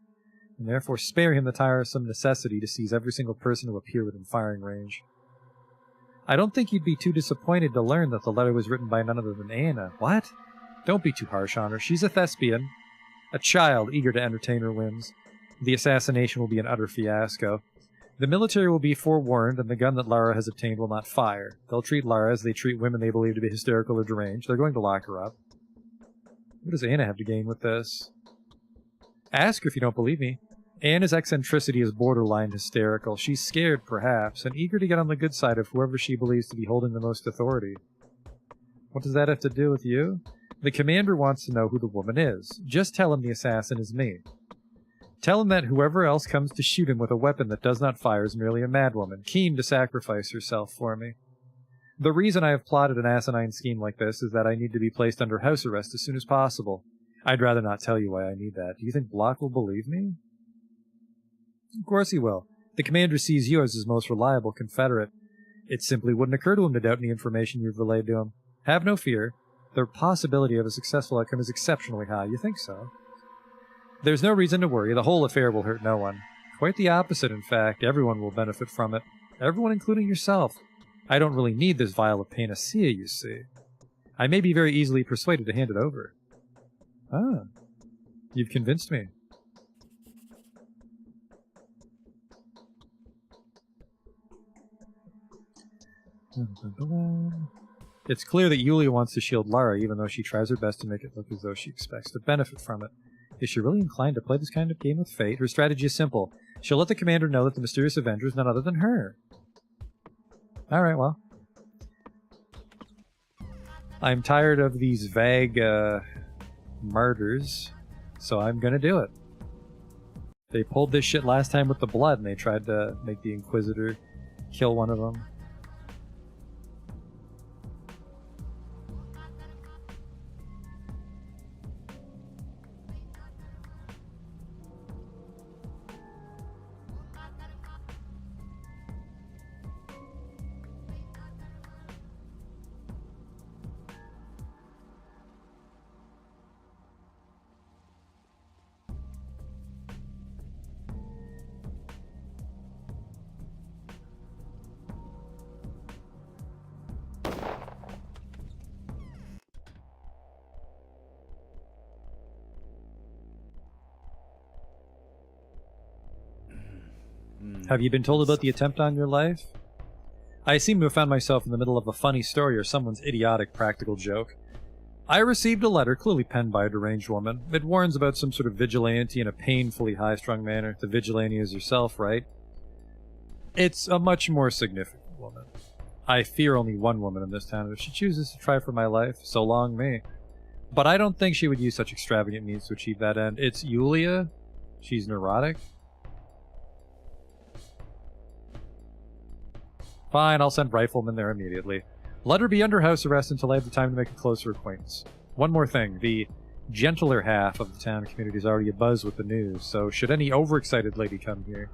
and therefore spare him the tiresome necessity to seize every single person who appear within firing range. I don't think you'd be too disappointed to learn that the letter was written by none other than Anna. What? Don't be too harsh on her. She's a thespian. A child eager to entertain her whims. The assassination will be an utter fiasco. The military will be forewarned, and the gun that Lara has obtained will not fire. They'll treat Lara as they treat women they believe to be hysterical or deranged. They're going to lock her up. What does Anna have to gain with this? Ask her if you don't believe me. Anna's eccentricity is borderline hysterical. She's scared, perhaps, and eager to get on the good side of whoever she believes to be holding the most authority. What does that have to do with you? The commander wants to know who the woman is. Just tell him the assassin is me. Tell him that whoever else comes to shoot him with a weapon that does not fire is merely a madwoman, keen to sacrifice herself for me. The reason I have plotted an asinine scheme like this is that I need to be placed under house arrest as soon as possible. I'd rather not tell you why I need that. Do you think Block will believe me? Of course he will. The commander sees you as his most reliable confederate. It simply wouldn't occur to him to doubt any information you've relayed to him. Have no fear. The possibility of a successful outcome is exceptionally high. You think so? There's no reason to worry. The whole affair will hurt no one. Quite the opposite, in fact. Everyone will benefit from it. Everyone, including yourself. I don't really need this vial of panacea, you see. I may be very easily persuaded to hand it over. Ah. You've convinced me. It's clear that Yulia wants to shield Lara, even though she tries her best to make it look as though she expects to benefit from it. Is she really inclined to play this kind of game with fate? Her strategy is simple. She'll let the commander know that the mysterious avenger is none other than her. Alright, well. I'm tired of these vague, murders, so I'm gonna do it. They pulled this shit last time with the blood, and they tried to make the Inquisitor kill one of them. Have you been told about the attempt on your life? I seem to have found myself in the middle of a funny story or someone's idiotic practical joke. I received a letter clearly penned by a deranged woman. It warns about some sort of vigilante in a painfully high-strung manner. The vigilante is yourself, right? It's a much more significant woman. I fear only one woman in this town. If she chooses to try for my life, so long me. But I don't think she would use such extravagant means to achieve that end. It's Yulia. She's neurotic. Fine, I'll send Rifleman there immediately. Let her be under house arrest until I have the time to make a closer acquaintance. One more thing. The gentler half of the town community is already abuzz with the news, so should any overexcited lady come here,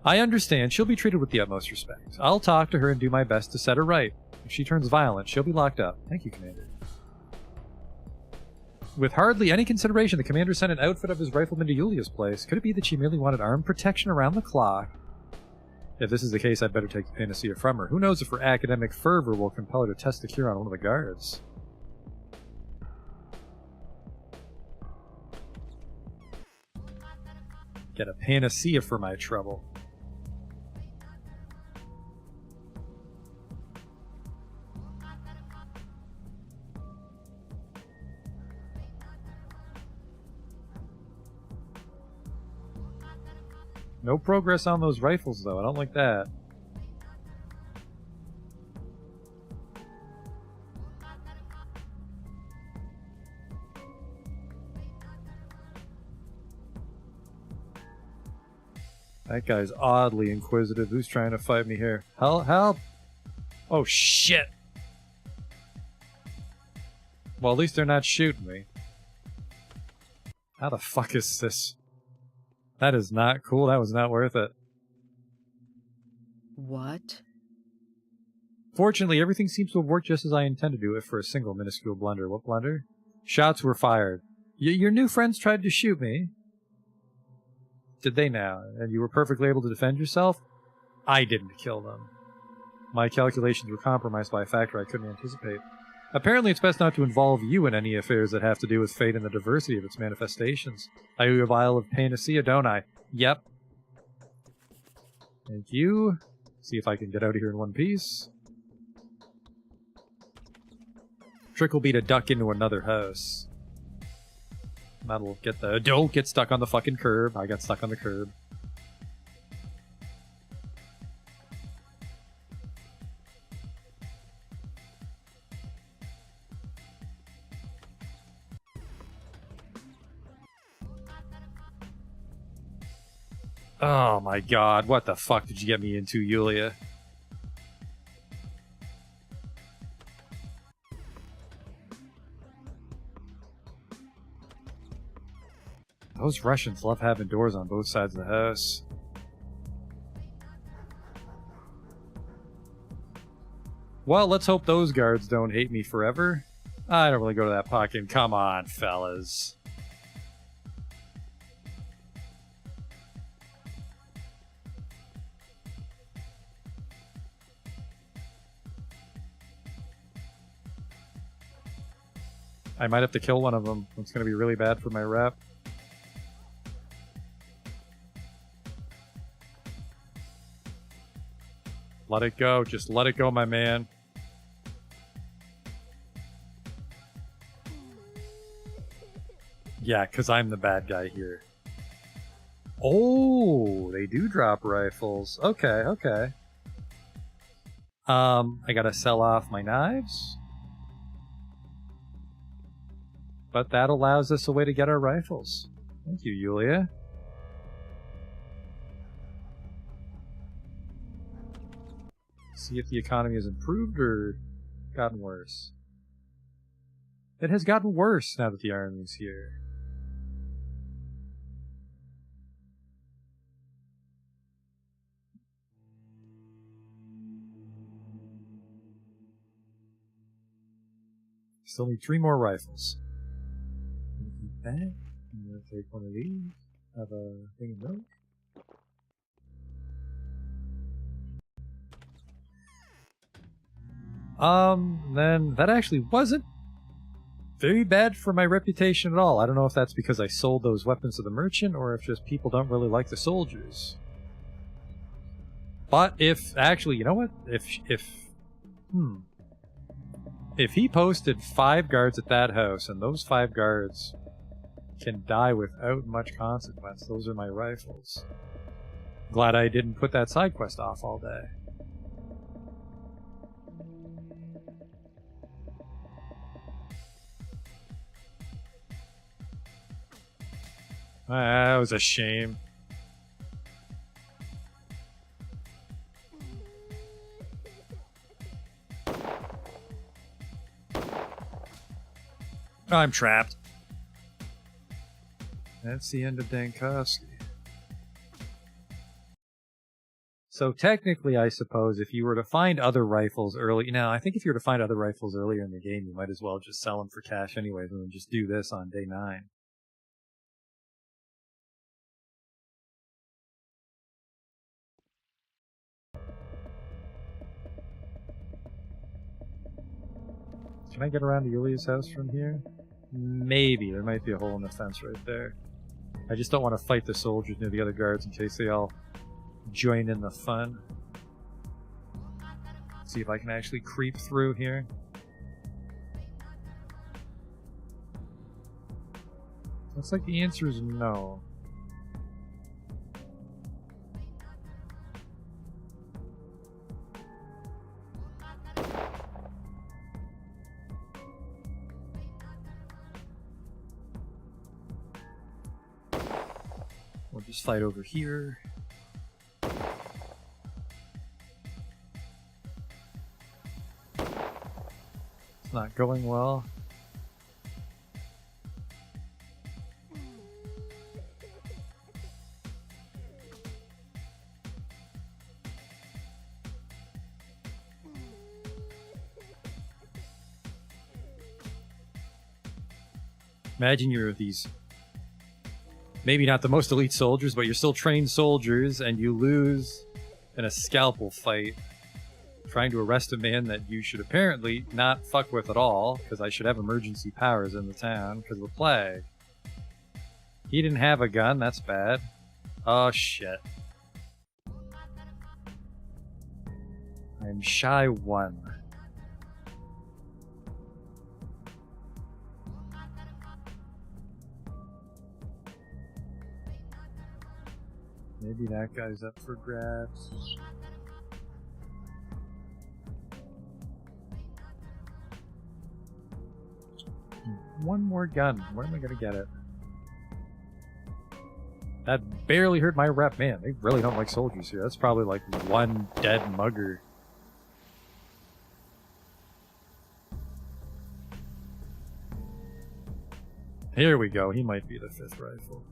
I understand she'll be treated with the utmost respect. I'll talk to her and do my best to set her right. If she turns violent, she'll be locked up. Thank you, Commander. With hardly any consideration, the commander sent an outfit of his riflemen to Yulia's place. Could it be that she merely wanted armed protection around the clock? If this is the case, I'd better take the panacea from her. Who knows if her academic fervor will compel her to test the cure on one of the guards. Get a panacea for my trouble. No progress on those rifles, though. I don't like that. That guy's oddly inquisitive. Who's trying to fight me here? Help! Oh, shit! Well, at least they're not shooting me. How the fuck is this? That is not cool. That was not worth it. What? Fortunately, everything seems to have worked just as I intended to, if for a single minuscule blunder. What blunder? Shots were fired. Your new friends tried to shoot me. Did they now? And you were perfectly able to defend yourself? I didn't kill them. My calculations were compromised by a factor I couldn't anticipate. Apparently, it's best not to involve you in any affairs that have to do with fate and the diversity of its manifestations. I owe you a vial of panacea, don't I? Yep. Thank you. See if I can get out of here in one piece. Trick will be to duck into another house. That'll get the... Don't get stuck on the fucking curb. I got stuck on the curb. Oh my god, what the fuck did you get me into, Yulia? Those Russians love having doors on both sides of the house. Well, let's hope those guards don't hate me forever. I don't really go to that pocket. Come on, fellas. I might have to kill one of them. It's going to be really bad for my rep. Let it go. Just let it go, my man. Yeah, because I'm the bad guy here. Oh, they do drop rifles. Okay, okay. I gotta sell off my knives. But that allows us a way to get our rifles. Thank you, Yulia. See if the economy has improved or gotten worse. It has gotten worse now that the army's here. Still need 3 more rifles. That. I'm gonna take one of these. Have a thing of milk. Then that actually wasn't very bad for my reputation at all. I don't know if that's because I sold those weapons to the merchant or if just people don't really like the soldiers. But if actually, you know what? If he posted 5 guards at that house and those 5 guards can die without much consequence, those are my rifles. Glad I didn't put that side quest off all day. That was a shame. I'm trapped. That's the end of Dankowski. So technically, I suppose, if you were to find other rifles early... Now, I think if you were to find other rifles earlier in the game, you might as well just sell them for cash anyways and then just do this on day 9. Can I get around to Yulia's house from here? Maybe. There might be a hole in the fence right there. I just don't want to fight the soldiers near the other guards in case they all join in the fun. See if I can actually creep through here. Looks like the answer is no. We'll just fight over here. It's not going well. Imagine you're these, maybe not the most elite soldiers, but you're still trained soldiers, and you lose in a scalpel fight trying to arrest a man that you should apparently not fuck with at all, because I should have emergency powers in the town because of the plague. He didn't have a gun, that's bad. Oh shit. I'm shy 1. Maybe that guy's up for grabs. One more gun. Where am I gonna get it? That barely hurt my rep. Man, they really don't like soldiers here. That's probably like one dead mugger. Here we go. He might be the 5th rifle.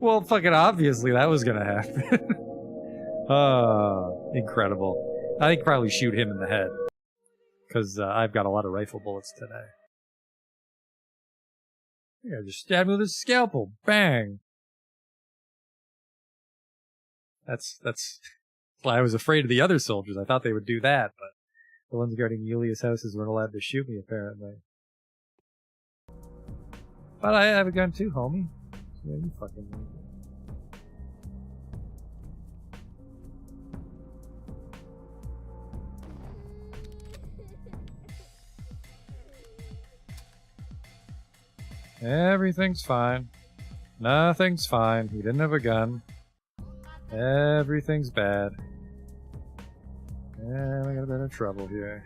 Well, fucking obviously that was gonna happen. Incredible. I think probably shoot him in the head. Because I've got a lot of rifle bullets today. Yeah, just stab me with a scalpel. Bang! That's why I was afraid of the other soldiers. I thought they would do that, but the ones guarding Yulia's houses weren't allowed to shoot me, apparently. But I have a gun too, homie. Yeah, you fucking know. Everything's fine. Nothing's fine. He didn't have a gun. Everything's bad. Yeah, we got a bit of trouble here.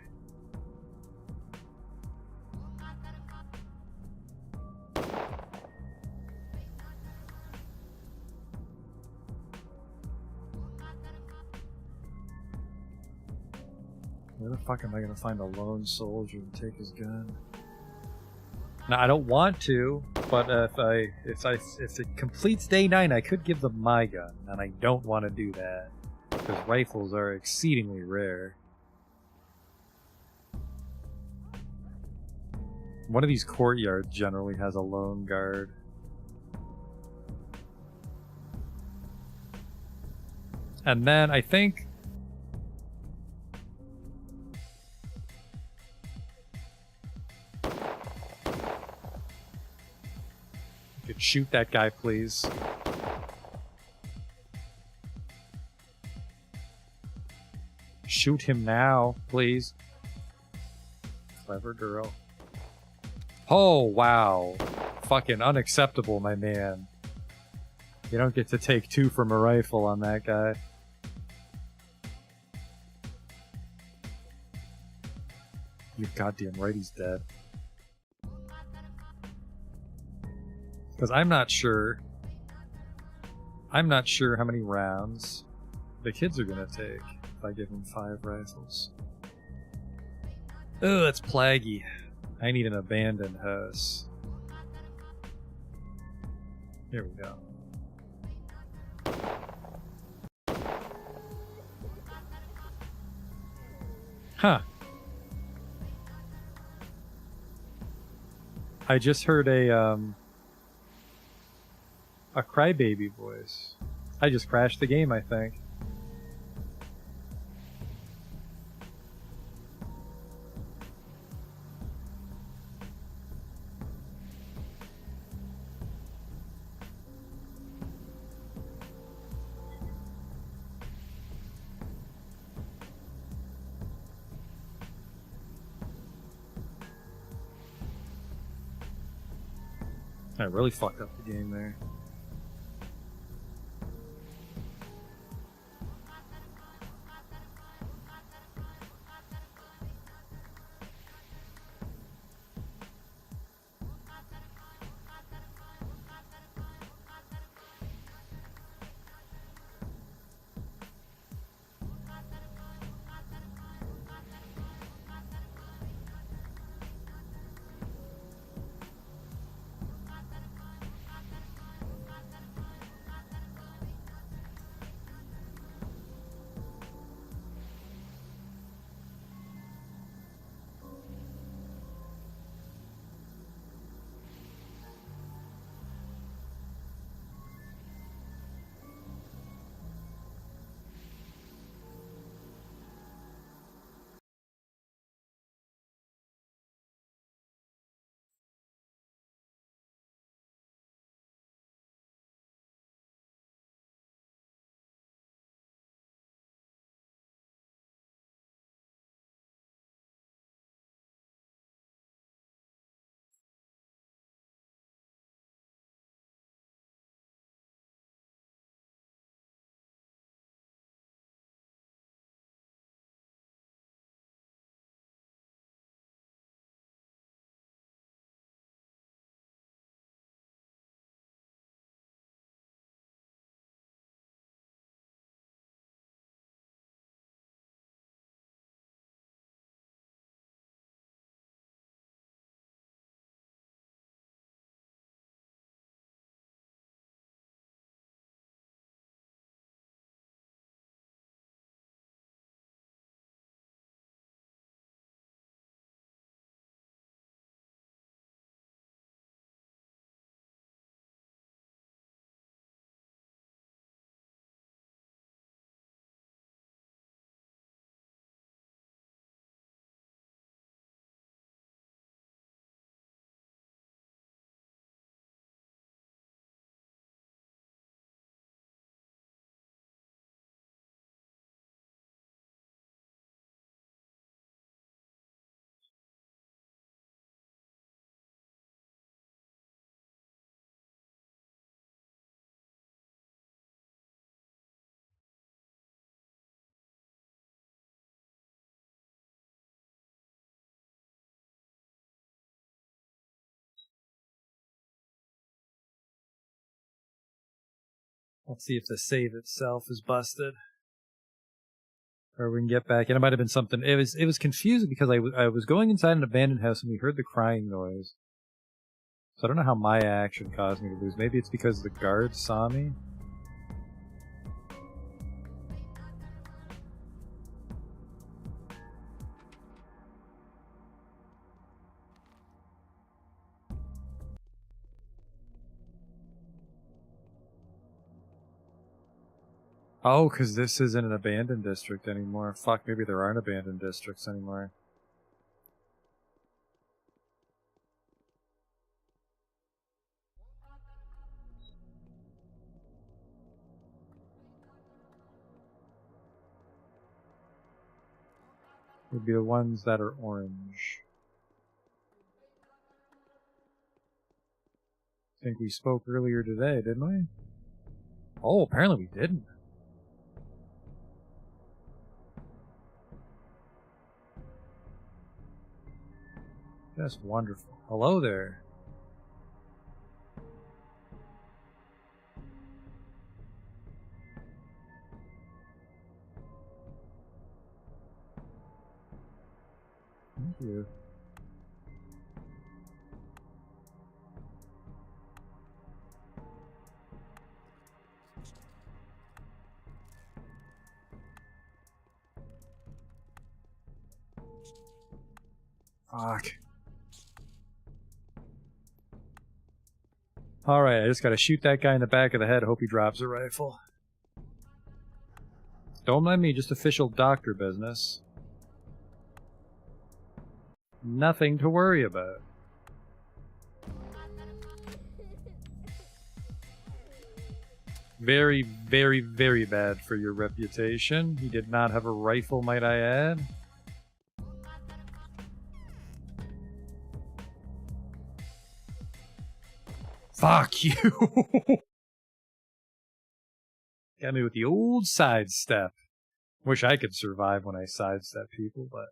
Where the fuck am I gonna find a lone soldier and take his gun? Now, I don't want to, but if it completes day 9, I could give them my gun, and I don't want to do that because rifles are exceedingly rare. One of these courtyards generally has a lone guard. And then I think could shoot that guy, please. Shoot him now, please. Clever girl. Oh, wow. Fucking unacceptable, my man. You don't get to take 2 from a rifle on that guy. You're goddamn right he's dead. Because I'm not sure how many rounds the kids are gonna take if I give them 5 rifles. Oh, that's plaggy. I need an abandoned house. Here we go. Huh. I just heard a crybaby voice. I just crashed the game, I think. I really fucked up the game there. Let's see if the save itself is busted. Or we can get back. And it might have been something. It was confusing because I was going inside an abandoned house and we heard the crying noise. So I don't know how my action caused me to lose. Maybe it's because the guards saw me. Oh, because this isn't an abandoned district anymore. Fuck, maybe there aren't abandoned districts anymore. Would be the ones that are orange. I think we spoke earlier today, didn't we? Oh, apparently we didn't. That's wonderful. Hello there. Thank you. Fuck. Alright, I just gotta shoot that guy in the back of the head, hope he drops a rifle. Don't mind me, just official doctor business. Nothing to worry about. Very, very, very bad for your reputation. He did not have a rifle, might I add. Fuck you! Got me with the old sidestep. Wish I could survive when I sidestep people, but...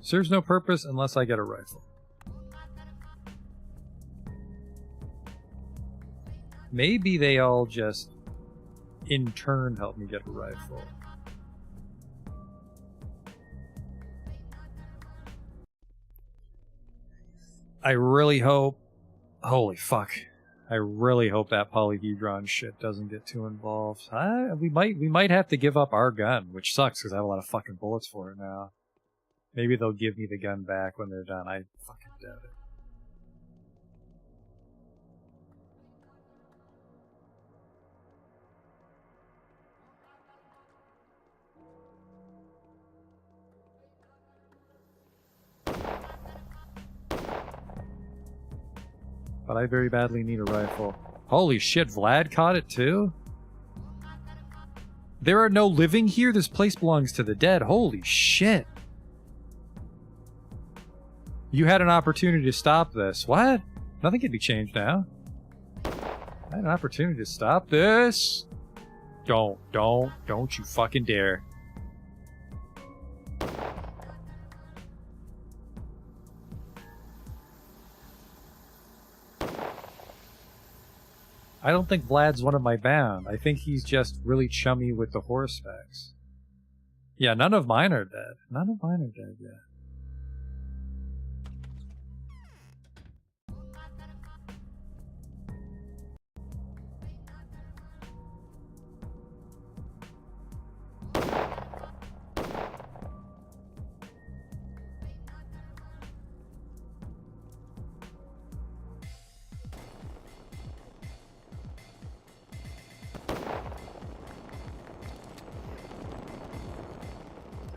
Serves no purpose unless I get a rifle. Maybe they all just, in turn, help me get a rifle. I really hope... Holy fuck. I really hope that polyhedron shit doesn't get too involved. We might have to give up our gun, which sucks because I have a lot of fucking bullets for it now. Maybe they'll give me the gun back when they're done. I fucking doubt it. But I very badly need a rifle. Holy shit, Vlad caught it too? There are no living here? This place belongs to the dead. Holy shit. You had an opportunity to stop this. What? Nothing can be changed now. I had an opportunity to stop this. Don't you fucking dare. I don't think Vlad's one of my band. I think he's just really chummy with the horsebags. Yeah, none of mine are dead. None of mine are dead yet.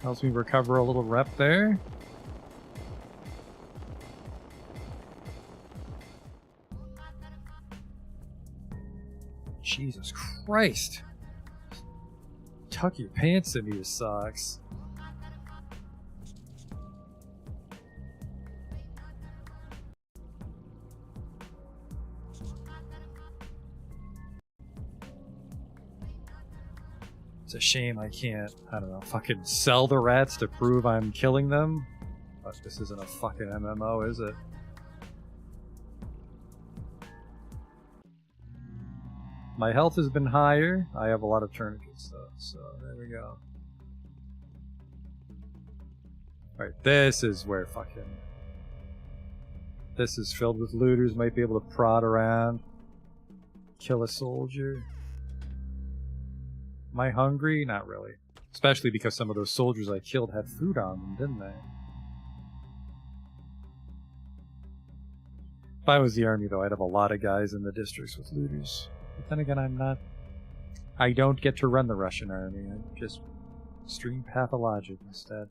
Helps me recover a little rep there. Jesus Christ. Tuck your pants into your socks. It's a shame I can't, I don't know, fucking sell the rats to prove I'm killing them. But this isn't a fucking MMO, is it? My health has been higher. I have a lot of tourniquets though, so there we go. Alright, this is where fucking... This is filled with looters, might be able to prod around. Kill a soldier. Am I hungry? Not really. Especially because some of those soldiers I killed had food on them, didn't they? If I was the army, though, I'd have a lot of guys in the districts with looters. But then again, I'm not... I don't get to run the Russian army. I just stream Pathologic instead.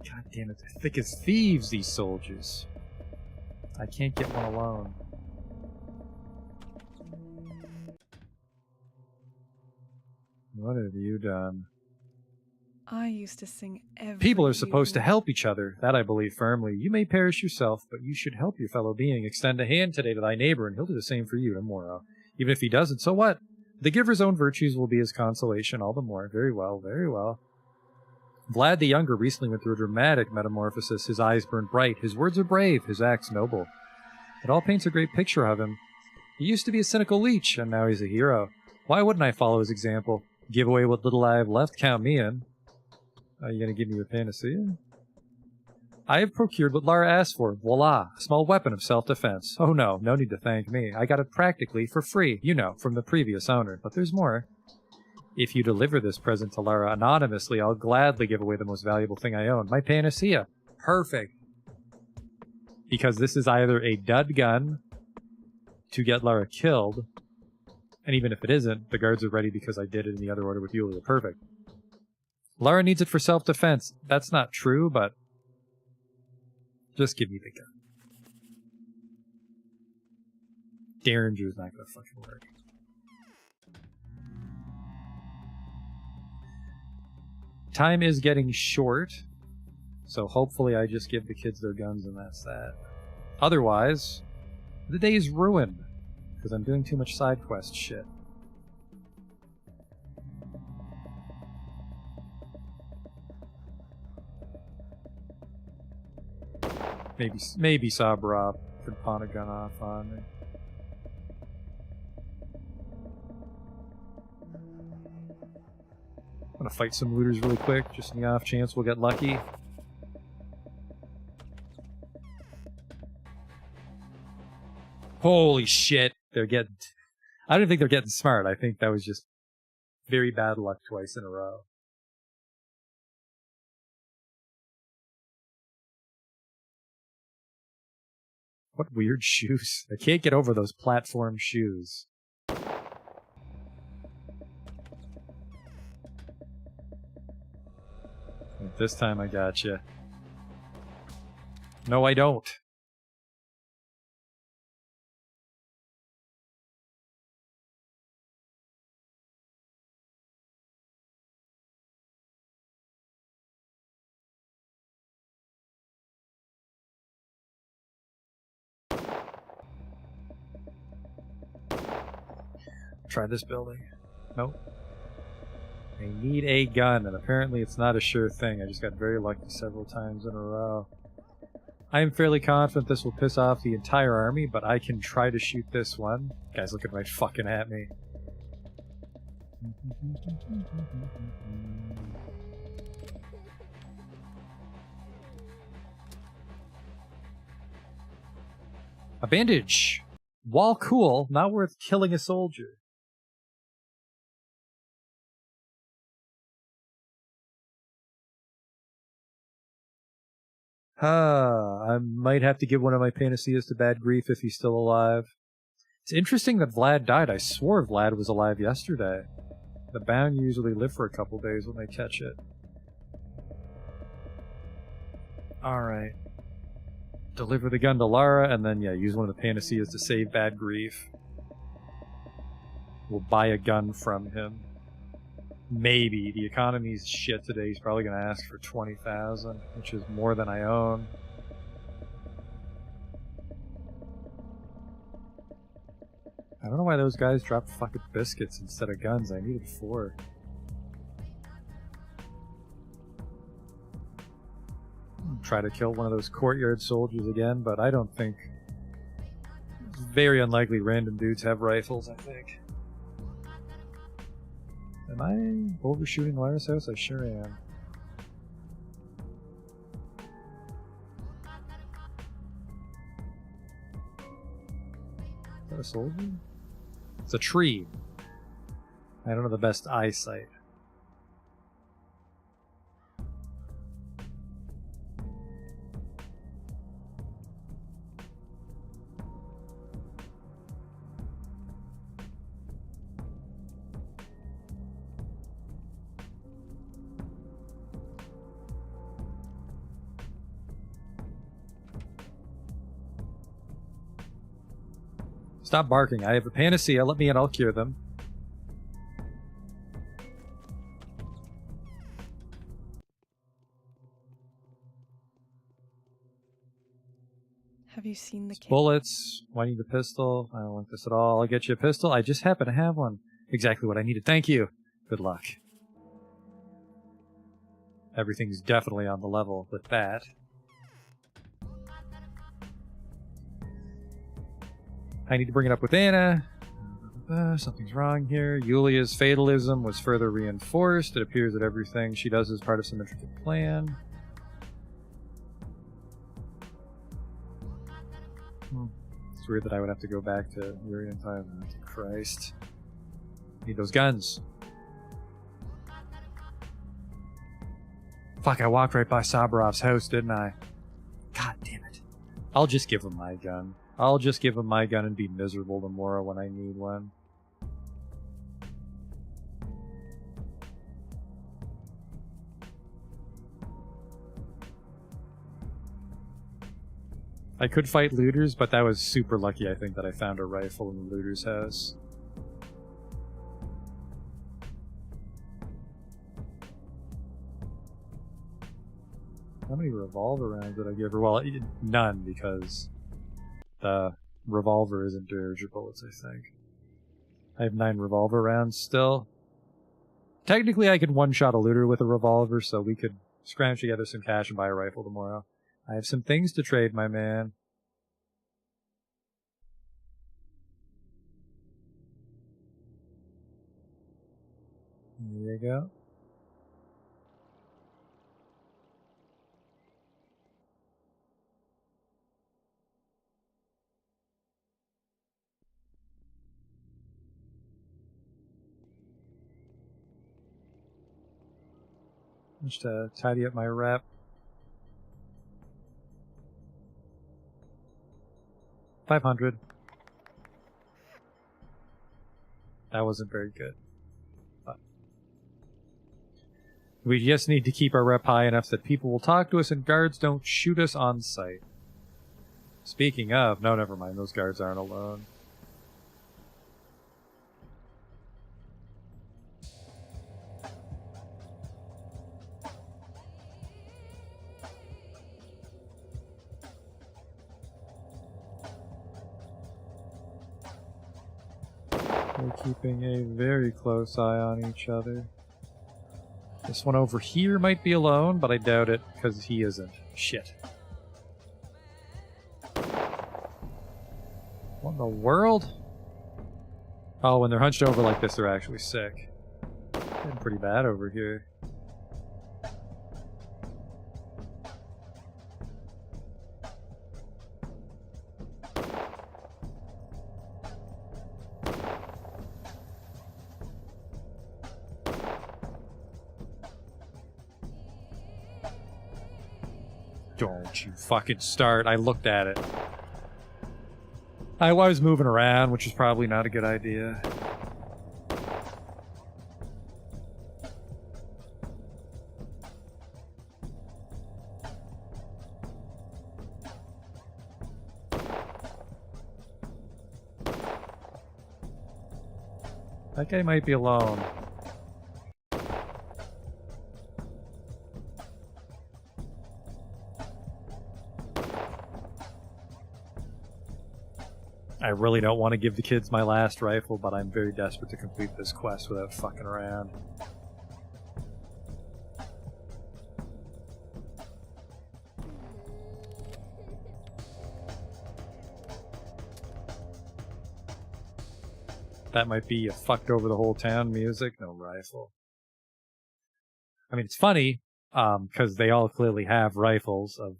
God damn it, they're thick as thieves, these soldiers. I can't get one alone. What have you done? I used to sing every People are supposed to evening. help each other. That I believe firmly. You may perish yourself, but you should help your fellow being. Extend a hand today to thy neighbor, and he'll do the same for you tomorrow. Even if he doesn't, so what? The giver's own virtues will be his consolation all the more. Very well, very well. Vlad the Younger recently went through a dramatic metamorphosis. His eyes burned bright. His words are brave. His acts noble. It all paints a great picture of him. He used to be a cynical leech, and now he's a hero. Why wouldn't I follow his example? Give away what little I have left, count me in. Are you going to give me your panacea? I have procured what Lara asked for. Voila, a small weapon of self-defense. Oh no need to thank me. I got it practically for free, you know, from the previous owner. But there's more. If you deliver this present to Lara anonymously, I'll gladly give away the most valuable thing I own, my panacea. Perfect. Because this is either a dud gun to get Lara killed, and even if it isn't, the guards are ready because I did it in the other order with Yulia. Perfect. Lara needs it for self-defense. That's not true, but just give me the gun. Derringer's not gonna fucking work. Time is getting short, so hopefully I just give the kids their guns and that's that. Otherwise, the day is ruined, because I'm doing too much side quest shit. Maybe Sabra could pawn a gun off on me. I'm gonna fight some looters really quick, just in the off chance we'll get lucky. Holy shit, they're getting... I don't think they're getting smart. I think that was just very bad luck twice in a row. What weird shoes. I can't get over those platform shoes. This time I gotcha. No, I don't. Try this building. Nope. I need a gun, and apparently it's not a sure thing. I just got very lucky several times in a row. I am fairly confident this will piss off the entire army, but I can try to shoot this one. Guy's looking right fucking at me. A bandage! While cool, not worth killing a soldier. I might have to give one of my panaceas to Bad Grief if he's still alive. It's interesting that Vlad died. I swore Vlad was alive yesterday. The bound usually live for a couple days when they catch it. Alright. Deliver the gun to Lara, and then, yeah, use one of the panaceas to save Bad Grief. We'll buy a gun from him. Maybe. The economy's shit today. He's probably going to ask for 20,000, which is more than I own. I don't know why those guys dropped fucking biscuits instead of guns. I needed 4. Try to kill one of those courtyard soldiers again, but I don't think... It's very unlikely random dudes have rifles, I think. Am I overshooting Lara's house? I sure am. Is that a soldier? It's a tree. I don't have the best eyesight. Stop barking. I have a panacea. Let me in. I'll cure them. seen the kid? Bullets. Why need a pistol? I don't want this at all. I'll get you a pistol. I just happen to have one. Exactly what I needed. Thank you. Good luck. Everything's definitely on the level with that. I need to bring it up with Anna. Something's wrong here. Yulia's fatalism was further reinforced. It appears that everything she does is part of some intricate plan. It's weird that I would have to go back to Yuri in time. Christ. Need those guns. Fuck, I walked right by Sabarov's house, didn't I? God damn it. I'll just give him my gun. I'll just give him my gun and be miserable tomorrow when I need one. I could fight looters, but that was super lucky, I think, that I found a rifle in the looter's house. How many revolver rounds did I give her? Well, none, because the revolver isn't dirge bullets, I think. I have 9 revolver rounds still. Technically, I could one-shot a looter with a revolver, so we could scrounge together some cash and buy a rifle tomorrow. I have some things to trade, my man. There you go. Just to tidy up my rep. 500. That wasn't very good. But we just need to keep our rep high enough that people will talk to us and guards don't shoot us on sight. Speaking of, no, never mind. Those guards aren't alone. We're keeping a very close eye on each other. This one over here might be alone, but I doubt it, because he isn't. Shit. What in the world? Oh, when they're hunched over like this, they're actually sick. Getting pretty bad over here. Don't you fucking start. I looked at it. I was moving around, which is probably not a good idea. That guy might be alone. I really don't want to give the kids my last rifle, but I'm very desperate to complete this quest without fucking around. That might be a fucked over the whole town music. No rifle. I mean, it's funny, because they all clearly have rifles of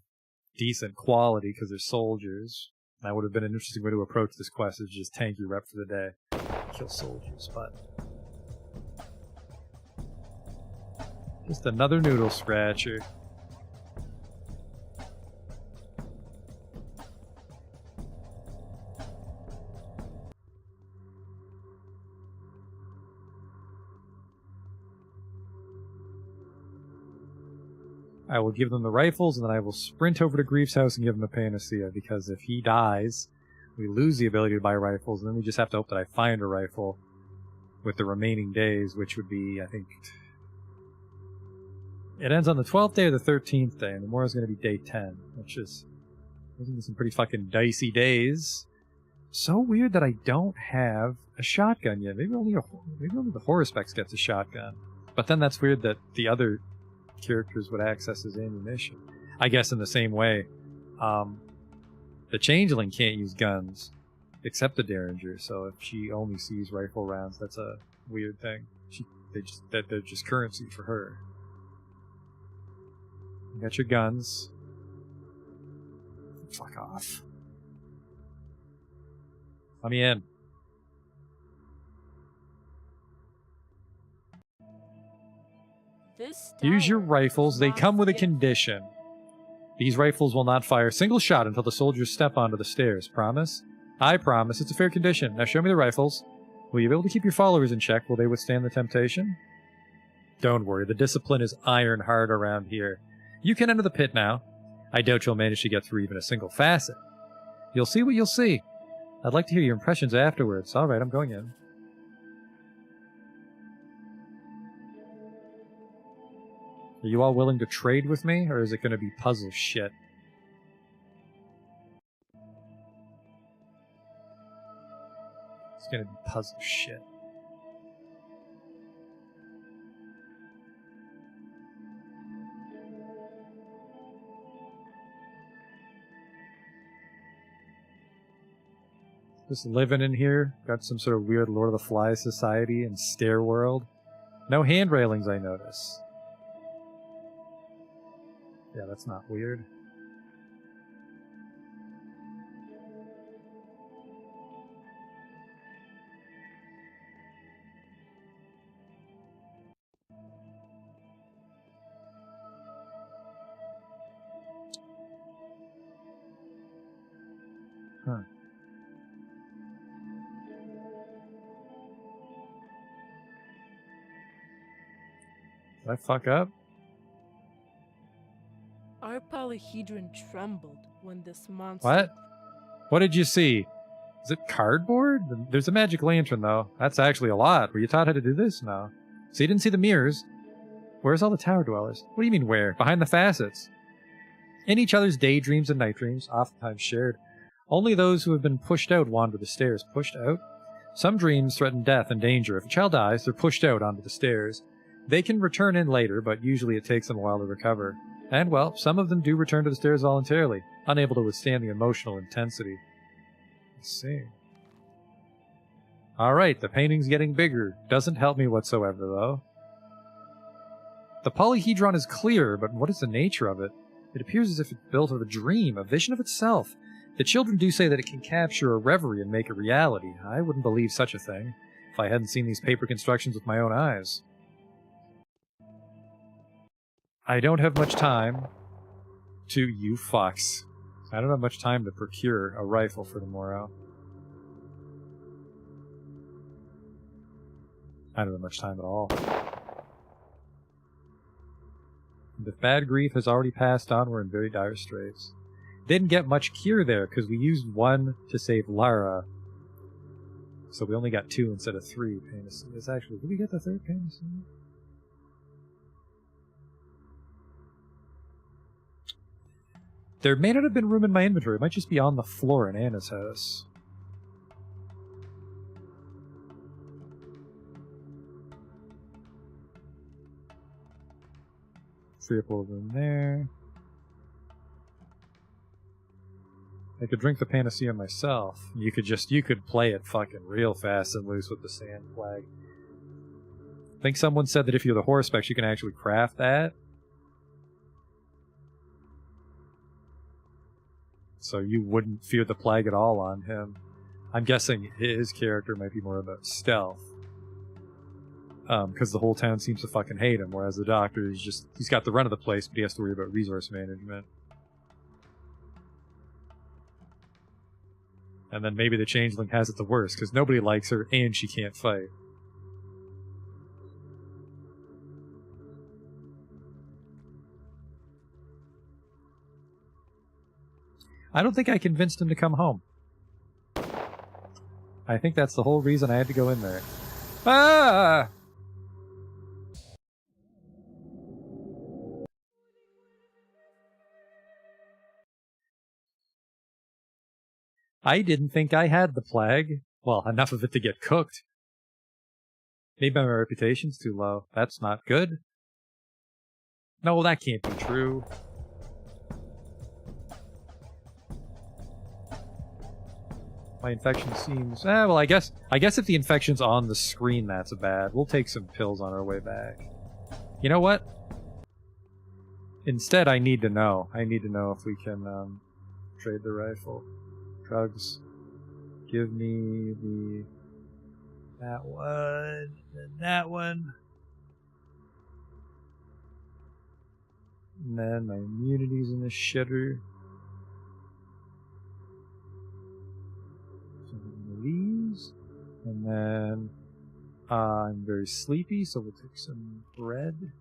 decent quality because they're soldiers. That would have been an interesting way to approach this quest, is just tank your rep for the day. Kill soldiers, but... just another noodle scratcher. I will give them the rifles, and then I will sprint over to Grief's house and give him a panacea, because if he dies, we lose the ability to buy rifles, and then we just have to hope that I find a rifle with the remaining days, which would be, I think... it ends on the 12th day or the 13th day, and tomorrow's going to be day 10, which is Those are some pretty fucking dicey days. So weird that I don't have a shotgun yet. Maybe only the Horospex gets a shotgun. But then that's weird that the other characters would access his ammunition. I guess in the same way, the Changeling can't use guns except the Derringer. So if she only sees rifle rounds, that's a weird thing. They're just currency for her. You got your guns. Fuck off. Let me in. Use your rifles. They come with a condition. These rifles will not fire a single shot until the soldiers step onto the stairs. Promise? I promise. It's a fair condition. Now show me the rifles. Will you be able to keep your followers in check? Will they withstand the temptation? Don't worry. The discipline is iron hard around here. You can enter the pit now. I doubt you'll manage to get through even a single facet. You'll see what you'll see. I'd like to hear your impressions afterwards. All right, I'm going in. Are you all willing to trade with me, or is it going to be puzzle shit? It's going to be puzzle shit. Just living in here. Got some sort of weird Lord of the Flies society and stair world. No hand railings, I notice. Yeah, that's not weird. Huh. Did I fuck up? Our polyhedron trembled when this monster... What? What did you see? Is it cardboard? There's a magic lantern, though. That's actually a lot. Were you taught how to do this? No. So you didn't see the mirrors. Where's all the tower dwellers? What do you mean where? Behind the facets. In each other's daydreams and night dreams, oftentimes shared. Only those who have been pushed out wander the stairs. Pushed out? Some dreams threaten death and danger. If a child dies, they're pushed out onto the stairs. They can return in later, but usually it takes them a while to recover. And, well, some of them do return to the stairs voluntarily, unable to withstand the emotional intensity. Let's see. Alright, the painting's getting bigger. Doesn't help me whatsoever, though. The polyhedron is clear, but what is the nature of it? It appears as if it's built of a dream, a vision of itself. The children do say that it can capture a reverie and make it reality. I wouldn't believe such a thing if I hadn't seen these paper constructions with my own eyes. I don't have much time to... You fucks. I don't have much time to procure a rifle for tomorrow. I don't have much time at all. And if bad grief has already passed on, we're in very dire straits. Didn't get much cure there, because we used one to save Lara. So we only got 2 instead of 3 panaceas. Actually, did we get the 3rd panacea? There may not have been room in my inventory. It might just be on the floor in Anna's house. Free up a little room there. I could drink the panacea myself. You could play it fucking real fast and loose with the sand flag. I think someone said that if you're the Horospex, you can actually craft that. So you wouldn't fear the plague at all on him. I'm guessing his character might be more about stealth. Because the whole town seems to fucking hate him, whereas the Doctor is just... He's got the run of the place, but he has to worry about resource management. And then maybe the Changeling has it the worst, because nobody likes her and she can't fight. I don't think I convinced him to come home. I think that's the whole reason I had to go in there. Ah! I didn't think I had the plague. Well, enough of it to get cooked. Maybe my reputation's too low. That's not good. No, that can't be true. My infection seems... well, I guess if the infection's on the screen, that's bad. We'll take some pills on our way back. You know what? Instead, I need to know. I need to know if we can trade the rifle. Drugs. Give me the... that one. And that one. And then my immunity's in the shitter. These, and then I'm very sleepy, so we'll take some bread,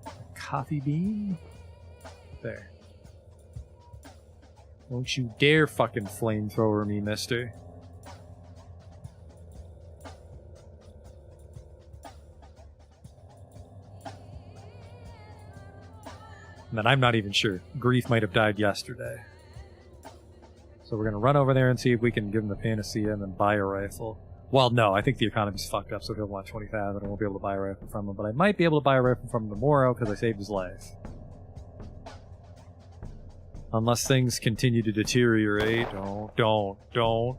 a coffee bean. There. Don't you dare fucking flamethrower me, mister. And then I'm not even sure. Grief might have died yesterday. So we're going to run over there and see if we can give him the panacea and then buy a rifle. Well, no, I think the economy's fucked up, so he'll want 20,000 and I won't be able to buy a rifle from him. But I might be able to buy a rifle from him tomorrow because I saved his life. Unless things continue to deteriorate. Don't.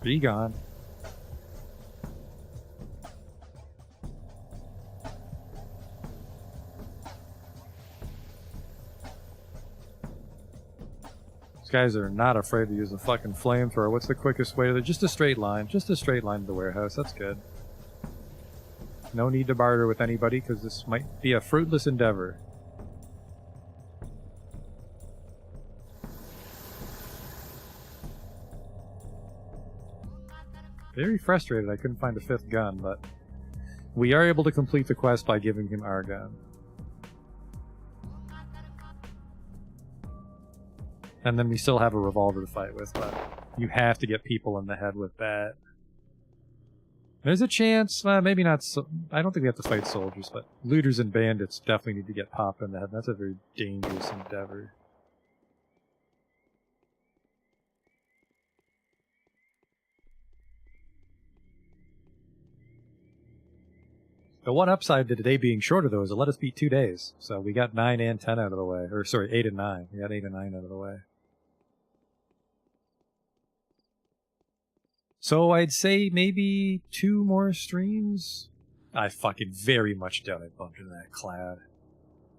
Be gone. These guys are not afraid to use a fucking flamethrower. What's the quickest way to the... just a straight line. Just a straight line to the warehouse. That's good. No need to barter with anybody, because this might be a fruitless endeavor. Very frustrated I couldn't find a 5th gun, but we are able to complete the quest by giving him our gun. And then we still have a revolver to fight with, but you have to get people in the head with that. There's a chance, maybe not, I don't think we have to fight soldiers, but looters and bandits definitely need to get popped in the head. That's a very dangerous endeavor. The one upside to today being shorter, though, is it let us beat 2 days. So we got 9 and 10 out of the way. Or, sorry, 8 and 9. We got 8 and 9 out of the way. So I'd say maybe 2 more streams? I fucking very much doubt I bumped into that cloud.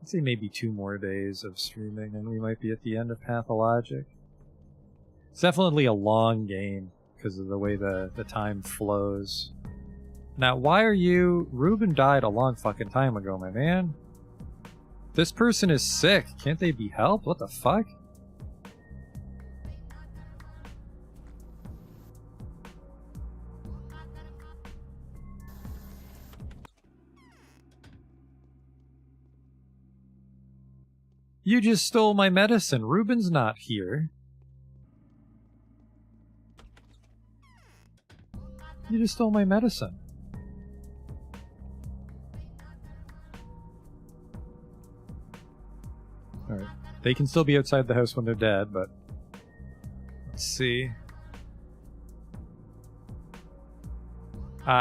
I'd say maybe 2 more days of streaming, and we might be at the end of Pathologic. It's definitely a long game, because of the way the time flows. Now, why are you... Ruben died a long fucking time ago, my man. This person is sick. Can't they be helped? What the fuck? You just stole my medicine. Ruben's not here. You just stole my medicine. Alright. They can still be outside the house when they're dead, but... Let's see.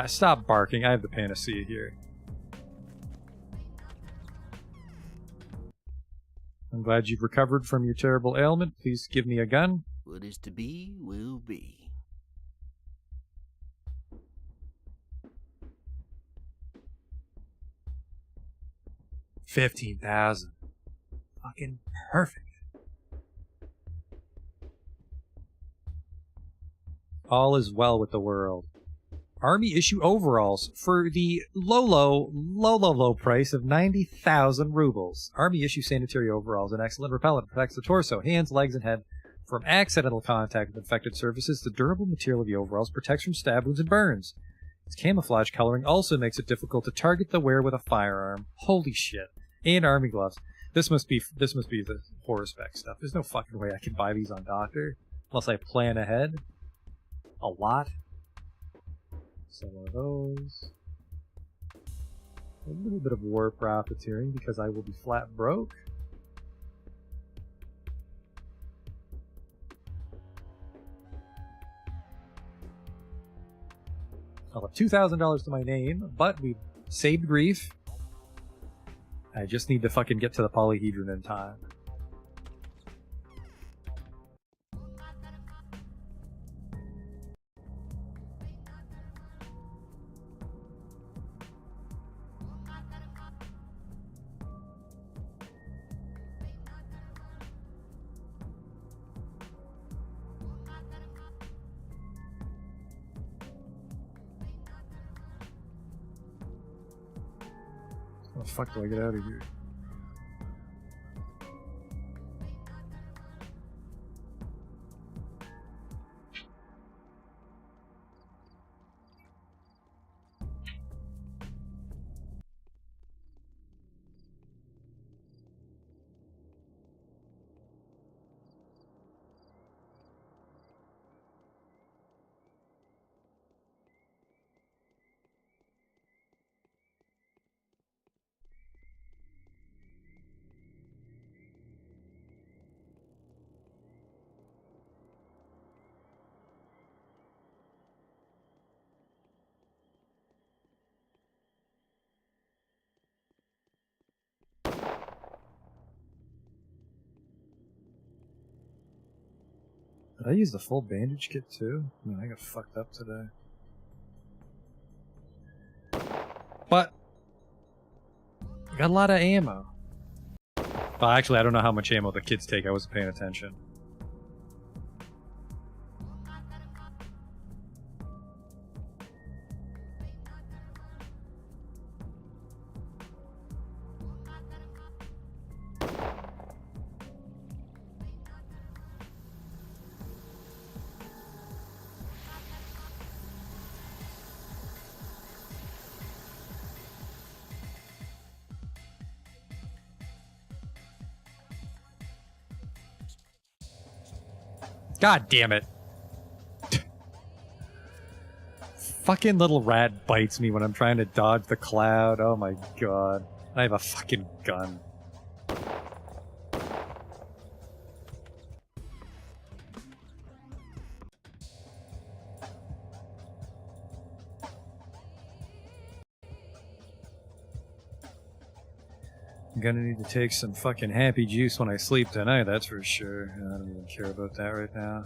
Stop barking. I have the panacea here. I'm glad you've recovered from your terrible ailment. Please give me a gun. What is to be, will be. 15,000. Fucking perfect. All is well with the world. Army issue overalls for the low price of 90,000 rubles. Army issue sanitary overalls, an excellent repellent, protects the torso, hands, legs, and head from accidental contact with infected surfaces. The durable material of the overalls protects from stab wounds and burns. Its camouflage coloring also makes it difficult to target the wearer with a firearm. Holy shit. And army gloves. This must be the horror spec stuff. There's no fucking way I can buy these on Doctor unless I plan ahead a lot. Some of those. A little bit of war profiteering because I will be flat broke. I'll have $2,000 to my name, but we've saved grief. I just need to fucking get to the polyhedron in time. How the fuck do I get out of here? Did I use the full bandage kit too? I mean, I got fucked up today. But I got a lot of ammo. Well, actually, I don't know how much ammo the kids take. I wasn't paying attention. God damn it. Fucking little rat bites me when I'm trying to dodge the cloud. Oh my god. I have a fucking gun. I'm gonna need to take some fucking happy juice when I sleep tonight, that's for sure. I don't even care about that right now.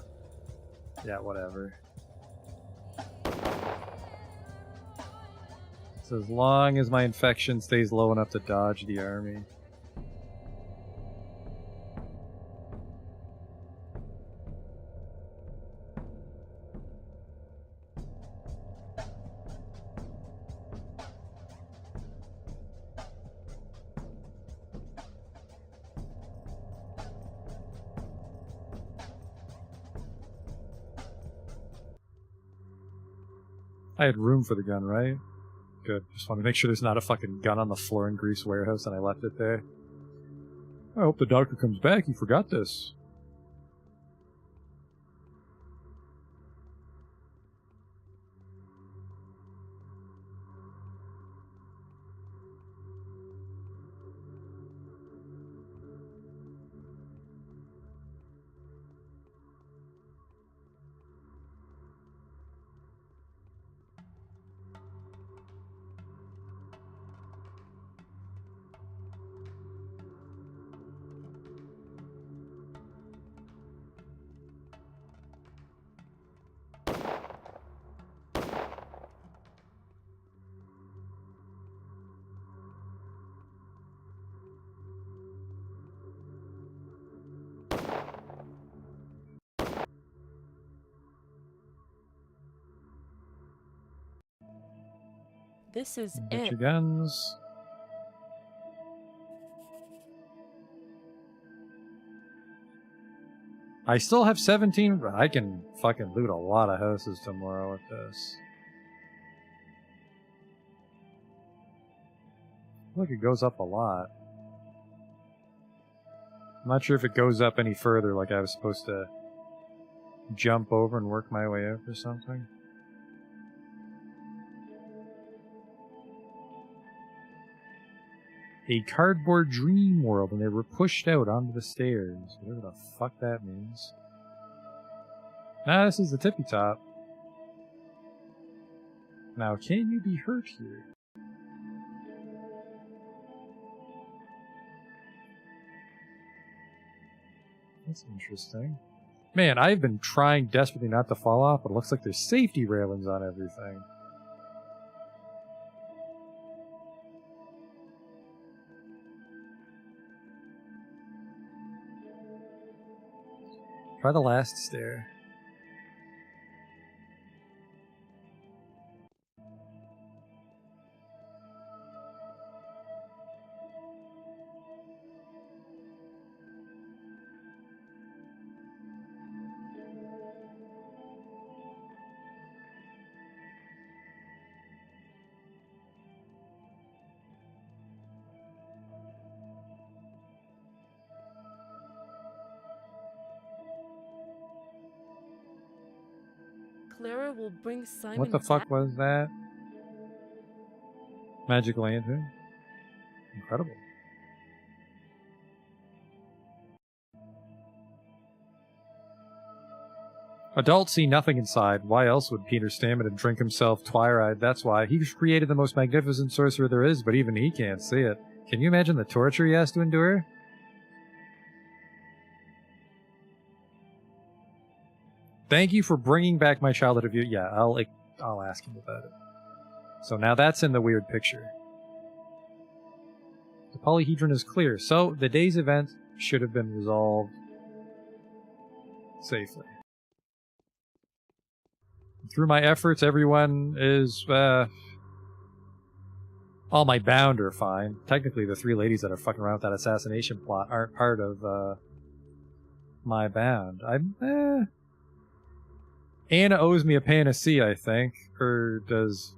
Yeah, whatever. So as long as my infection stays low enough to dodge the army. I had room for the gun, right? Good. Just want to make sure there's not a fucking gun on the floor in Grease Warehouse and I left it there. I hope the doctor comes back. He forgot this. This is Get it. your guns. I still have 17. I can fucking loot a lot of houses tomorrow with this. Look, it goes up a lot. I'm not sure if it goes up any further, like I was supposed to jump over and work my way up or something. A cardboard dream world, and they were pushed out onto the stairs. Whatever the fuck that means. Nah, this is the tippy top. Now, can you be hurt here? That's interesting. Man, I've been trying desperately not to fall off, but it looks like there's safety railings on everything. Try the last stair. Clara will bring Simon What the fuck back. was that? Magic lantern? Incredible. Adults see nothing inside. Why else would Peter Stammen and drink himself twilight? That's why. He's created the most magnificent sorcerer there is, but even he can't see it. Can you imagine the torture he has to endure? Thank you for bringing back my childhood view. Yeah, I'll ask him about it. So now that's in the weird picture. The polyhedron is clear, so the day's event should have been resolved safely. Through my efforts, everyone is, all my bound are fine. Technically, the 3 ladies that are fucking around with that assassination plot aren't part of, my bound. Anna owes me a panacea, I think. Or does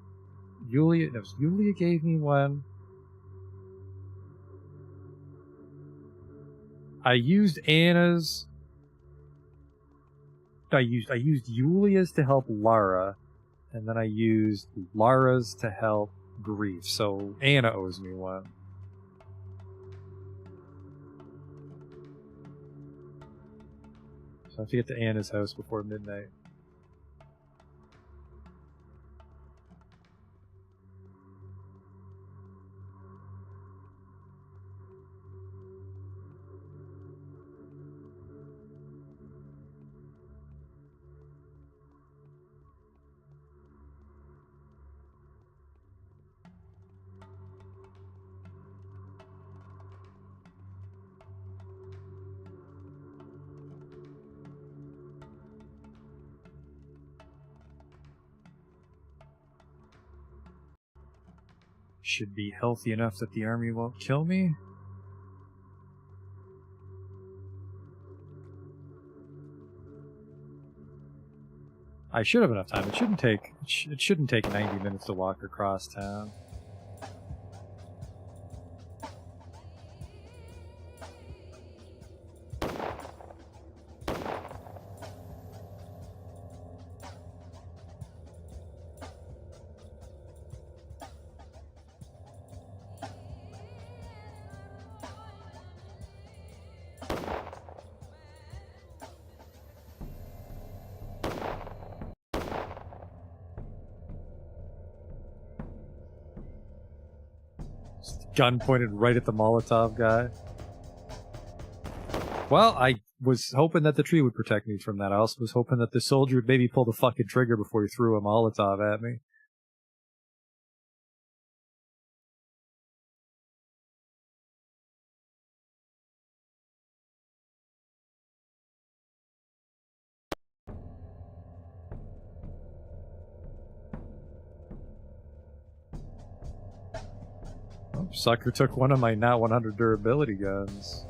Yulia? No, Yulia gave me one. I used Anna's. I used Yulia's to help Lara, and then I used Lara's to help Grief. So Anna owes me one. So I have to get to Anna's house before midnight. Should be healthy enough that the army won't kill me. I should have enough time. It shouldn't take 90 minutes to walk across town. Gun pointed right at the Molotov guy. Well, I was hoping that the tree would protect me from that. I also was hoping that the soldier would maybe pull the fucking trigger before he threw a Molotov at me. Sucker took one of my not 100 durability guns.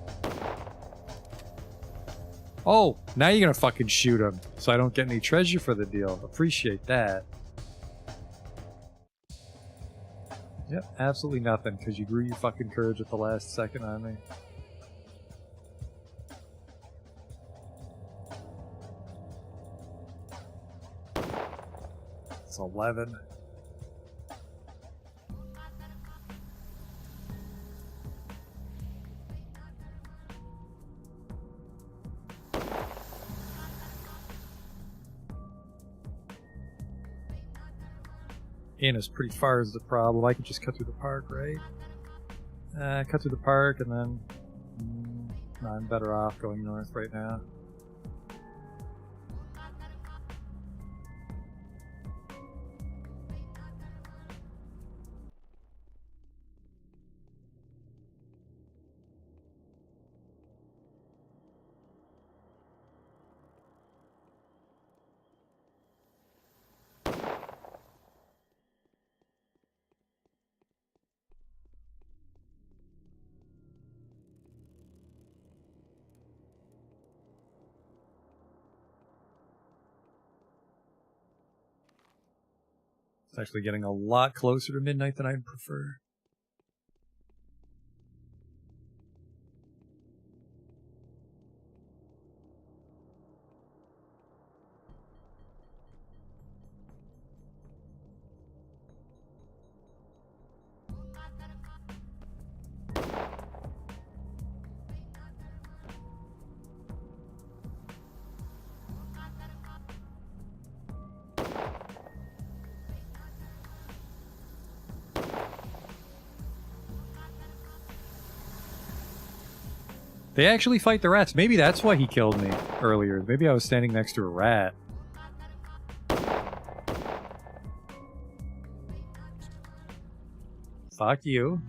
Oh, now you're gonna fucking shoot him, so I don't get any treasure for the deal. Appreciate that. Yep, absolutely nothing, because you grew your fucking courage at the last second on me. It's 11. In is pretty far is the problem. I can just cut through the park, right? Cut through the park and then... no, I'm better off going north right now. It's actually getting a lot closer to midnight than I'd prefer. They actually fight the rats. Maybe that's why he killed me earlier. Maybe I was standing next to a rat. Fuck you.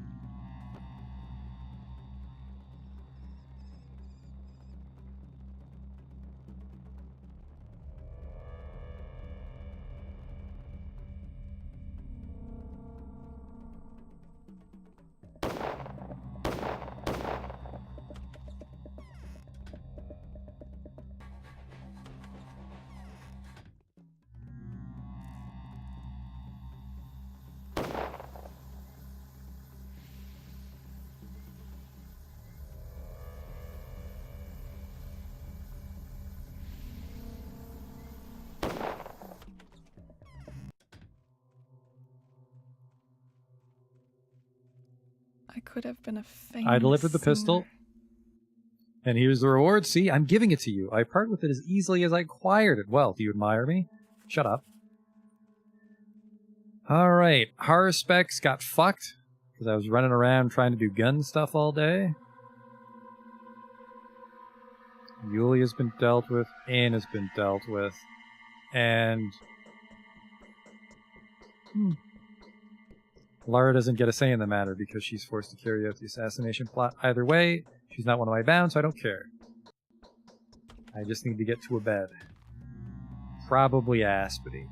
I could have been a famous I delivered the pistol. And here's the reward. See, I'm giving it to you. I part with it as easily as I acquired it. Well, do you admire me? Shut up. Alright, horror specs got fucked. Because I was running around trying to do gun stuff all day. Yulia's been dealt with. Anne has been dealt with. And... Lara doesn't get a say in the matter because she's forced to carry out the assassination plot. Either way, she's not one of my bounds, so I don't care. I just need to get to a bed. Probably Aspity.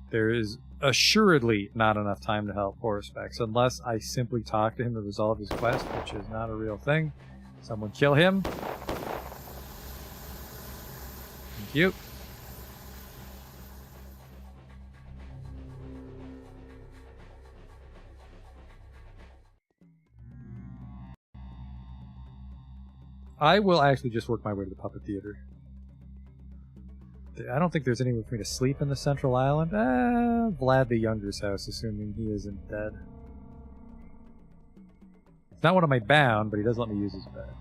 There is assuredly not enough time to help Horsepex, unless I simply talk to him to resolve his quest, which is not a real thing. Someone kill him. Thank you. I will actually just work my way to the puppet theater. I don't think there's anywhere for me to sleep in the central island. Vlad the Younger's house, assuming he isn't dead. It's not one of my bound, but he does let me use his bed.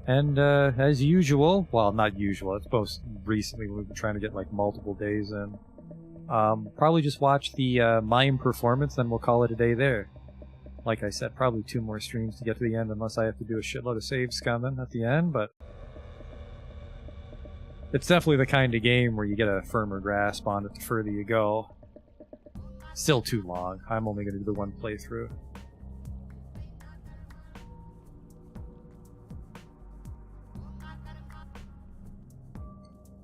And as usual, well, not usual, it's most recently when we've been trying to get like multiple days in. Probably just watch the mime performance, then we'll call it a day there. Like I said, probably 2 more streams to get to the end, unless I have to do a shitload of save scumming at the end, but... It's definitely the kind of game where you get a firmer grasp on it the further you go. Still too long. I'm only going to do the 1 playthrough.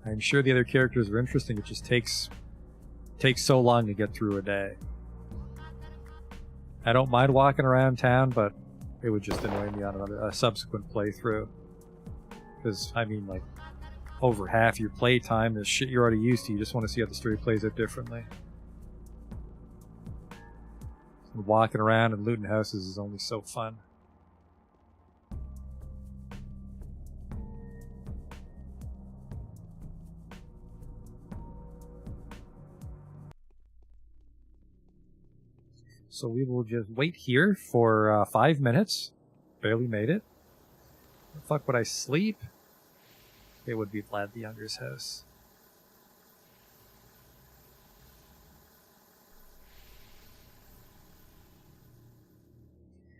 I I'm sure the other characters are interesting. It just takes so long to get through a day. I don't mind walking around town, but it would just annoy me on a subsequent playthrough. Because, I mean, like, over half your playtime is shit you're already used to. You just want to see how the story plays out differently. And walking around and looting houses is only so fun. So we will just wait here for 5 minutes. Barely made it. Where the fuck would I sleep? It would be Vlad the Younger's house.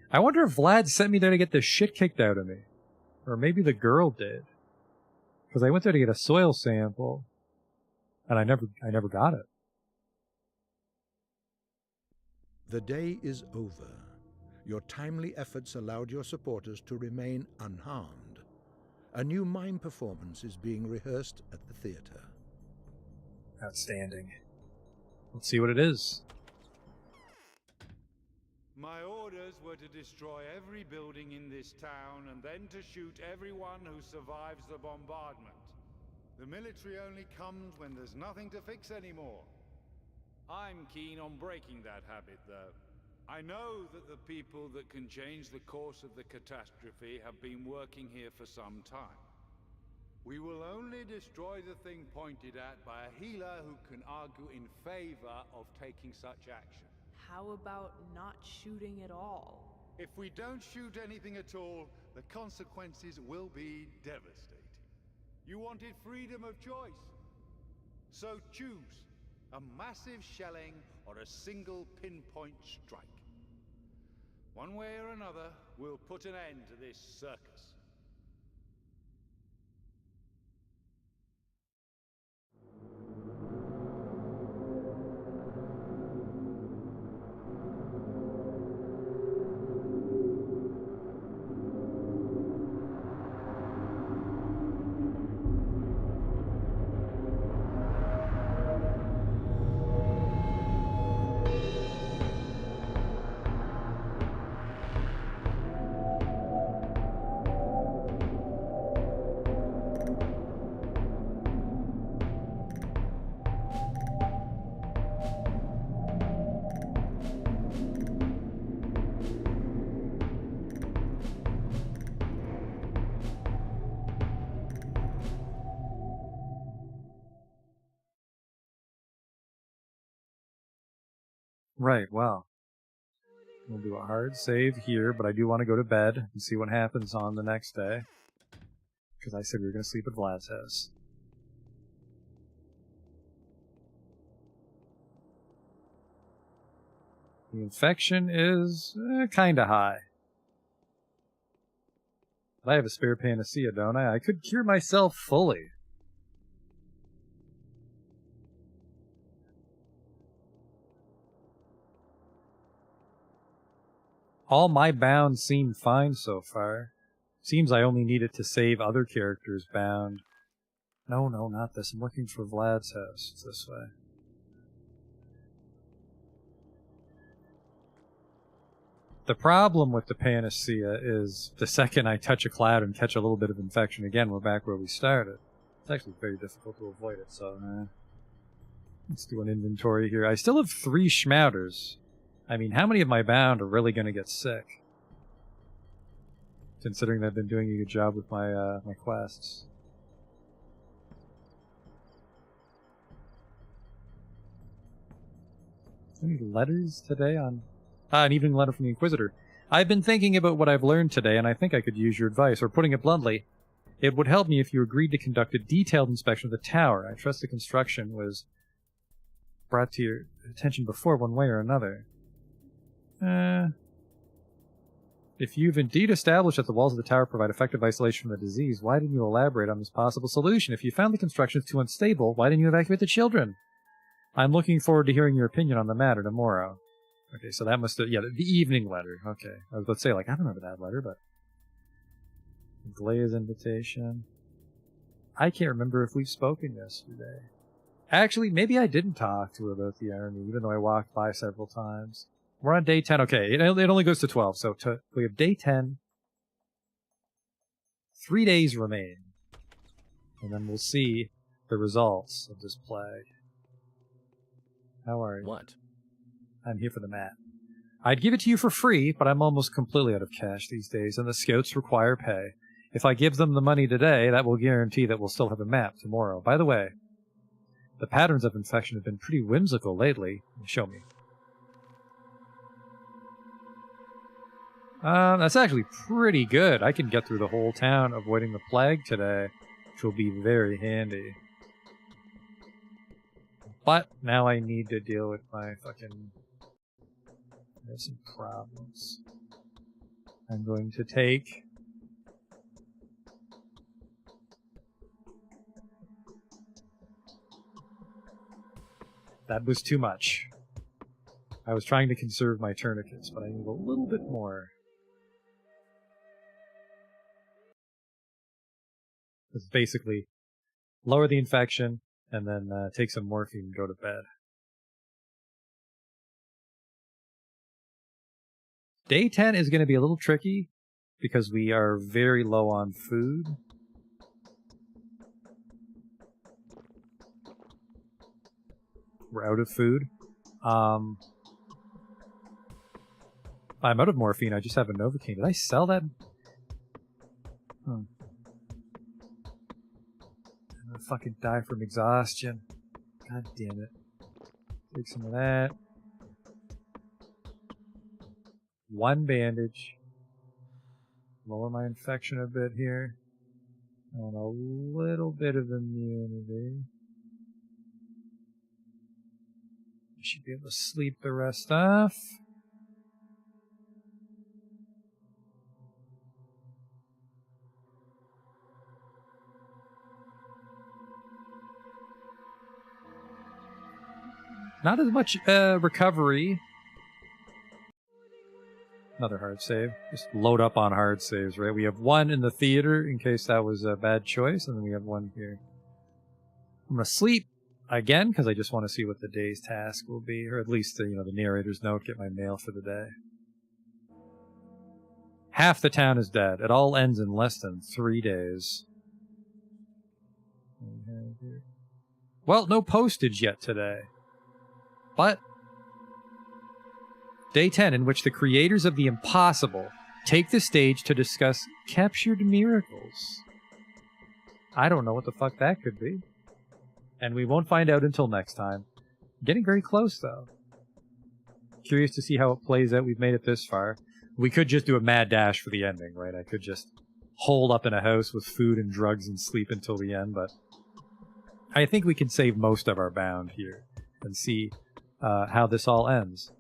I wonder if Vlad sent me there to get the shit kicked out of me. Or maybe the girl did. Because I went there to get a soil sample. And I never got it. The day is over. Your timely efforts allowed your supporters to remain unharmed. A new mime performance is being rehearsed at the theater. Outstanding. Let's see what it is. My orders were to destroy every building in this town and then to shoot everyone who survives the bombardment. The military only comes when there's nothing to fix anymore. I'm keen on breaking that habit, though. I know that the people that can change the course of the catastrophe have been working here for some time. We will only destroy the thing pointed at by a healer who can argue in favor of taking such action. How about not shooting at all? If we don't shoot anything at all, the consequences will be devastating. You wanted freedom of choice. So choose a massive shelling or a single pinpoint strike. One way or another, we'll put an end to this circus. Right, well. We'll do a hard save here, but I do want to go to bed and see what happens on the next day. Because I said we were going to sleep at Vlad's house. The infection is kind of high. But I have a spare panacea, don't I? I could cure myself fully. All my bounds seem fine so far. Seems I only need it to save other characters bound. No, not this. I'm looking for Vlad's house. It's this way. The problem with the panacea is the second I touch a cloud and catch a little bit of infection again, we're back where we started. It's actually very difficult to avoid it, so let's do an inventory here. I still have 3 schmouters. I mean, how many of my bound are really going to get sick? Considering that I've been doing a good job with my my quests. Any letters today on... an evening letter from the Inquisitor. I've been thinking about what I've learned today, and I think I could use your advice, or putting it bluntly, it would help me if you agreed to conduct a detailed inspection of the tower. I trust the construction was brought to your attention before, one way or another. If you've indeed established that the walls of the tower provide effective isolation from the disease, why didn't you elaborate on this possible solution? If you found the construction too unstable, why didn't you evacuate the children? I'm looking forward to hearing your opinion on the matter tomorrow. Okay, so that must have... yeah, the evening letter. Okay. I was about to say, like, I don't remember that letter, but... Glaze invitation. I can't remember if we've spoken yesterday. Actually, maybe I didn't talk to her about the army, even though I walked by several times. We're on day 10. Okay, it only goes to 12, so we have day 10. 3 days remain. And then we'll see the results of this plague. How are you? What? I'm here for the map. I'd give it to you for free, but I'm almost completely out of cash these days, and the scouts require pay. If I give them the money today, that will guarantee that we'll still have a map tomorrow. By the way, the patterns of infection have been pretty whimsical lately. Show me. That's actually pretty good. I can get through the whole town avoiding the plague today, which will be very handy. But now I need to deal with my fucking... There's some problems. I'm going to take... That was too much. I was trying to conserve my tourniquets, but I need a little bit more. It's basically lower the infection and then take some morphine and go to bed. Day 10 is going to be a little tricky because we are very low on food. We're out of food. I'm out of morphine. I just have a Novocaine. Did I sell that? I'm gonna fucking die from exhaustion. God damn it. Take some of that. One bandage. Lower my infection a bit here. And a little bit of immunity. I should be able to sleep the rest off. Not as much recovery. Another hard save. Just load up on hard saves, right? We have one in the theater in case that was a bad choice, and then we have one here. I'm gonna sleep again because I just want to see what the day's task will be, or at least the narrator's note. Get my mail for the day. Half the town is dead. It all ends in less than 3 days. Well, no postage yet today. But Day 10, in which the creators of the impossible take the stage to discuss captured miracles. I don't know what the fuck that could be. And we won't find out until next time. Getting very close, though. Curious to see how it plays out. We've made it this far. We could just do a mad dash for the ending, right? I could just hole up in a house with food and drugs and sleep until the end, but I think we can save most of our bound here and see how this all ends.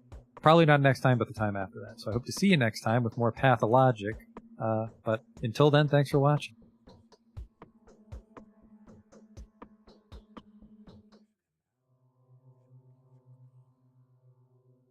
Probably not next time, but the time after that. So I hope to see you next time with more Pathologic. But until then, thanks for watching.